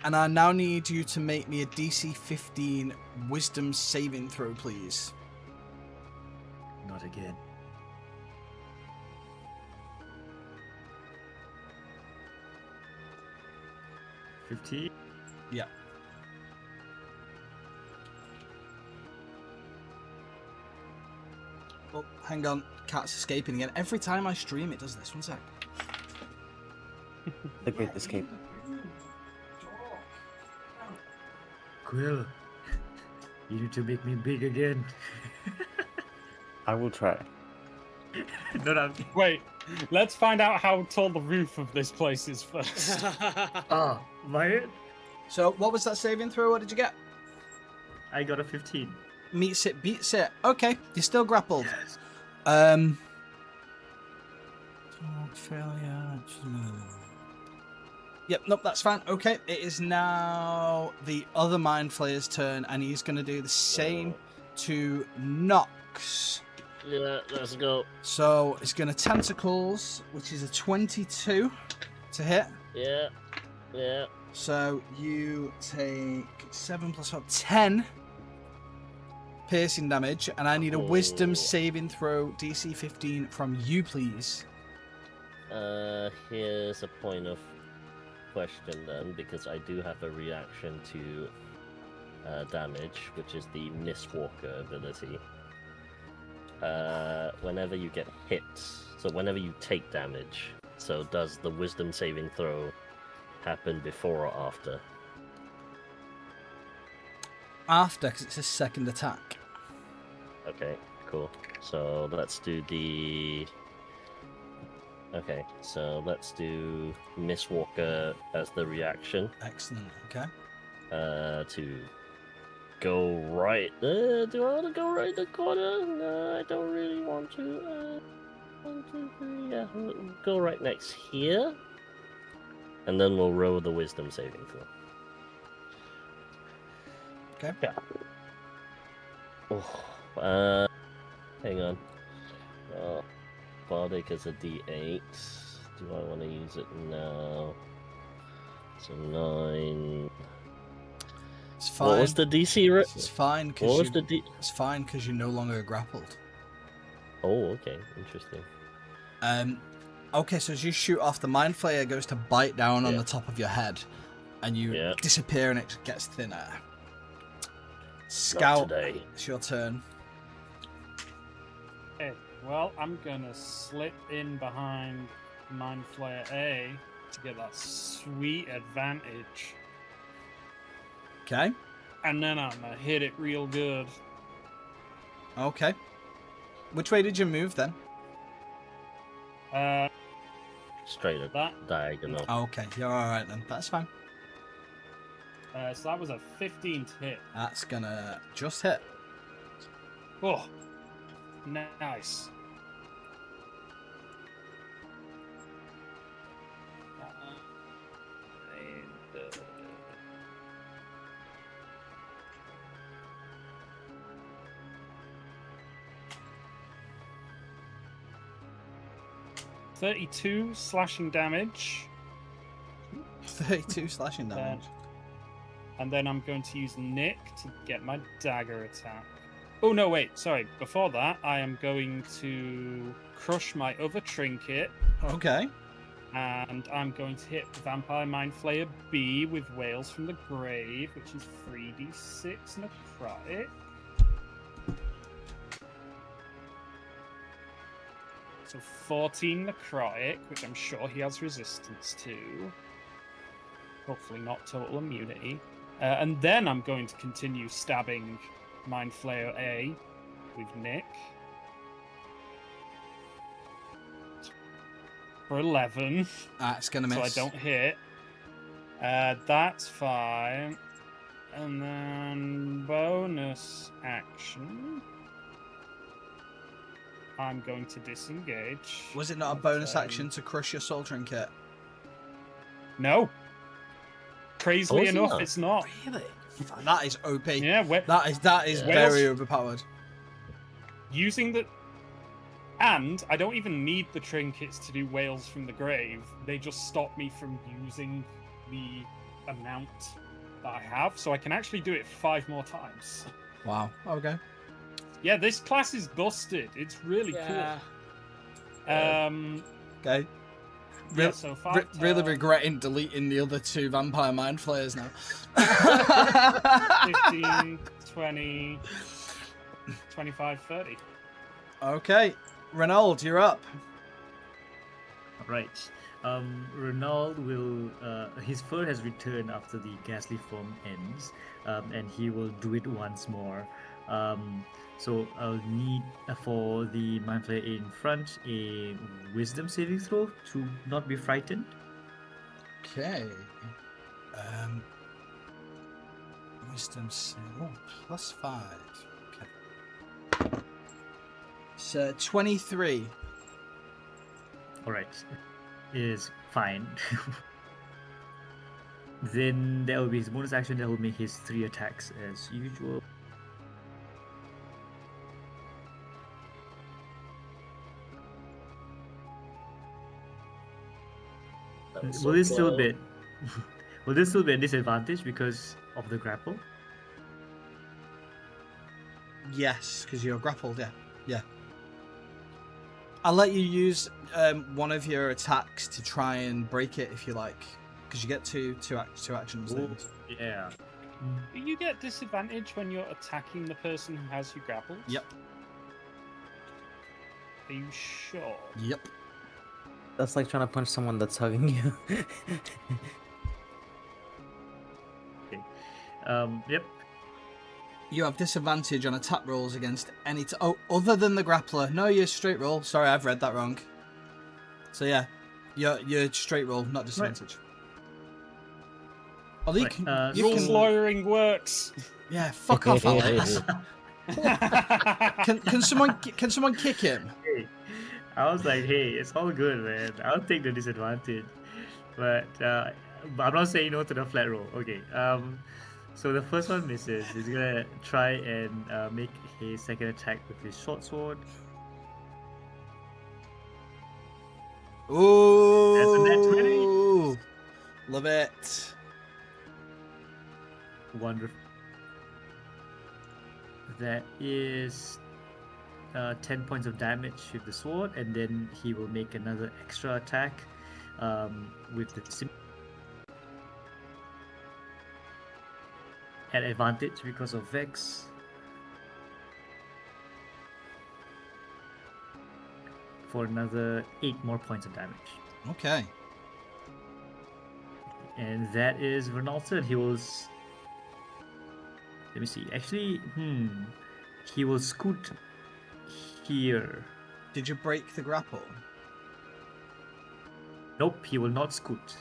And I now need you to make me a DC 15 Wisdom saving throw, please. Not again. $15. Yeah. Oh, hang on. Cat's escaping again. Every time I stream, it does this. One sec. The Great Escape. Quill, you need to make me big again. I will try. No. Wait, let's find out how tall the roof of this place is first. Ah, Wyatt, So, what was that saving throw? What did you get? I got a 15. Meets it, beats it. Okay, you're still grappled. Yes. Failure. Yep, nope, that's fine. Okay, it is now the other Mind Flayer's turn, and he's going to do the same to Nox. Yeah, let's go. So it's going to Tentacles, which is a 22 to hit. Yeah. So you take 7 plus 4, 10 piercing damage, and I need a Wisdom saving throw DC 15 from you, please. Here's a point of question then, because I do have a reaction to damage, which is the Mistwalker ability. Whenever you get hit, so whenever you take damage, so does the Wisdom saving throw happen before or after? After, because it's a second attack. Okay, cool. So let's do the... Okay, so let's do Mistwalker as the reaction. Excellent, okay. To go right. Do I want to go right in the corner? No, I don't really want to. 1, 2, 3. Yeah, we'll go right next here, and then we'll roll the Wisdom saving throw. Okay. Yeah. Oh, hang on. Bardic is a D8. Do I want to use it now? So 9. It's fine. What was the DC? It's fine What was because the D? it's fine because you're no longer grappled. Oh, okay, interesting. Okay, so as you shoot off, the Mind Flayer goes to bite down on Yeah. the top of your head, and you disappear, and it gets thinner. Scout, today. it's your turn. Okay, well, I'm gonna slip in behind Mind Flayer A to get that sweet advantage. Okay. And then I'm gonna hit it real good. Okay. Which way did you move then? Straight up That. diagonal. Okay, you're all right then. That's fine. So that was a 15 to hit. That's gonna just hit. Oh, nice. And, 32 slashing damage. 32 slashing damage. And then I'm going to use Nick to get my dagger attack. Oh, no, wait. Sorry. Before that, I am going to crush my other trinket. Okay. And I'm going to hit Vampire Mind Flayer B with Wails from the Grave, which is 3d6 necrotic. So 14 necrotic, which I'm sure he has resistance to. Hopefully not total immunity. And then I'm going to continue stabbing Mind Flayer A with Nick. For 11. That's gonna miss. So I don't hit. That's fine. And then bonus action. I'm going to disengage. Was it not a bonus action to crush your soul trinket? No. Crazily Was it enough, not? it's not. Really? That is OP. Yeah, That is Yeah. very overpowered. using the... And I don't even need the trinkets to do Wails from the Grave. They just stop me from using the amount that I have. So I can actually do it 5 more times. Wow. Okay. Yeah, this class is busted. It's really Yeah. cool. Okay. Yeah, so 5 Really regretting deleting the other 2 Vampire Mind Flayers now. 15, 20, 25, 30. Okay, Renaud, you're up. Right. Renaud will. His fur has returned after the ghastly form ends, and he will do it once more. So I'll need for the mind flayer in front a wisdom saving throw to not be frightened. Okay. Wisdom save. +5. Okay. So 23. All right, is fine. Then there will be his bonus action that will make his 3 attacks as usual. That was Will so this still close. be? Will this still be a disadvantage because of the grapple? Yes, because you're grappled. Yeah. I'll let you use one of your attacks to try and break it if you like, because you get two actions. Ooh, yeah. Do you get disadvantage when you're attacking the person who has you grappled? Yep. Are you sure? Yep. That's like trying to punch someone that's hugging you. Yep. You have disadvantage on attack rolls against any. Other than the grappler. No, you're straight roll. Sorry, I've read that wrong. So yeah, you're straight roll, not disadvantage. Although you Right, can, you Rules can- lawyering works. Yeah, fuck off, Alex. Can someone kick him? Hey, I was like, hey, it's all good, man. I'll take the disadvantage, but I'm not saying no to the flat roll. Okay. So the first one misses. He's gonna try and make his second attack with his short sword. Ooh, love it. Wonderful. That is 10 points of damage with the sword, and then he will make another extra attack with the at advantage because of Vex. For another 8 more points of damage. Okay. And that is Renault's turn. He will. Let me see. Actually, he will scoot here. Did you break the grapple? Nope, he will not scoot.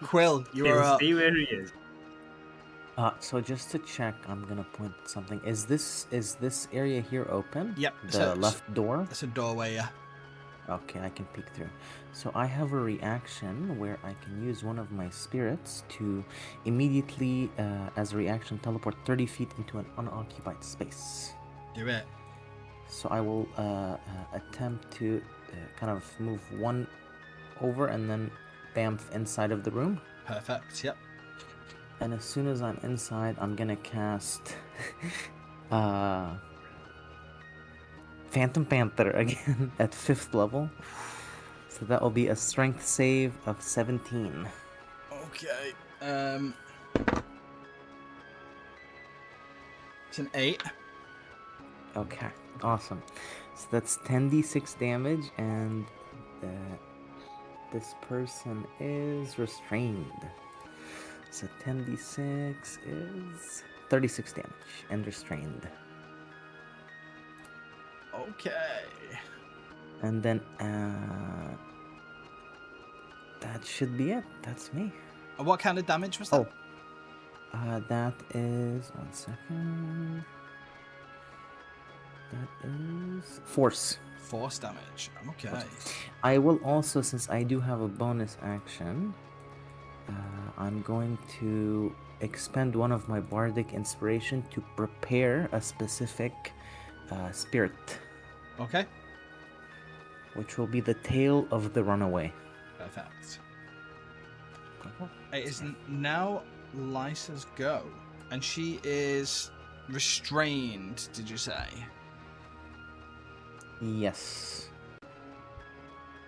Quill, you He are will up. stay where he is. So just to check, I'm gonna point something. Is this area here open? Yep, The so- left door? It's a doorway, yeah. Okay, I can peek through. So I have a reaction where I can use one of my spirits to immediately, as a reaction, teleport 30 feet into an unoccupied space. Do it. So I will attempt to kind of move one over and then bamf inside of the room. Perfect, yep. And as soon as I'm inside, I'm gonna cast Phantom Panther again at 5th level. So that will be a strength save of 17. Okay. It's an 8. Okay, awesome. So that's 10d6 damage, and this person is restrained. So 10d6 is 36 damage and restrained. Okay. And then that should be it. That's me. And what kind of damage was that? That is 1 second. That is force. Force damage. Okay. I will also, since I do have a bonus action, I'm going to expend one of my bardic inspiration to prepare a specific spirit, Okay. which will be the tale of the runaway. Perfect. It is now Lysa's go. And she is restrained, did you say? Yes.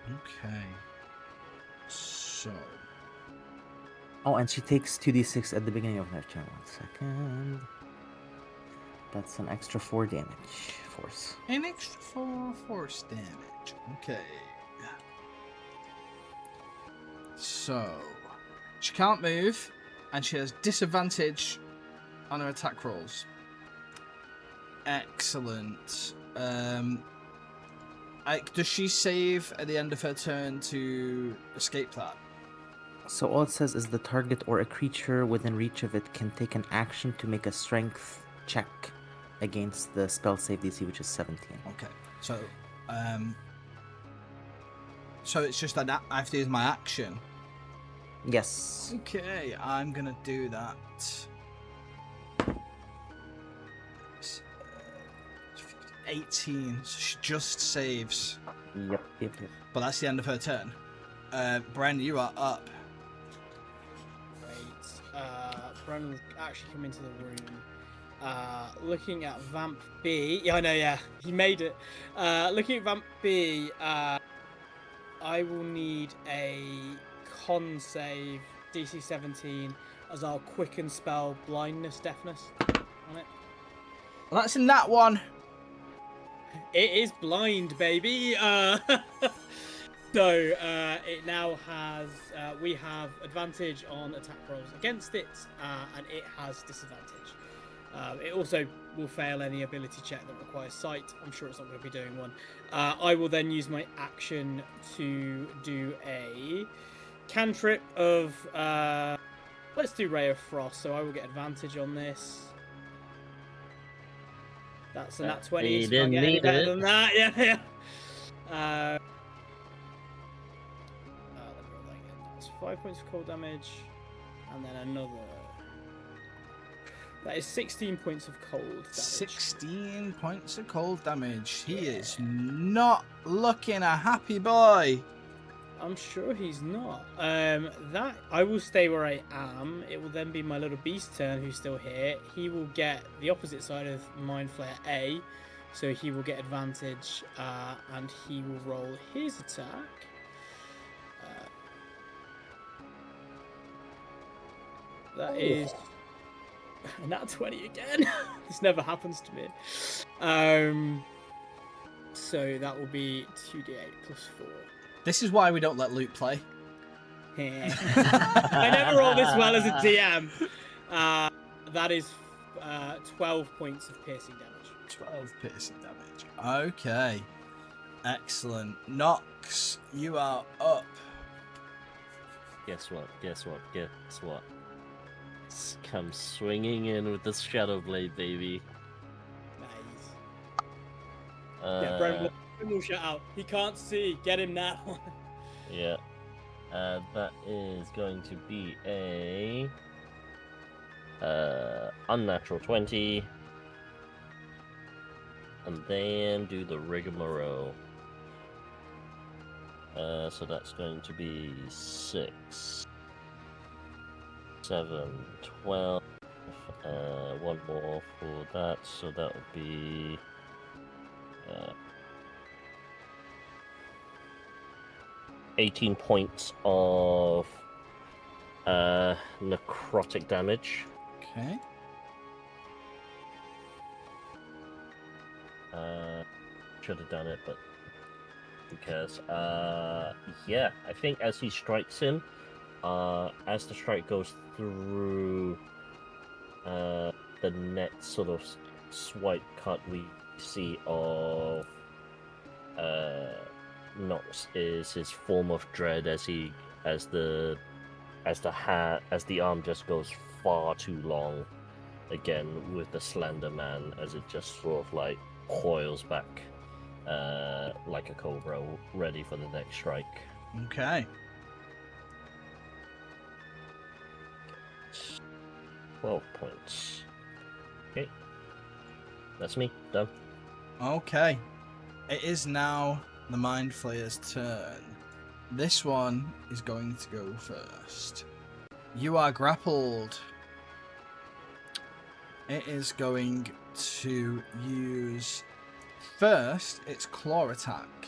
Okay. So. Oh, and she takes 2d6 at the beginning of her turn. 1 second. That's an extra 4 damage. Force. An extra 4 force damage. Okay. So, she can't move, and she has disadvantage on her attack rolls. Excellent. Does she save at the end of her turn to escape that? So all it says is the target or a creature within reach of it can take an action to make a strength check against the spell save DC, which is 17. Okay. So it's just that I have to use my action. Yes. Okay, I'm gonna do that. 18. So she just saves. Yep. But that's the end of her turn. Bren, you are up. Wait. Bren will actually come into the room. Looking at Vamp B. Yeah, I know, yeah. He made it. Looking at Vamp B, I will need a con save, DC 17, as I'll quicken spell blindness, deafness on it. Well, that's in that one. It is blind, baby. So it now has. We have advantage on attack rolls against it, and it has disadvantage. It also will fail any ability check that requires sight. I'm sure it's not going to be doing one. I will then use my action to do a cantrip of. Let's do Ray of Frost. So I will get advantage on this. That's a nat 20. You So didn't can't get any need better it. than that. Yeah. Let me roll that again. That's 5 points of cold damage, and then another. That is 16 points of cold damage. 16 points of cold damage. He is not looking a happy boy. I'm sure he's not. That I will stay where I am. It will then be my little beast turn, who's still here. He will get the opposite side of Mind Flare A, so he will get advantage, and he will roll his attack. That is nat 20 again. This never happens to me. So that will be 2d8 plus 4. This is why we don't let Luke play. I never roll this well as a DM. That is 12 points of piercing damage. 12 piercing damage. Okay. Excellent. Nox, you are up. Guess what? Come swinging in with the Shadow Blade, baby. Nice. Yeah, Bren will shout out. He can't see. Get him now. Yeah. That is going to be a unnatural 20. And then do the rigmarole. So that's going to be 6, 7, 12. One more for that, so that would be 18 points of necrotic damage. Okay. Should have done it, but who cares? Yeah, I think as he strikes him, as the strike goes through the net sort of swipe cut we see of Nox is his form of dread as the arm just goes far too long again with the slender man as it just sort of like coils back like a cobra ready for the next strike. Okay. 12 points. Okay. That's me. Done. Okay. It is now the Mind Flayer's turn. This one is going to go first. You are grappled. It is going to use first its claw attack.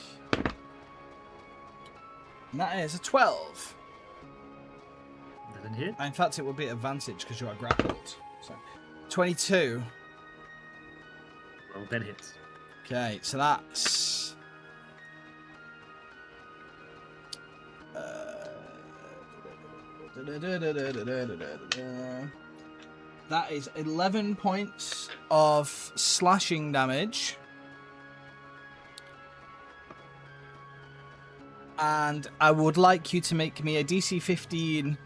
And that is a 12. Doesn't hit. In fact, it will be advantage because you are grappled. So, 22. Well, that hits. Okay, so that's... that is 11 points of slashing damage. And I would like you to make me a DC 15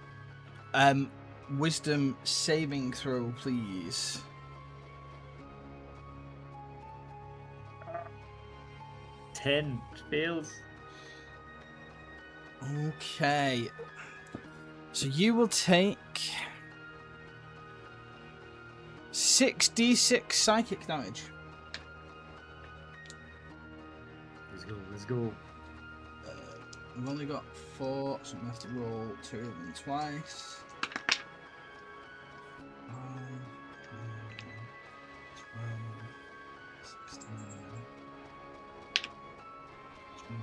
wisdom saving throw, please. Ten fails. Okay. So you will take 6d6 psychic damage. Let's go. I've only got 4, so I'm going to have to roll 2 of them twice. 5, 12, 16, 20.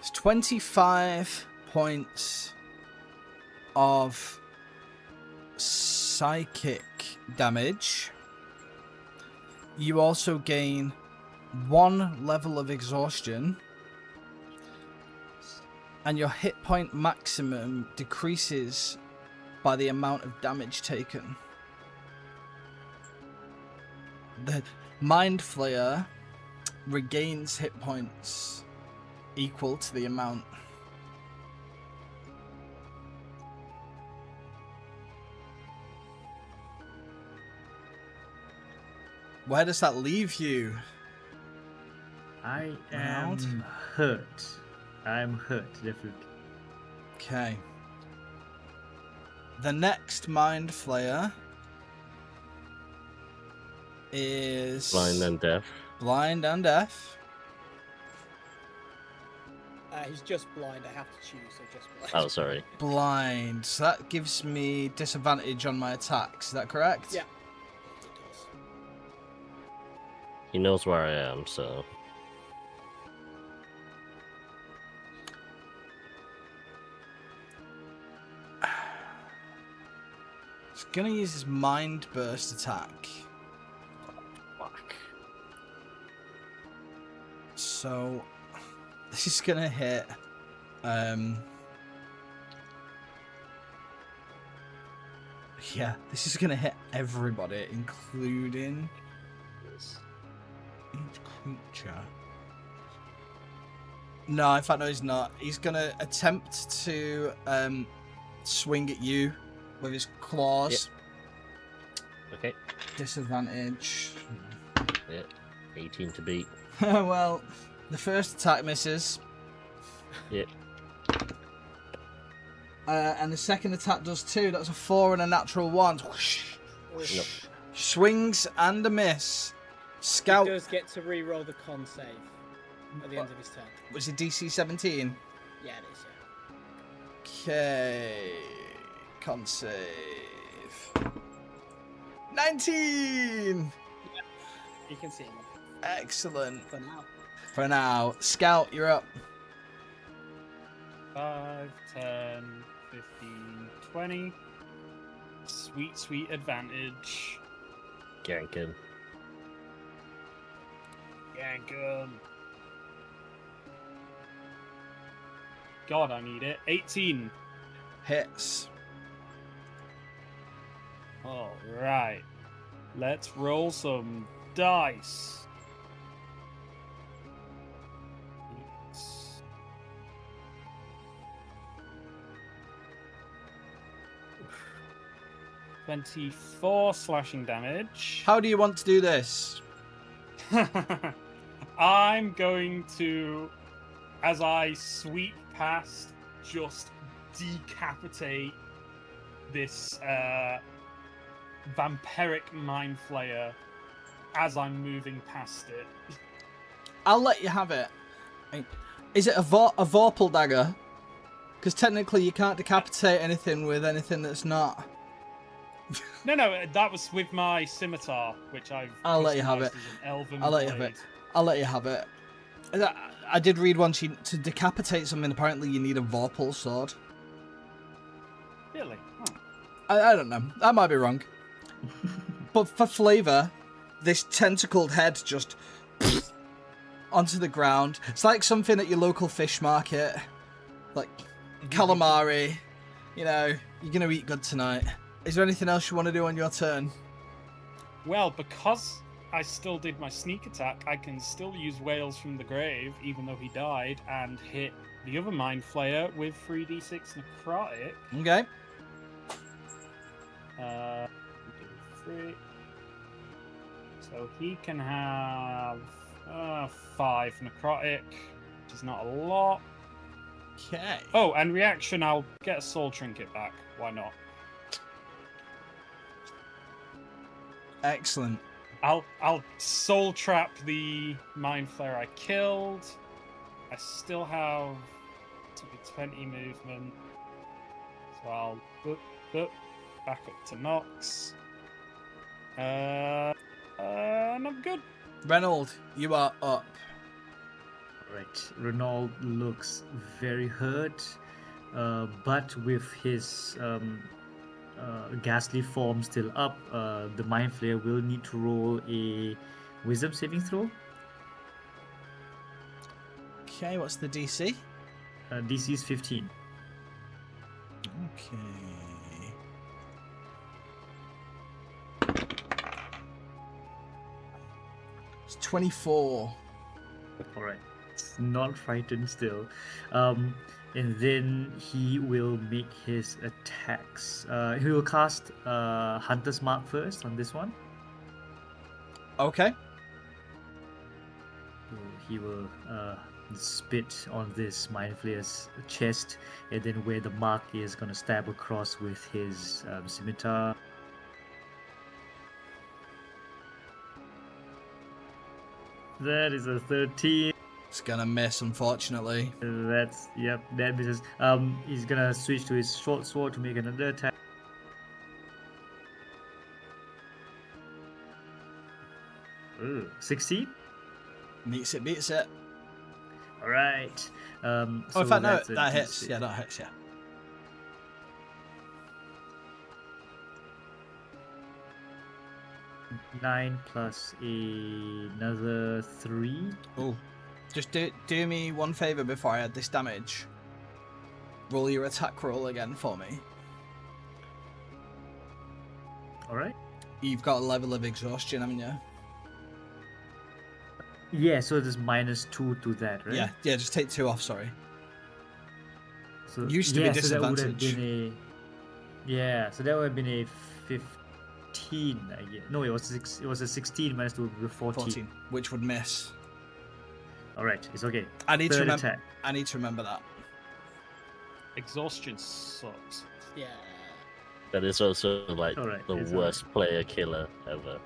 It's 25 points of psychic damage. You also gain 1 level of exhaustion, and your hit point maximum decreases by the amount of damage taken. The Mind Flayer regains hit points equal to the amount. Where does that leave you? I Round. am hurt. I'm hurt, definitely. Okay. The next Mind Flayer is Blind and deaf. Blind and deaf. He's just blind. I have to choose, so just blind. Oh, sorry. Blind. So that gives me disadvantage on my attacks. Is that correct? Yeah. He knows where I am, so. He's gonna use his Mind Burst attack. Fuck. So this is gonna hit. Yeah, this is gonna hit everybody, including each creature. No, in fact, no, he's not. He's gonna attempt to swing at you with his claws. Okay. Disadvantage. Yeah. 18 to beat. Well, the first attack misses. Yep. And the second attack does too. That's a 4 and a natural 1. Whoosh. Nope. Swings and a miss. Scout. He does get to re-roll the con save at the end of his turn. Was it DC 17? Yeah, it is. Yeah. Okay. Con save. 19! You can see him Excellent. for now. For now. Scout, you're up. 5, 10, 15, 20. Sweet, sweet advantage. Gankin. Yank 'em. God, I need it. 18. Hits. Alright. Let's roll some dice. It's 24 slashing damage. How do you want to do this? I'm going to, as I sweep past, just decapitate this vampiric mind flayer as I'm moving past it. I'll let you have it. Is it a Vorpal dagger? Because technically you can't decapitate anything with anything that's not. No, that was with my scimitar, which I'll let you have it. customized as an elven I'll let you have blade. it. I'll let you have it. I did read once, to decapitate something, apparently you need a Vorpal sword. Really? Huh. I don't know. I might be wrong. But for flavour, this tentacled head just onto the ground. It's like something at your local fish market. Like calamari. You know, you're going to eat good tonight. Is there anything else you want to do on your turn? Well, because I still did my sneak attack, I can still use Whales from the Grave, even though he died, and hit the other Mind Flayer with 3d6 necrotic. Okay. Do 3. So he can have 5 necrotic, which is not a lot. Okay. Oh, and reaction, I'll get a soul trinket back. Why not? Excellent. I'll soul trap the Mind Flayer I killed. I still have 20 movement, so I'll back up to Nox. And I'm good. Reynold, you are up. Right. Renault looks very hurt, but with his ghastly form still up, the Mind Flayer will need to roll a Wisdom saving throw. Okay, what's the DC? DC is 15. Okay. It's 24. Alright. It's not frightened still. And then he will make his attacks. He will cast Hunter's Mark first on this one. Okay. So he will spit on this Mind Flayer's chest, and then where the mark is gonna stab across with his scimitar. That is a 13. It's gonna miss, unfortunately. That's, yep, that misses. He's gonna switch to his short sword to make another attack. Ooh, 16. Meets it, beats it. All right. Oh, So in fact, no, that's a that hits. D6. Yeah, that hits, yeah. Nine plus another 3. Oh. Just do me one favour before I add this damage. Roll your attack roll again for me. All right. You've got a level of exhaustion, haven't you? Yeah, so there's -2 to that, right? Yeah, just take 2 off, sorry. So, Used to be yeah, so that would have disadvantage. been so that would have been a 15, I guess. No, it was it was a 16 minus 2 would be 14. 14, which would miss. All right, it's okay. I need to Third remember. attack. I need to remember that. Exhaustion sucks. Yeah. That is also like Alright, the it's worst player killer ever.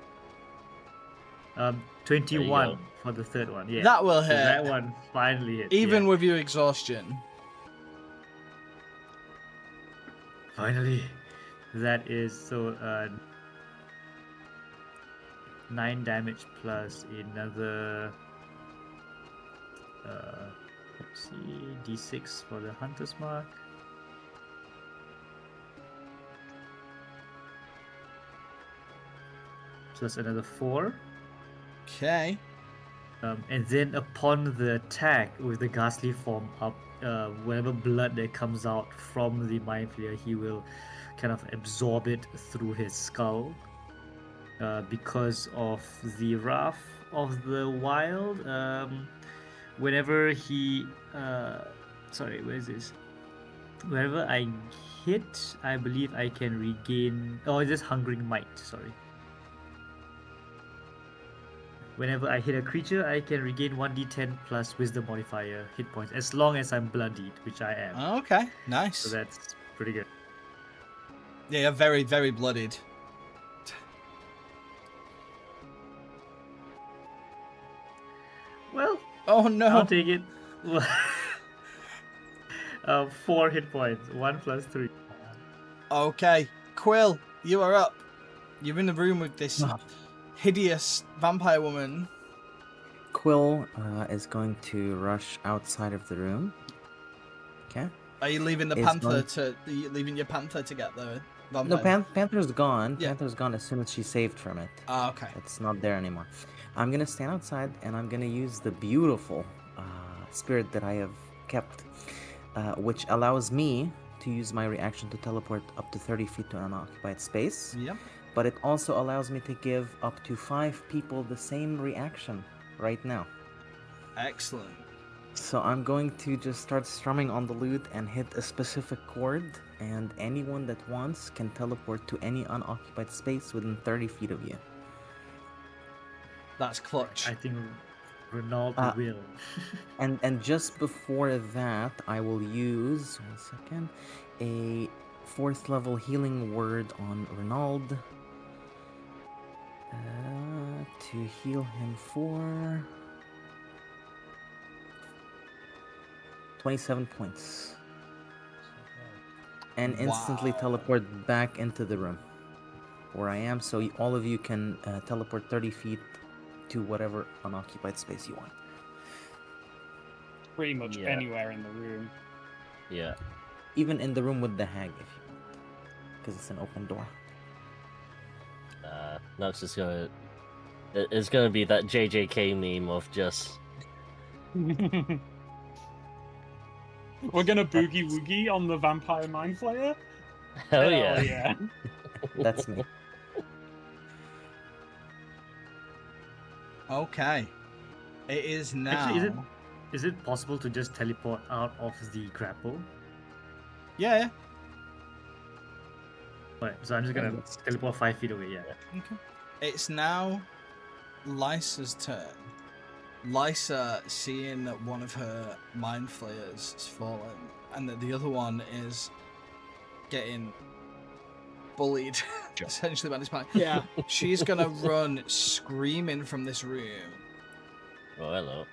21 go. for the third one. Yeah, That will so hit. that one finally hit. Even yeah. with your exhaustion. Finally, that is so 9 damage plus another. Let's see, D6 for the Hunter's Mark. Plus another 4. Okay. And then upon the attack with the ghastly form up, whatever blood that comes out from the Mind Flayer, he will kind of absorb it through his skull. Because of the wrath of the wild, whenever he... sorry, where is this? Whenever I hit, I believe I can regain... Oh, it's just Hungering Might, sorry. Whenever I hit a creature, I can regain 1d10 plus Wisdom modifier hit points, as long as I'm bloodied, which I am. Okay, nice. So that's pretty good. Yeah, you're very, very bloodied. Well, Oh no. I'll take it. 4 hit points, 1 plus 3. Okay, Quill, you are up. You're in the room with this hideous vampire woman. Quill is going to rush outside of the room. Okay. Are you leaving the Is panther going- to? Are you leaving your panther to get there? No, Panther's gone. Yeah. Panther's gone as soon as she saved from it. Ah, okay. It's not there anymore. I'm gonna stand outside and I'm gonna use the beautiful spirit that I have kept, which allows me to use my reaction to teleport up to 30 feet to an unoccupied space. Yep. But it also allows me to give up to 5 people the same reaction right now. Excellent. So I'm going to just start strumming on the lute and hit a specific chord, and anyone that wants can teleport to any unoccupied space within 30 feet of you. That's clutch. I think Ronaldo will. And just before that, I will use, 1 second, a 4th level healing word on Ronald to heal him for 27 points. And instantly Wow. teleport back into the room where I am, so all of you can teleport 30 feet to whatever unoccupied space you want. Pretty much Yeah. anywhere in the room. Yeah. Even in the room with the hag, if you want, because it's an open door. Nox is gonna. It's gonna be that JJK meme of just. We're gonna boogie woogie on the vampire mind flayer. Hell yeah. Yeah. That's me. Okay. It is now. Actually, is it possible to just teleport out of the grapple? Yeah. Right, so I'm just gonna teleport 5 feet away. Yeah. Okay. It's now Lysa's turn. Lysa, seeing that one of her mind flayers has fallen and that the other one is getting bullied, essentially by this point, Yeah. she's gonna run screaming from this room Oh, hello.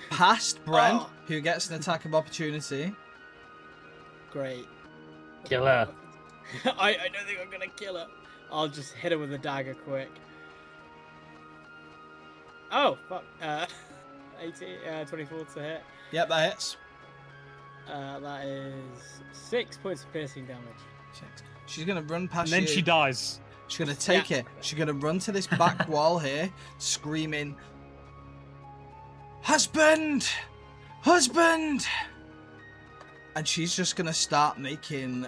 past Bren, Oh. who gets an attack of opportunity. Great. Kill her. I don't think I'm gonna kill her. I'll just hit her with a dagger quick. Oh, fuck. 24 to hit. Yep, that hits. That is 6 points of piercing damage. Six. She's gonna run past And then you. she dies. She's gonna take it. She's gonna run to this back wall here, screaming, "Husband! Husband!" And she's just gonna start making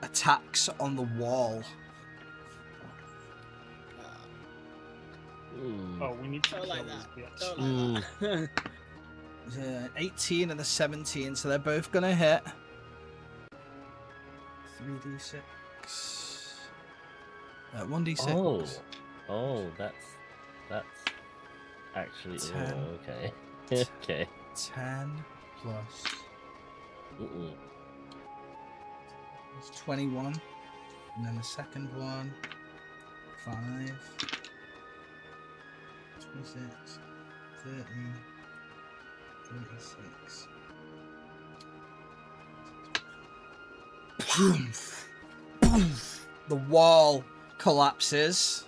attacks on the wall. Oh, we need to Don't kill like this that. bitch. Don't like that. There's a 18 and a 17, so they're both gonna hit. 3d6. 1d6. Oh, that's actually. Ten. Oh, okay. Okay. 10 plus Mm-mm. it's 21, and then the second one 5, 26, 30, 36. Boom! Boom! The wall collapses.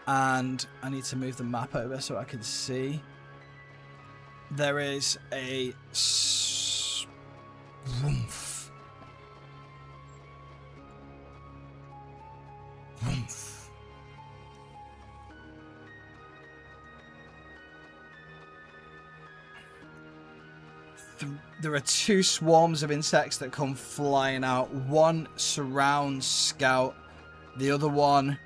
And I need to move the map over so I can see. There is a Woomph. Woomph. There are 2 swarms of insects that come flying out. One surrounds Scout. The other one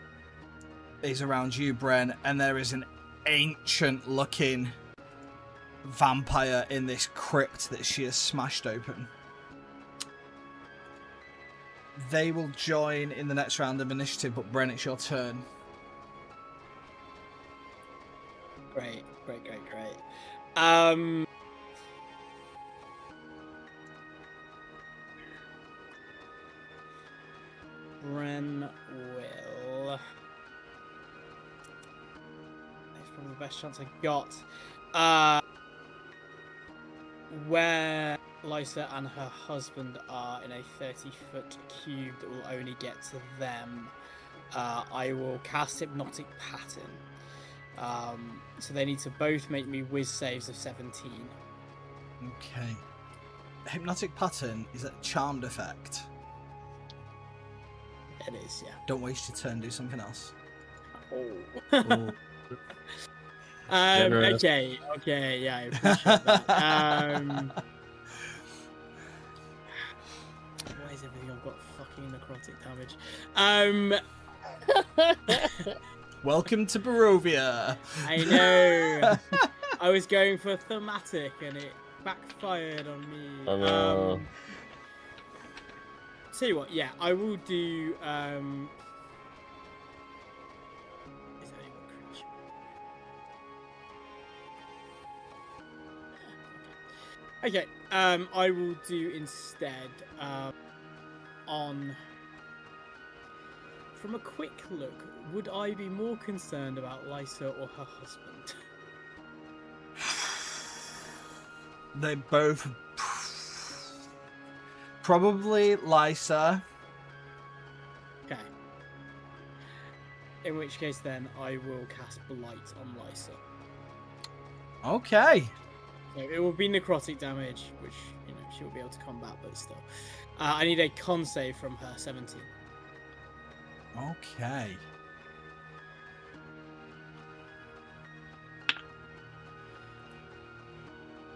is around you, Bren. And there is an ancient-looking vampire in this crypt that she has smashed open. They will join in the next round of initiative, but Bren, it's your turn. Great. Ren will. That's probably the best chance I got. Where Lysa and her husband are in a 30-foot cube that will only get to them, I will cast Hypnotic Pattern. So they need to both make me whiz saves of 17. Okay. hypnotic pattern is a charmed effect. It is, yeah. Don't waste your turn. Do something else. Oh. Generous. Okay, yeah, I appreciate that. Why is everything I've got fucking necrotic damage? Welcome to Barovia. I know. I was going for thematic and it backfired on me. Oh, no. Tell you what, yeah, I will do. Is that even a creature? Okay, I will do instead on. From a quick look, would I be more concerned about Lysa or her husband? They both probably Lysa. Okay. In which case, then I will cast Blight on Lysa. Okay. So it will be necrotic damage, which she will be able to combat, but still, I need a con save from her 17. Okay.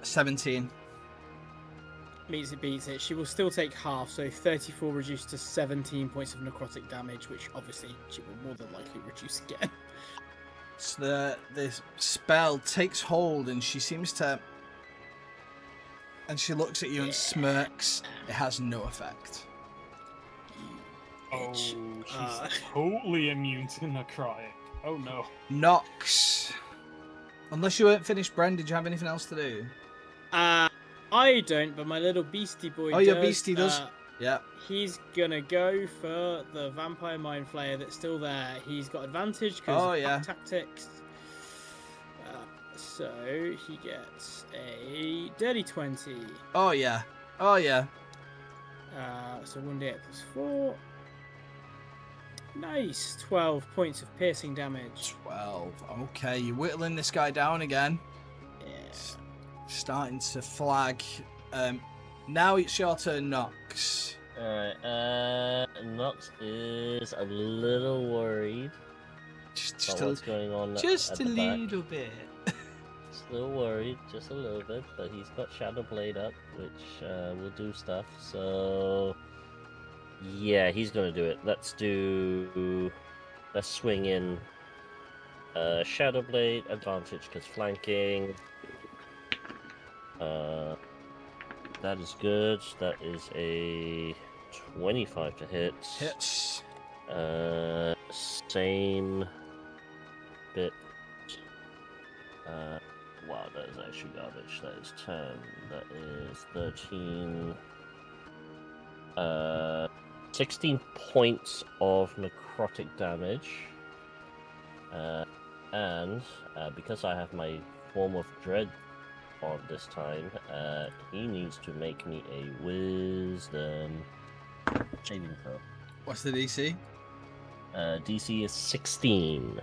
$17. Means it beats it. She will still take half, so 34 reduced to 17 points of necrotic damage, which obviously she will more than likely reduce again. So this spell takes hold, and she seems to. And she looks at you and smirks. It has no effect. Oh, Bitch. she's totally immune to necrotic. Oh no. Nox. Unless you weren't finished, Bren, did you have anything else to do? I don't, but my little beastie boy does. Oh, your beastie does? Yeah. He's gonna go for the vampire mind flayer that's still there. He's got advantage because of pack tactics. So he gets a dirty 20. Oh yeah. Oh yeah. So 1d8 plus 4. Nice. 12 points of piercing damage. 12. Okay, you're whittling this guy down again. Yeah. Starting to flag. Now it's your turn, Nox. Alright, Nox is a little worried Just about what's going on just at a the back. little bit. Still worried, just a little bit, but he's got Shadow Blade up, which will do stuff, so... Yeah, he's gonna do it. Let's swing in Shadow Blade, advantage because flanking. That is good. That is a 25 to hit. Hits. Same bit. Wow, that is actually garbage. That is 10. That is 13. 16 points of necrotic damage. And because I have my Form of Dread on this time, he needs to make me a Wisdom saving throw. What's the DC? DC is 16.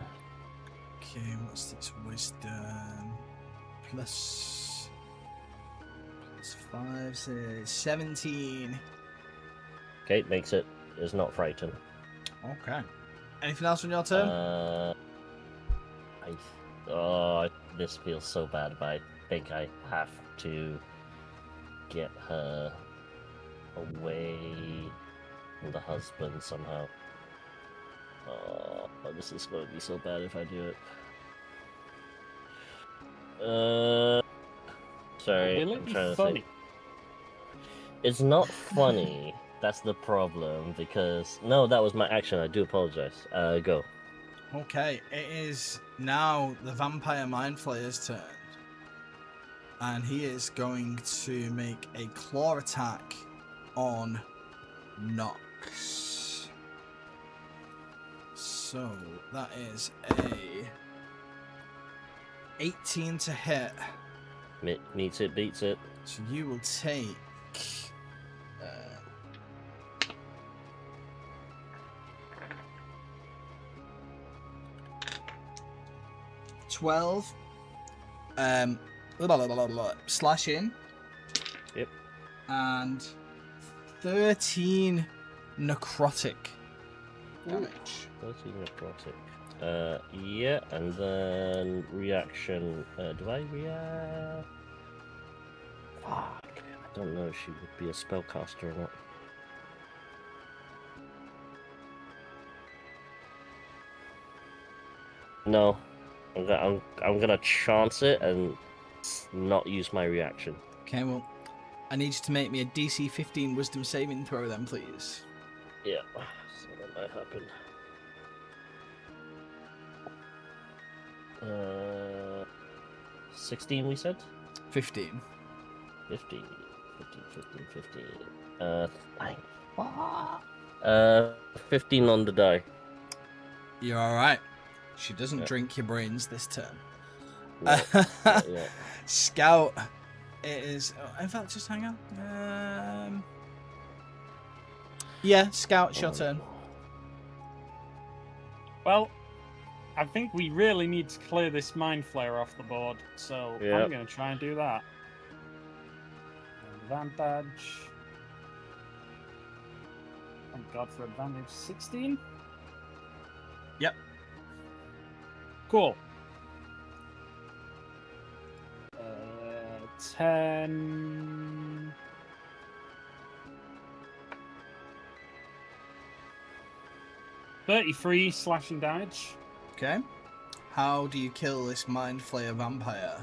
Okay, what's this? Wisdom. Plus 5, so 17. Okay, makes it. Is not frightened. Okay. Anything else on your turn? This feels so bad, but I think I have to get her away from the husband somehow. Oh, this is going to be so bad if I do it. Sorry, Will I'm it be trying to funny? think. It's not funny. That's the problem, because... No, that was my action. I do apologize. Go. Okay, it is now the Vampire Mind Flayer's turn. And he is going to make a claw attack on Nox. So, that is a 18 to hit. Meets it, beats it. So you will take... 12 slashing. Yep. and 13 necrotic damage. 13 necrotic. Yeah, and then reaction. Do I react? Fuck. I don't know if she would be a spellcaster or not. No. I'm gonna chance it and not use my reaction. Okay, well, I need you to make me a DC 15 Wisdom saving throw then, please. Yeah, so that might happen. 16 we said? 15. 15. 15 on the die. You're alright. She doesn't drink your brains this turn. Yeah. Scout, it is... Oh, in fact, just hang on. Yeah, Scout, it's your turn. Well, I think we really need to clear this Mind Flayer off the board, so I'm going to try and do that. Advantage. Thank God for advantage. 16? Yep. Cool. 10... 33 slashing damage. Okay. How do you kill this Mind Flayer vampire?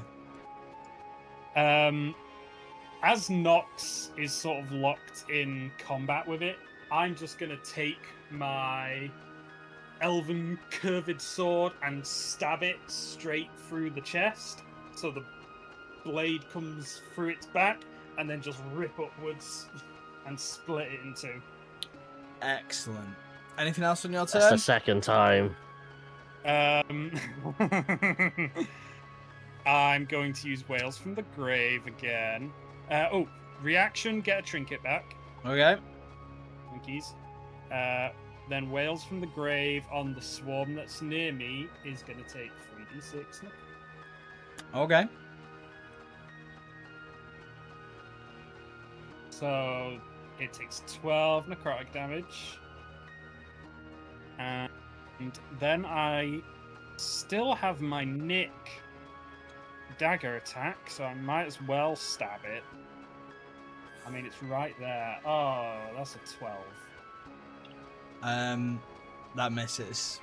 As Nox is sort of locked in combat with it, I'm just going to take my elven curved sword and stab it straight through the chest. So the blade comes through its back and then just rip upwards and split it in two. Excellent. Anything else on your turn? That's the second time. I'm going to use Whales from the Grave again. Reaction, get a trinket back. Okay. Twinkies. Then Whales from the Grave on the swarm that's near me is going to take 3d6. Okay. So it takes 12 necrotic damage. And then I still have my Nick dagger attack, so I might as well stab it. I mean, it's right there. Oh, that's a 12. That misses.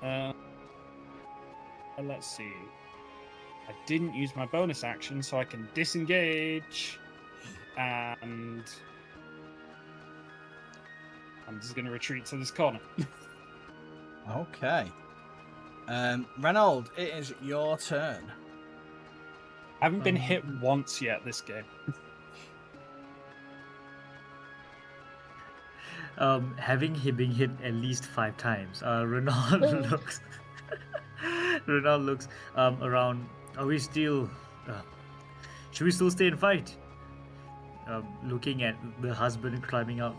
Let's see. I didn't use my bonus action, so I can disengage. And I'm just going to retreat to this corner. Okay. Reynold, it is your turn. I haven't been hit once yet this game. Having been hit at least 5 times, Renaud looks. Renaud looks around. Are we still? Should we still stay and fight? Looking at the husband climbing out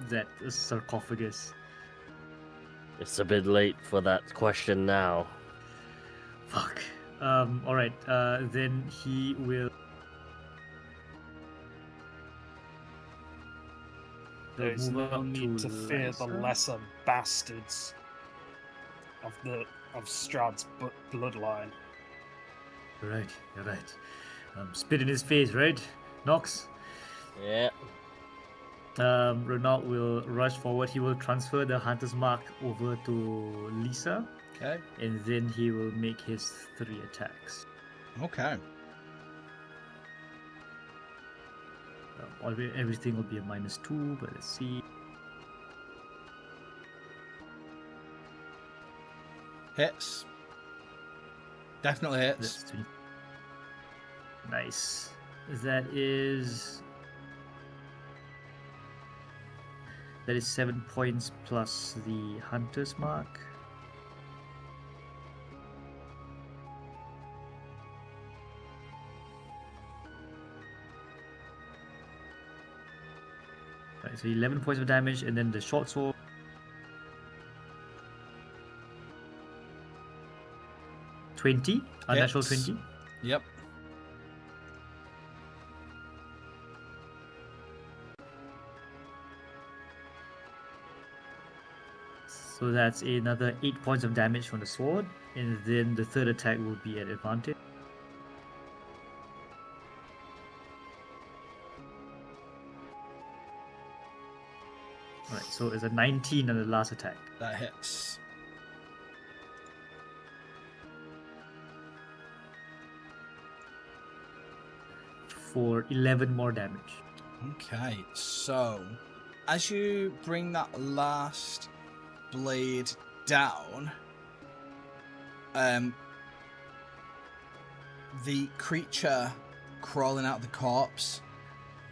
that sarcophagus. It's a bit late for that question now. Fuck. All right. Then he will. There's move no up need to fear the Lysa. lesser bastards of Strahd's bloodline. You're right. You're right. Spit in his face, right, Nox? Yeah. Renaud will rush forward. He will transfer the Hunter's Mark over to Lisa. Okay. And then he will make his 3 attacks. Okay. Everything will be a -2, but let's see. Hits. Definitely hits. That's 20. Nice. That is 7 points plus the Hunter's Mark. Right, so 11 points of damage, and then the short sword. Unnatural Hits. 20. Yep. So that's another 8 points of damage from the sword, and then the third attack will be at advantage. Alright, so it's a 19 on the last attack. That hits. For 11 more damage. Okay, so as you bring that last blade down, the creature crawling out of the corpse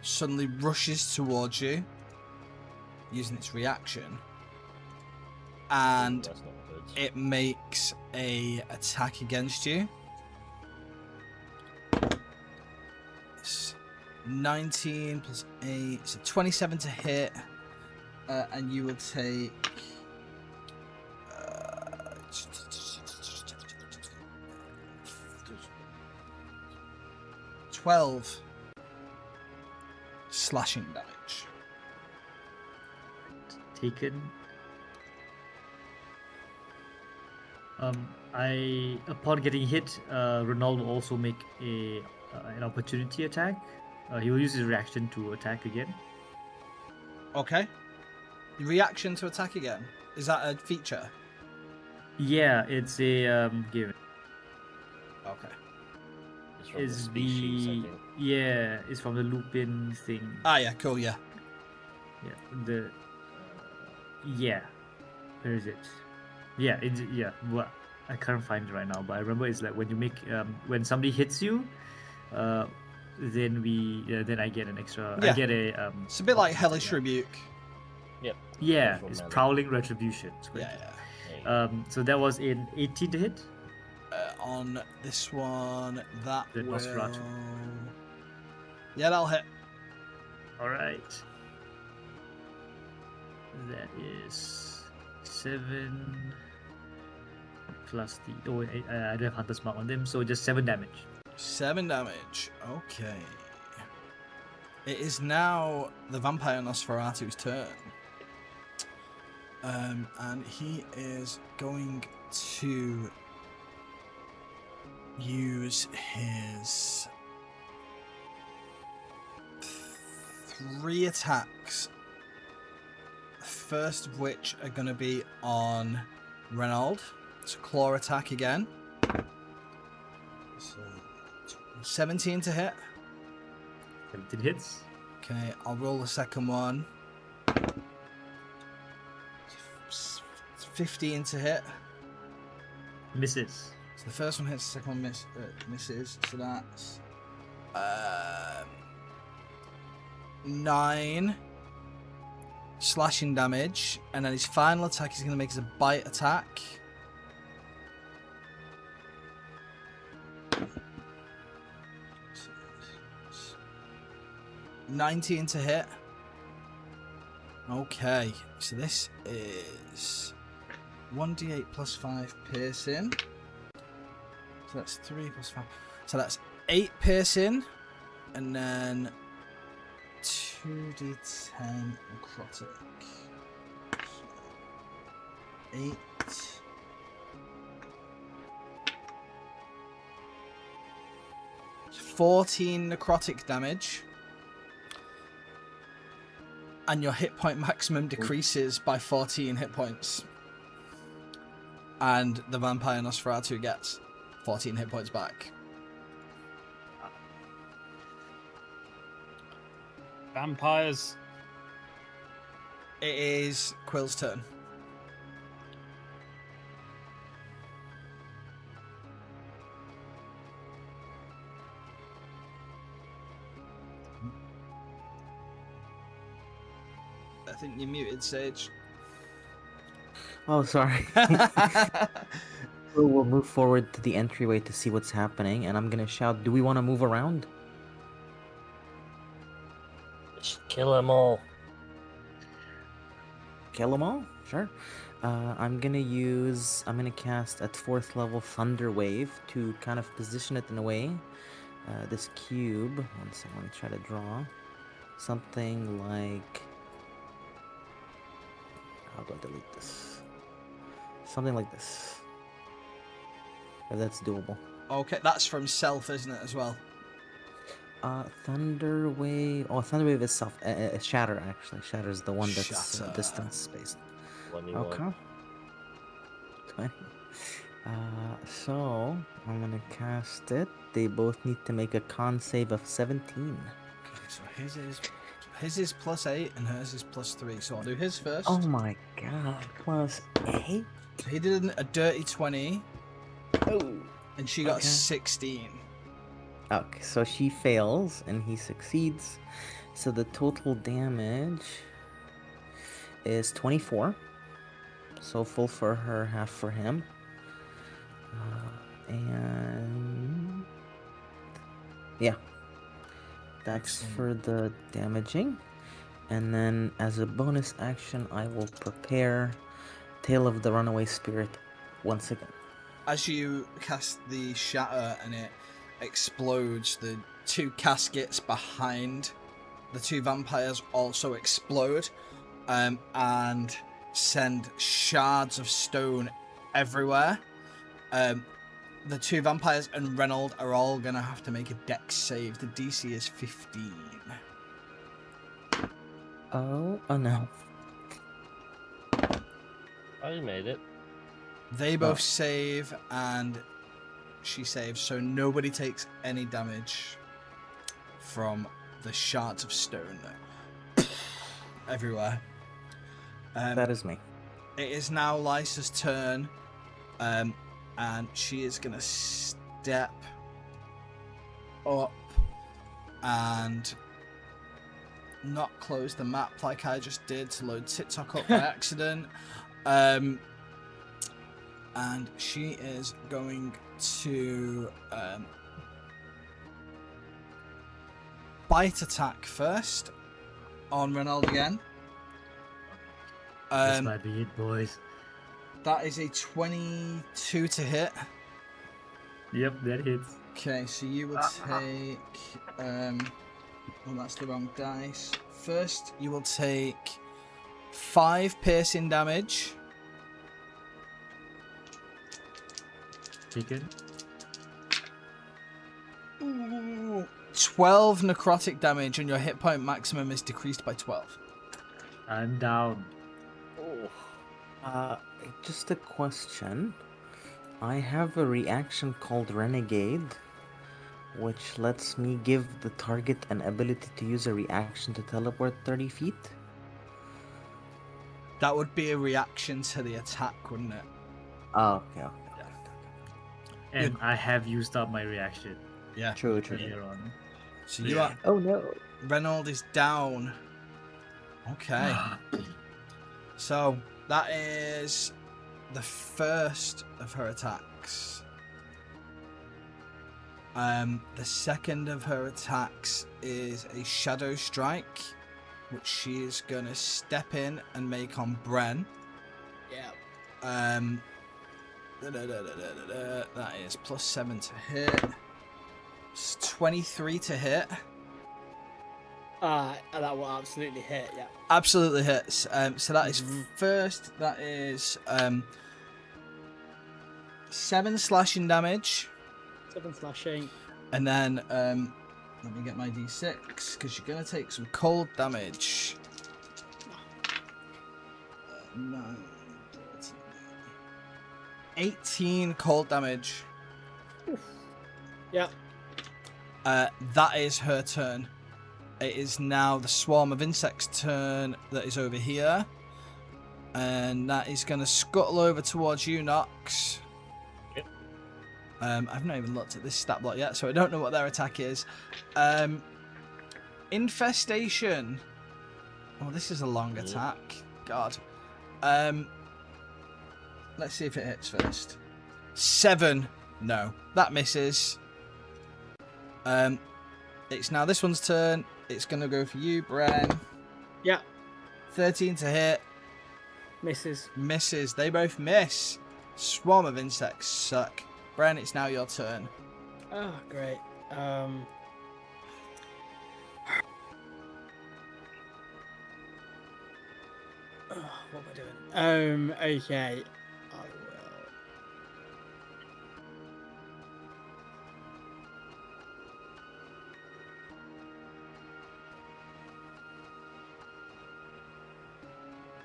suddenly rushes towards you using its reaction, and That's not good. it makes a attack against you. It's 19 plus 8, so 27 to hit, and you will take 12 slashing damage. Taken. Upon getting hit, Ronald will also make an opportunity attack. He will use his reaction to attack again. Okay. Reaction to attack again. Is that a feature? Yeah, it's a give. Okay. It's from the Is species, I the think. yeah? It's from the Lupin thing. Ah, yeah, cool, yeah. Yeah, the yeah. Where is it? Yeah, yeah. Well, I can't find it right now, but I remember it's like when you make when somebody hits you, then I get an extra. Yeah. I get a It's a bit like Hellish yeah. Rebuke. Yeah, From it's melee. prowling retribution. It's great. Yeah, yeah. There you go. So that was in 18 to hit. On this one, that The will... Nosferatu. Yeah, that'll hit. All right. That is 7 plus the. Oh, I don't have Hunter's Mark on them, so just 7 damage. 7 damage. Okay. It is now the vampire Nosferatu's turn. And he is going to use his 3 attacks. First of which are going to be on Reynald. It's a claw attack again. So, 17 to hit. 17 hits. Okay, I'll roll the second one. 15 to hit. Misses. So the first one hits, the second one misses. So that's 9 slashing damage, and then his final attack he's going to make is a bite attack. $19 to hit. Okay, so this is 1d8 plus 5 piercing. So that's 3 plus 5. So that's 8 piercing, and then 2d10 necrotic. So 8. It's 14 necrotic damage. And your hit point maximum decreases by 14 hit points. And the vampire Nosferatu gets 14 hit points back. Vampires. It is Quill's turn. I think you're muted, Sage. Oh, sorry. We'll move forward to the entryway to see what's happening, and I'm gonna shout, do we want to move around? Just kill them all. Kill them all? Sure. I'm gonna cast at 4th level Thunder Wave to kind of position it in a way. This cube, one second, let me try to draw. Something like... How do I delete this? something like this. If that's doable. Okay, that's from Self, isn't it, as well? Thunder Wave. Oh, Thunder Wave is self. Shatter, actually. Shatter is the one that's Shatter. distance based. 21. Okay. 20. So I'm gonna cast it. They both need to make a con save of 17. Okay, so his is +8 and hers is +3. So I'll do his first. Oh my god! +8. So he did a dirty 20, Oh. and she got Okay. 16. Okay, so she fails and he succeeds. So the total damage is 24. So full for her, half for him. And yeah, that's Excellent. for the damaging. And then as a bonus action, I will prepare Tale of the Runaway Spirit once again. As you cast the shatter and it explodes, the two caskets behind the two vampires also explode and send shards of stone everywhere. The two vampires and Reynold are all going to have to make a dex save. The DC is 15. Oh no. Oh, you made it. They both save and she saves, so nobody takes any damage from the shards of stone that everywhere. That is me. It is now Lysa's turn, and she is gonna step up and not close the map like I just did to load TikTok up by accident. And she is going to bite attack first on Reynold again. This might be it, boys. That is a 22 to hit. Yep, that hits. Okay, so you will take... oh, that's the wrong dice. First, you will take 5 piercing damage. Take it. 12 necrotic damage, and your hit point maximum is decreased by 12. I'm down. Oh. Just a question. I have a reaction called Renegade, which lets me give the target an ability to use a reaction to teleport 30 feet. That would be a reaction to the attack, wouldn't it? Oh, okay. And I have used up my reaction Yeah. True. earlier on. So you are... Oh no. Reynold is down. Okay. So that is the first of her attacks. The second of her attacks is a shadow strike, which she is gonna step in and make on Bren. Yeah. That is +7 to hit. It's 23 to hit. That will absolutely hit, yeah. Absolutely hits. So that is first. That is 7 slashing damage, 7 slashing. and then let me get my d6 because you're gonna take some cold damage. 9, 13, 18 cold damage. Yeah. That is her turn. It is now the swarm of insects' turn that is over here. And that is going to scuttle over towards you, Nox. Yep. I've not even looked at this stat block yet, so I don't know what their attack is. Infestation. Oh, this is a long attack. God. Let's see if it hits first. 7. No, that misses. It's now this one's turn. It's going to go for you, Bren. Yeah. 13 to hit. Misses. Misses. They both miss. Swarm of insects suck. Bren, it's now your turn. Oh, great. What am I doing? Okay. I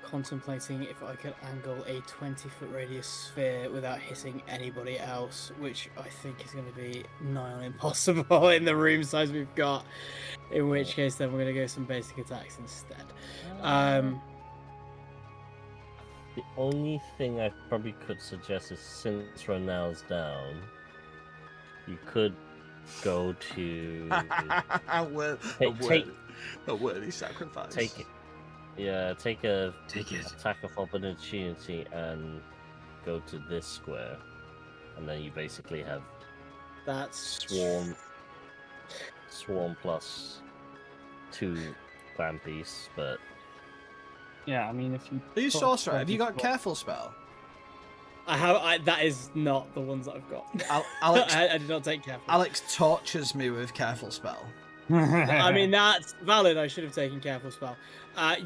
contemplating if I could angle a 20-foot radius sphere without hitting anybody else, which I think is going to be nigh on impossible in the room size we've got. In which case, then we're going to go some basic attacks instead. The only thing I probably could suggest is since Ronald's down, you could go to a worthy sacrifice. take it. Yeah, take a Take it. attack of opportunity and go to this square, and then you basically have That's swarm plus 2 clan piece, but Yeah, I mean, if you. Are you put sorcerer? Have you 20 got careful spell? I have. That is not the ones that I've got. Alex, I did not take careful. Alex tortures me with careful spell. I mean, that's valid. I should have taken careful spell.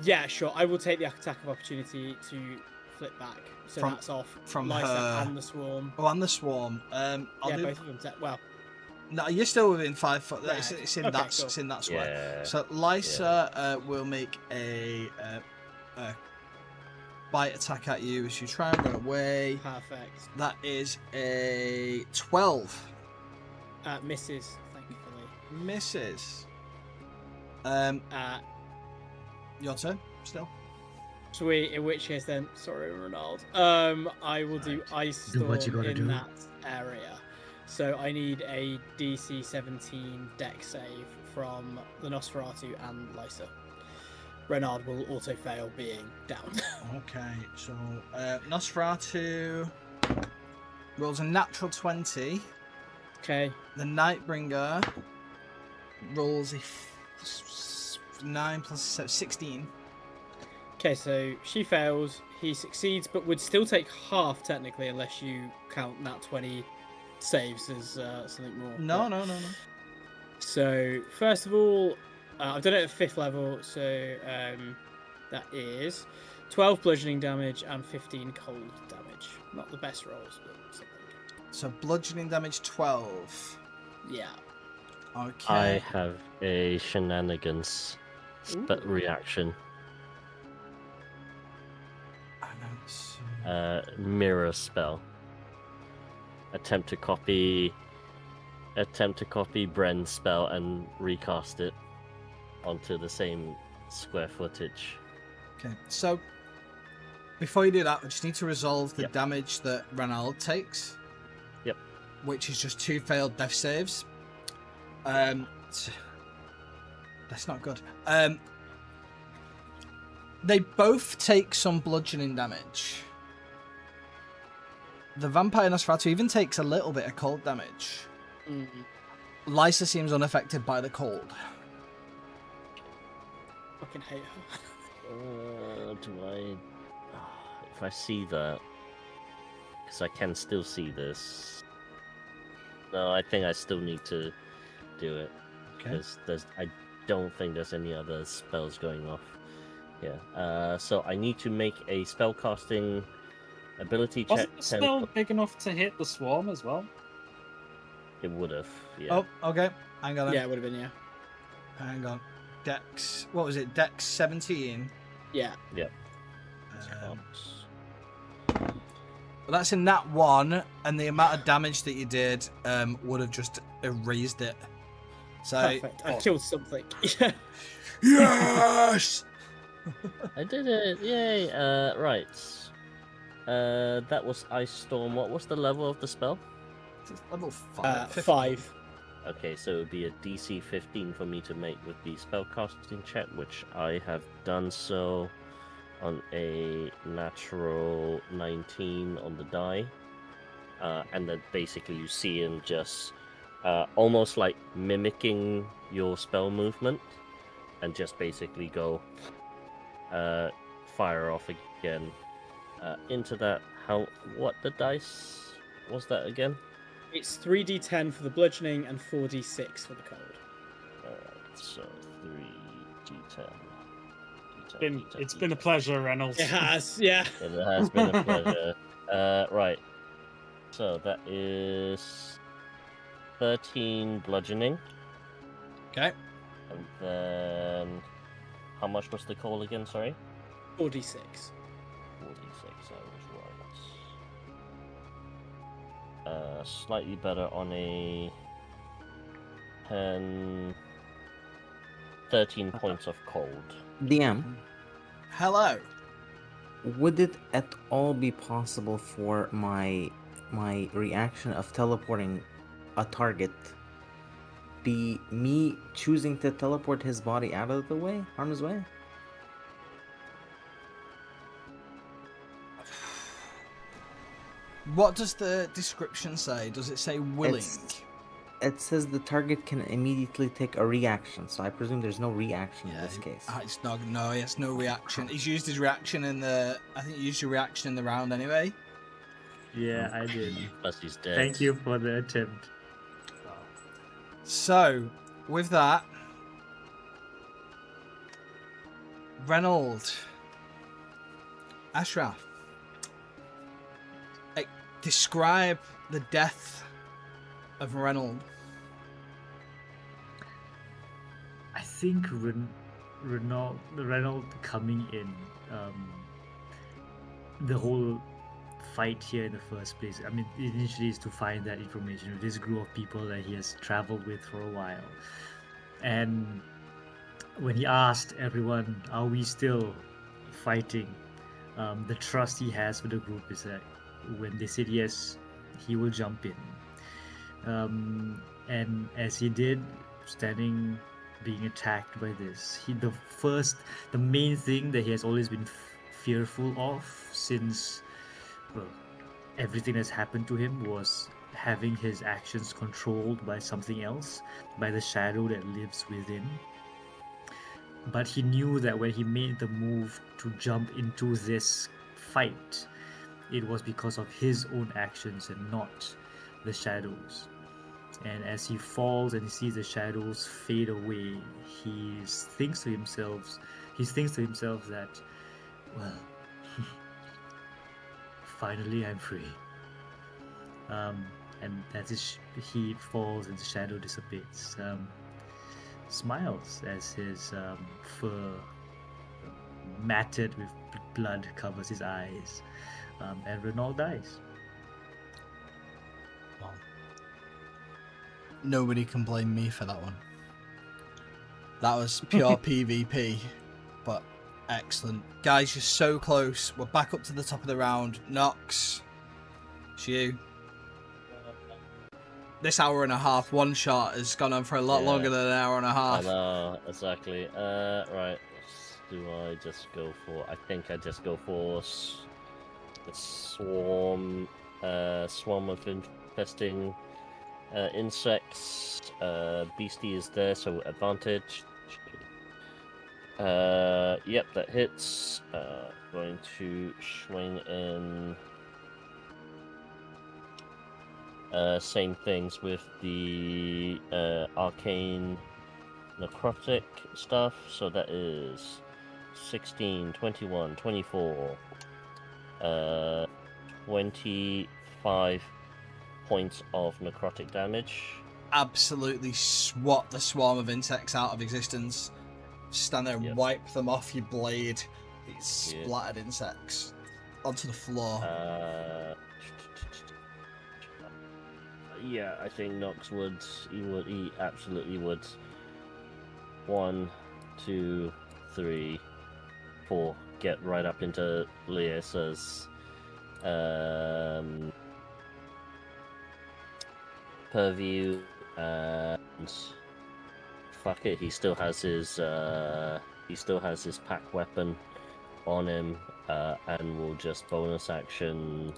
Yeah, sure. I will take the attack of opportunity to flip back. So From- that's off from Lysa her. and the swarm. Oh, and the swarm. I'll Yeah, do. both of them. Well, No, you're still within 5 foot. Right. It's in Okay, that. cool. It's in that square. yeah. So Lysa will make a bite attack at you as you try and run away. perfect. That is a 12. Misses, thankfully. Misses. Uh, Your turn. Still. Sweet. In which case, then, sorry, Ronald. I will do Ice Do what Storm you gotta in do. that area. So I need a DC 17 deck save from the Nosferatu and Lysa. Renard will also fail being down. Okay. So Nosferatu rolls a natural 20. Okay. The Nightbringer rolls a 9 plus 16. Okay, so she fails, he succeeds, but would still take half technically, unless you count that 20 saves as something more. No, But- no, no, no. So first of all, I've done it at 5th level, so that is 12 bludgeoning damage and 15 cold damage. Not the best rolls, but something. So bludgeoning damage 12. Yeah. Okay. I have a shenanigans reaction. I know it's, Mirror spell. Attempt to copy Bren's spell and recast it onto the same square footage. Okay, so before you do that, we just need to resolve the Yep. damage that Ranald takes. Yep. Which is just 2 failed death saves. That's not good. They both take some bludgeoning damage. The vampire Nosferatu even takes a little bit of cold damage. Lysa seems unaffected by the cold. Fucking hate her. If I see that, because I can still see this. No, I think I still need to do it Okay. because I don't think there's any other spells going off. Yeah. So I need to make a spellcasting ability check. Wasn't the spell big enough to hit the swarm as well? It would have. Yeah. Oh, okay. Hang on. then. Yeah, it would have been, yeah. Hang on. Dex. What was it? Dex 17. Yeah. Well, that's in that one, and the amount of damage that you did would have just erased it. So Perfect. I killed something. Yeah. yes. I did it! Yay! Right. That was Ice Storm. What was the level of the spell? It's level 5. 5. Okay, so it would be a DC 15 for me to make with the spellcasting check, which I have done so on a natural 19 on the die. And then basically you see him just almost like mimicking your spell movement and just basically go fire off again into that. What the dice was that again? It's 3d10 for the bludgeoning and 4d6 for the cold. Alright, so 3d10. It's been a pleasure, Reynolds. It has, yeah. It has been a pleasure. Right. So that is 13 bludgeoning. Okay. And then how much was the cold again, sorry? 4d6. 4d6, I was right. Slightly better on a 10, 13 points of cold. DM, Hello. would it at all be possible for my reaction of teleporting a target be me choosing to teleport his body out of the way, harm's way? What does the description say? Does it say willing? It says the target can immediately take a reaction, so I presume there's no reaction in this case. It's not. No, he has no reaction. He's used his reaction in the. I think he used your reaction in the round anyway. Yeah, I did. Plus he's dead. Thank you for the attempt. So, with that, Reynold, Ashraf, describe the death of Reynold. I think Renault coming in, the whole fight here in the first place. I mean, initially is to find that information with this group of people that he has traveled with for a while. And when he asked everyone, are we still fighting? The trust he has for the group is that when they said yes, he will jump in. And as he did, standing, being attacked by this, the main thing that he has always been fearful of since, well, everything that's happened to him was having his actions controlled by something else, by the shadow that lives within. But he knew that when he made the move to jump into this fight, it was because of his own actions and not the shadows. And as he falls and he sees the shadows fade away, he thinks to himself that, well, finally I'm free. And as he falls and the shadow dissipates, smiles as his fur matted with blood covers his eyes, and Renault dies. Nobody can blame me for that one. That was pure PvP, but excellent. Guys, you're so close. We're back up to the top of the round. Nox, it's you. This hour and a half one shot has gone on for a lot longer than an hour and a half. I know, exactly. Right. Do I just go for... I think I just go for the swarm of infesting insects. Beastie is there, so advantage. Yep, that hits. Going to swing in. Same things with the arcane necrotic stuff. So that is 16, 21, 24, 25 points of necrotic damage. Absolutely swat the swarm of insects out of existence. Stand there and wipe them off your blade. These splattered insects onto the floor. Yeah, I think Nox would. He absolutely would. 1, 2, 3, 4. Get right up into Liesa's purview, and fuck it. He still has his pack weapon on him, and will just bonus action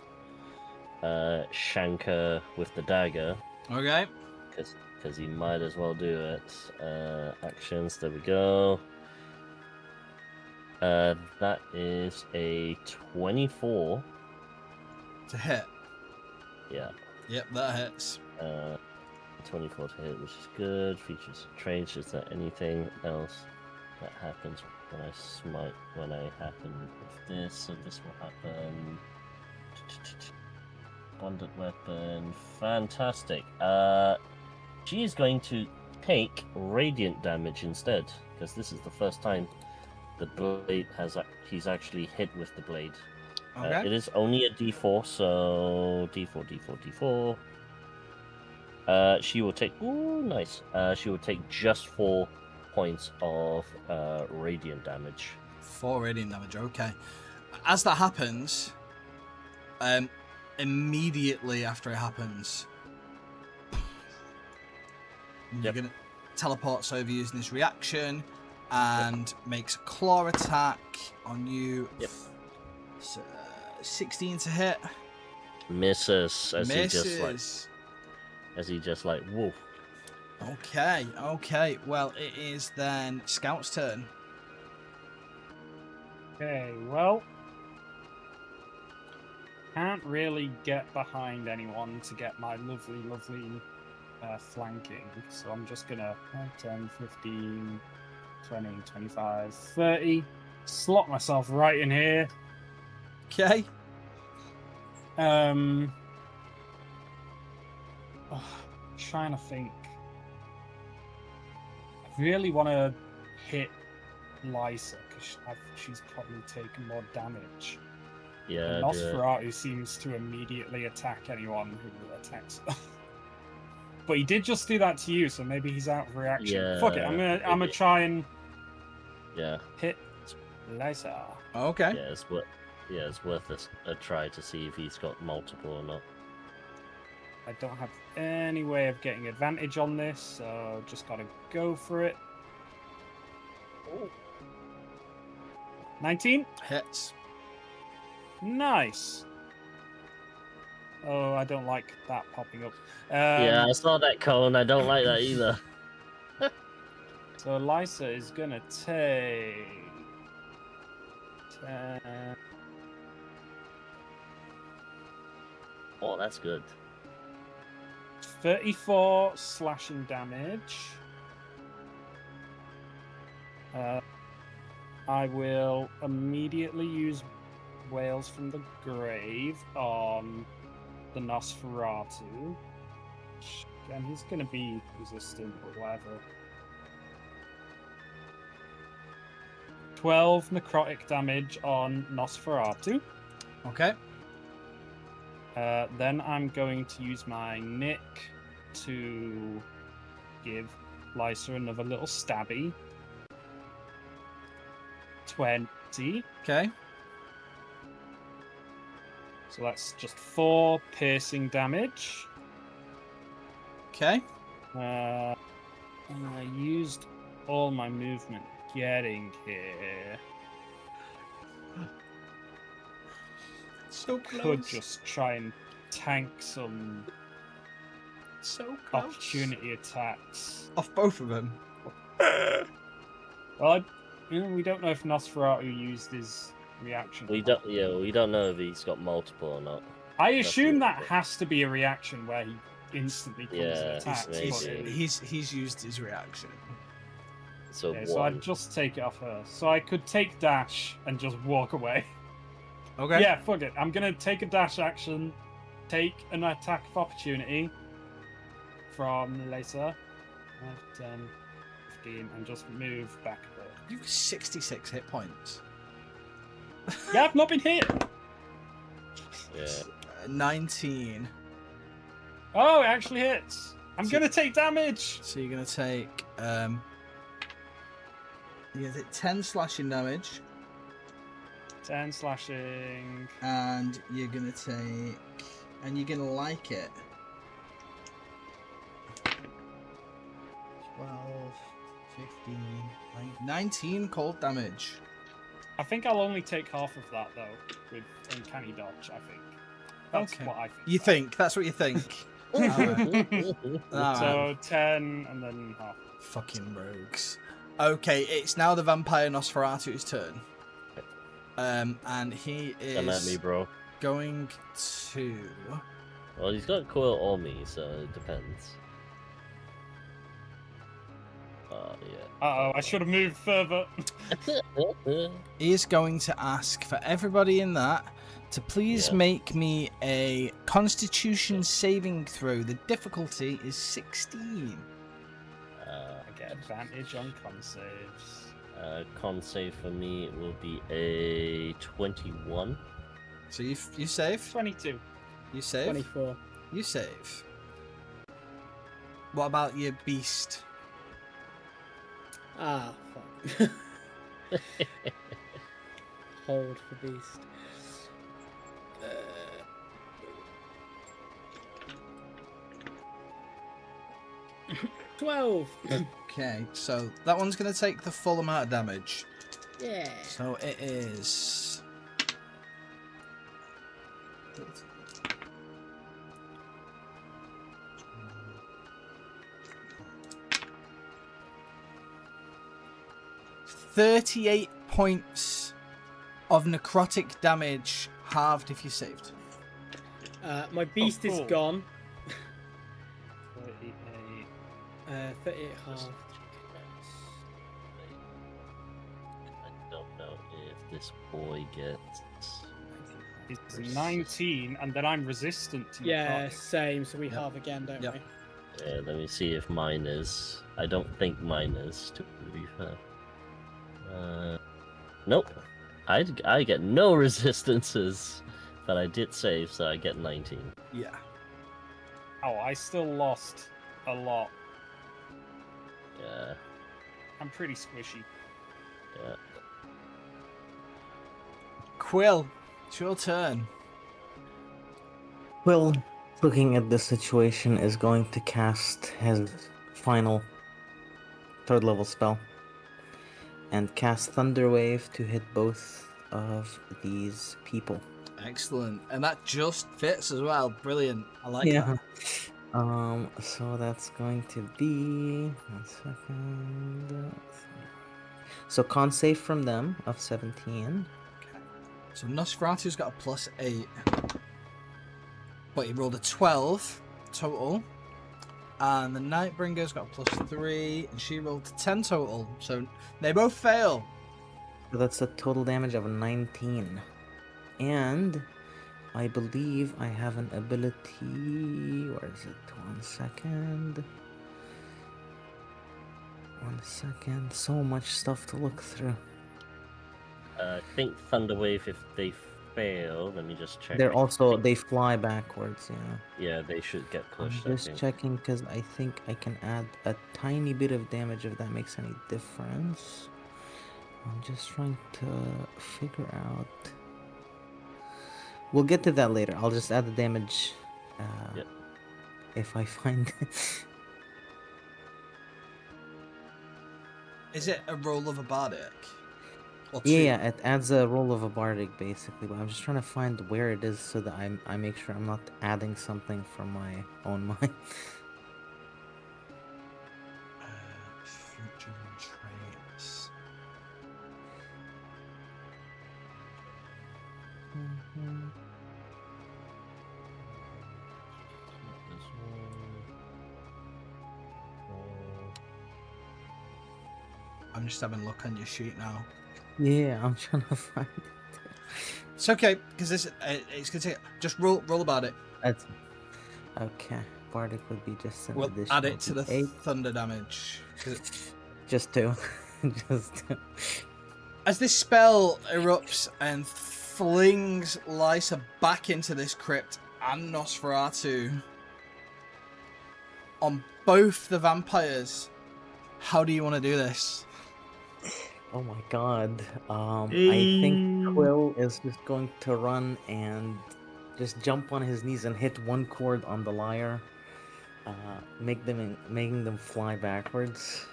shank her with the dagger. Okay. Because he might as well do it. Actions, there we go. That is a 24. To hit. Yeah. Yep, that hits. 24 to hit, which is good. Features of traits. Is there anything else that happens when I smite? When I happen with this, so this will happen. Bonded weapon, fantastic. She is going to take radiant damage instead, because this is the first time The blade he's actually hit with the blade. Okay. It is only a D4, so D4. She will take. Ooh, nice. She will take just 4 points of radiant damage. 4 radiant damage. Okay. As that happens, immediately after it happens, you're gonna teleports over using his reaction and makes a claw attack on you. Yep. 16 to hit. Misses as Misses. he just like woof. Okay. Well, it is then Scout's turn. Okay, well, can't really get behind anyone to get my lovely flanking, so I'm just gonna 10, 15, 20, 25, 30, slot myself right in here. Okay. Trying to think. I really want to hit Lysa because she's probably taken more damage. Yeah. Nosferatu seems to immediately attack anyone who attacks her. But he did just do that to you, so maybe he's out of reaction. Yeah, Fuck it, I'm gonna try and hit Lysa. Okay. Yeah, it's worth a try to see if he's got multiple or not. I don't have any way of getting advantage on this, so just gotta go for it. Ooh. 19? Hits. Nice. Oh, I don't like that popping up. Yeah, I saw that cone. I don't like that either. So Lysa is gonna take 10. Oh, that's good. 34 slashing damage. I will immediately use Whales from the Grave on the Nosferatu. And he's going to be resistant or whatever. 12 necrotic damage on Nosferatu. Okay. Then I'm going to use my Nick to give Lysa another little stabby. 20. Okay. So that's just 4 piercing damage. Okay. And I used all my movement getting here. So close. Could just try and tank some So close. opportunity attacks. Off both of them. Well, we don't know if Nosferatu used his reaction. We don't know if he's got multiple or not. I assume that has to be a reaction where he instantly comes and attacks. maybe. but- He's used his reaction. So Okay, so one. I'd just take it off her. So I could take dash and just walk away. Okay. Yeah, fuck it. I'm gonna take a dash action, take an attack of opportunity from Lysa. 10, 15, and just move back a bit. You've 66 hit points. Yeah, I've not been hit. Yeah. 19. Oh, it actually hits. I'm gonna take damage. So you're gonna take you take 10 slashing damage, 10 slashing. and you're gonna like it. 12, 15, 19 cold damage. I think I'll only take half of that though, with uncanny dodge. I think. That's Okay. what I think. You think? That's what you think? Alright. Alright. So 10 and then half. Fucking rogues. Okay, it's now the vampire Nosferatu's turn. And he Come at me, is bro. going to. Well, he's got coil on me, so it depends. Yeah. Uh-oh, I should have moved further. He is going to ask for everybody in that to please make me a Constitution saving throw. The difficulty is 16. I get advantage on con saves. Con save for me will be a 21. So you save. 22. You save. 24. You save. What about your beast? Ah, fuck. Hold for beast. 12. Okay, so that one's going to take the full amount of damage. Yeah. So it is. $38 points of necrotic damage, halved if you saved. My beast is cool. gone. 38. 38 half. I don't know if this boy gets. It's 19, and then I'm resistant to Yeah, necrotic. same. So we Yep. halve again, don't Yep. we? Yeah, let me see if mine is. I don't think mine is, to be fair. Nope. I get no resistances, but I did save, so I get 19. Yeah. Oh, I still lost a lot. Yeah, I'm pretty squishy. yeah. Quill, it's your turn. Will, looking at the situation, is going to cast his final 3rd level spell and cast Thunder Wave to hit both of these people. Excellent. And that just fits as well. Brilliant. I like that. So that's going to be 1 second. So con save from them of 17. Okay. So Nosferatu's got a +8. But he rolled a 12 total. And the Nightbringer's got a +3. And she rolled a 10 total. So they both fail. So that's a total damage of 19. And I believe I have an ability. Where is it? 1 second. 1 second. So much stuff to look through. I think Thunderwave, if they fail, let me just check. They fly backwards, yeah. Yeah, they should get I'm pushed. I just think. checking because I think I can add a tiny bit of damage if that makes any difference. I'm just trying to figure out. We'll get to that later. I'll just add the damage Yep. if I find it. Is it a roll of a bardic? Or two? Yeah, it adds a roll of a bardic basically, but I'm just trying to find where it is so that I make sure I'm not adding something from my own mind. Future traits. Mhm. This one. I'm just having a look on your sheet now. Yeah, I'm trying to find it. It's okay, because it's going to take... Just roll about it. That's okay. Bardic would be just an We'll additional add it to the D8. thunder damage. 'Cause it- Just 2. Just 2. As this spell erupts and flings Lysa back into this crypt and Nosferatu on both the vampires, how do you want to do this? Oh my god. I think Quill is just going to run and just jump on his knees and hit one chord on the lyre, making them fly backwards.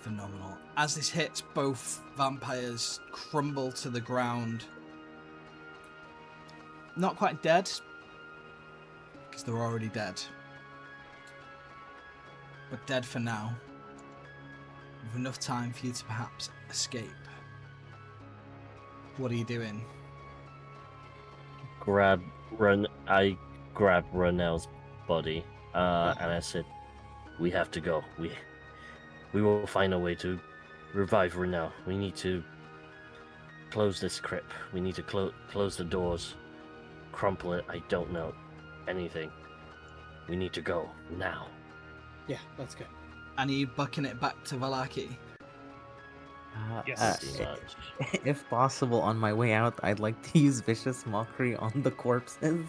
Phenomenal. As this hits, both vampires crumble to the ground. Not quite dead, because they're already dead. But dead for now. With enough time for you to perhaps escape. What are you doing? I grab Ronell's body, and I said, "We have to go. We will find a way to revive Ronell. We need to close this crypt. We need to close the doors, crumple it. I don't know anything. We need to go now." Yeah, let's go. And are you bucking it back to Valaki? Yes. If possible, on my way out, I'd like to use vicious mockery on the corpses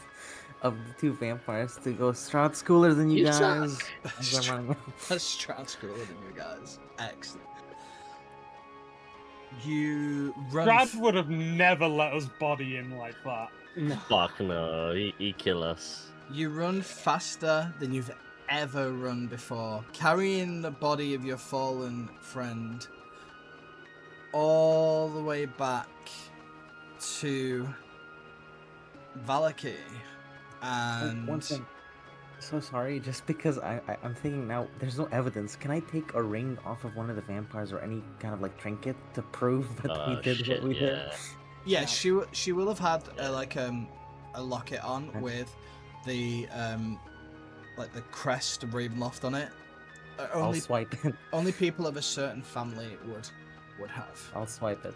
of the two vampires to go, Strahd's cooler than you You guys. suck. As I'm running out. That's Strat's cooler than you guys. Excellent. You run. Brad would have never let us body him like that. No. Fuck no, he kill us. You run faster than you've ever run before, carrying the body of your fallen friend all the way back to Valaki. And One thing. So sorry, just because I'm thinking now, there's no evidence. Can I take a ring off of one of the vampires or any kind of like trinket to prove that we did what we did? yeah, she will have had a locket on with the like the crest of Ravenloft on it. I'll swipe it. Only people of a certain family would have. I'll swipe it.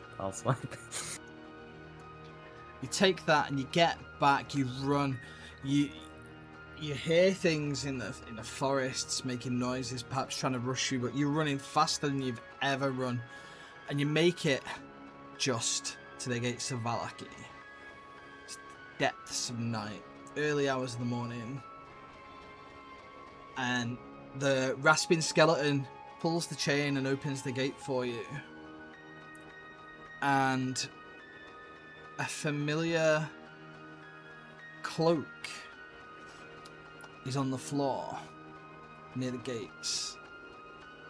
You take that and you get back. You run. You hear things in the forests making noises, perhaps trying to rush you, but you're running faster than you've ever run, and you make it just to the gates of Valaki. It's depths of night, early hours of the morning, and the rasping skeleton pulls the chain and opens the gate for you, and a familiar cloak is on the floor near the gates.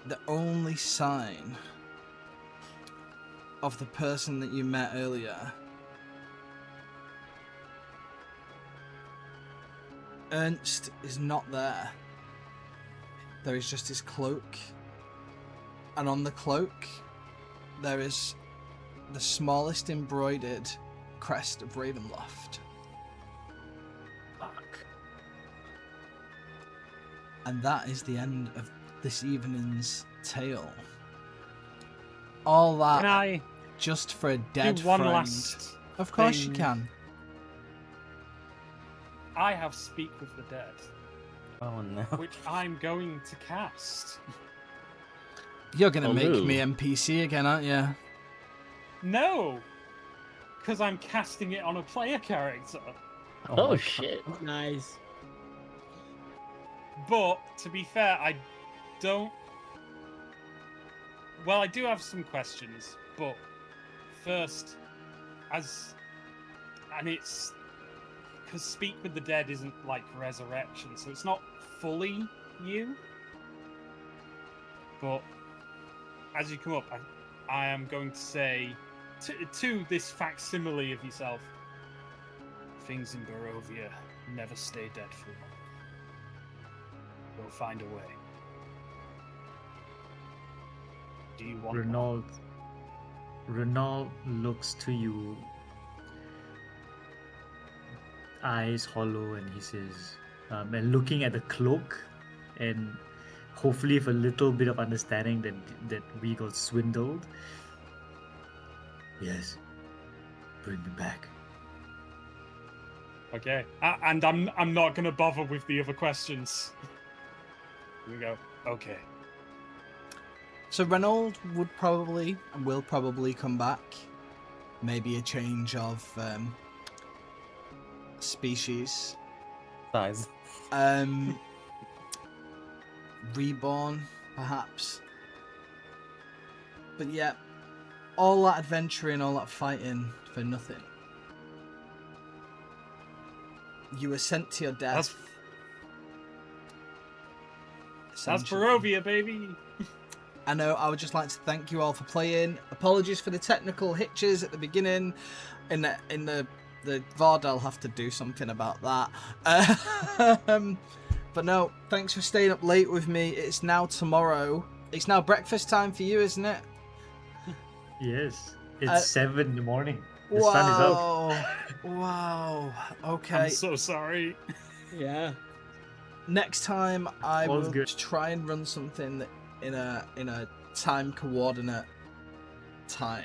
The only sign of the person that you met earlier. Ernst is not there. There is just his cloak. And on the cloak, there is the smallest embroidered crest of Ravenloft. And that is the end of this evening's tale. All that Can I just for a dead do one friend. last Of course you thing? can. I have Speak with the Dead, Oh no. which I'm going to cast. You're gonna Oh, make no. me NPC again, aren't you? No! Because I'm casting it on a player character. Oh, my shit. Nice. But, to be fair, I don't... Well, I do have some questions, but first, and it's... Because Speak with the Dead isn't like resurrection, so it's not fully you. But, as you come up, I am going to say to this facsimile of yourself, things in Barovia never stay dead for long. We'll find a way. Do you want one? Renault looks to you, eyes hollow, and he says, and looking at the cloak, and hopefully with a little bit of understanding that we got swindled. Yes, bring me back. Okay, and I'm not gonna bother with the other questions. Here we go. Okay. So Renaud would probably and will probably come back. Maybe a change of species. Size. Reborn, perhaps. But yeah, all that adventuring, all that fighting for nothing. You were sent to your death. That's essentially. Barovia, baby. I know, I would just like to thank you all for playing. Apologies for the technical hitches at the beginning. In the VOD, I'll have to do something about that. But no, thanks for staying up late with me. It's now tomorrow. It's now breakfast time for you, isn't it? Yes, it's 7 in the morning. The sun is out. Wow. I'm Okay. so sorry. Yeah. Next time I All's will good. try and run something in a time coordinate time.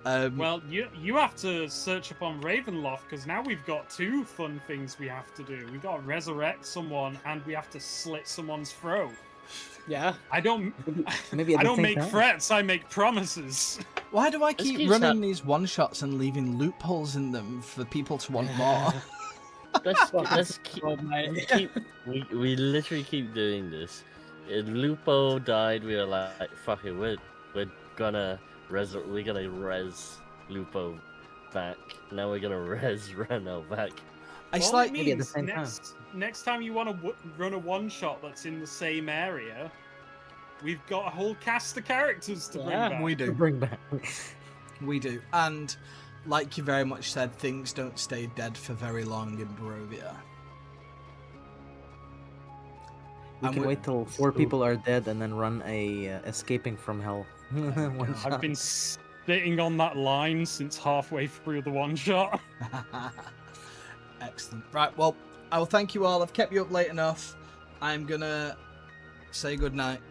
Well, you have to search up on Ravenloft, because now we've got two fun things we have to do. We've got to resurrect someone, and we have to slit someone's throat. Yeah. I don't. Maybe at I the don't same make time. threats. I make promises. Why do I This keep keeps running these one-shots and leaving loopholes in them for people to want more? Let's keep, Oh, mate. we literally keep doing this. Lupo died. We were like, fuck it, we're gonna we're gonna res Lupo back. Now we're gonna res Reno back. It's All like it Maybe at the means same time. next time you want to run a one shot that's in the same area, we've got a whole cast of characters to bring Yeah, back. we do. Bring back. We do. And like you very much said, things don't stay dead for very long in Barovia. We And can we- wait till 4 people are dead and then run a escaping from hell. One I've shot. been sitting on that line since halfway through the one shot. Excellent. Right, well, I will thank you all. I've kept you up late enough. I'm gonna say goodnight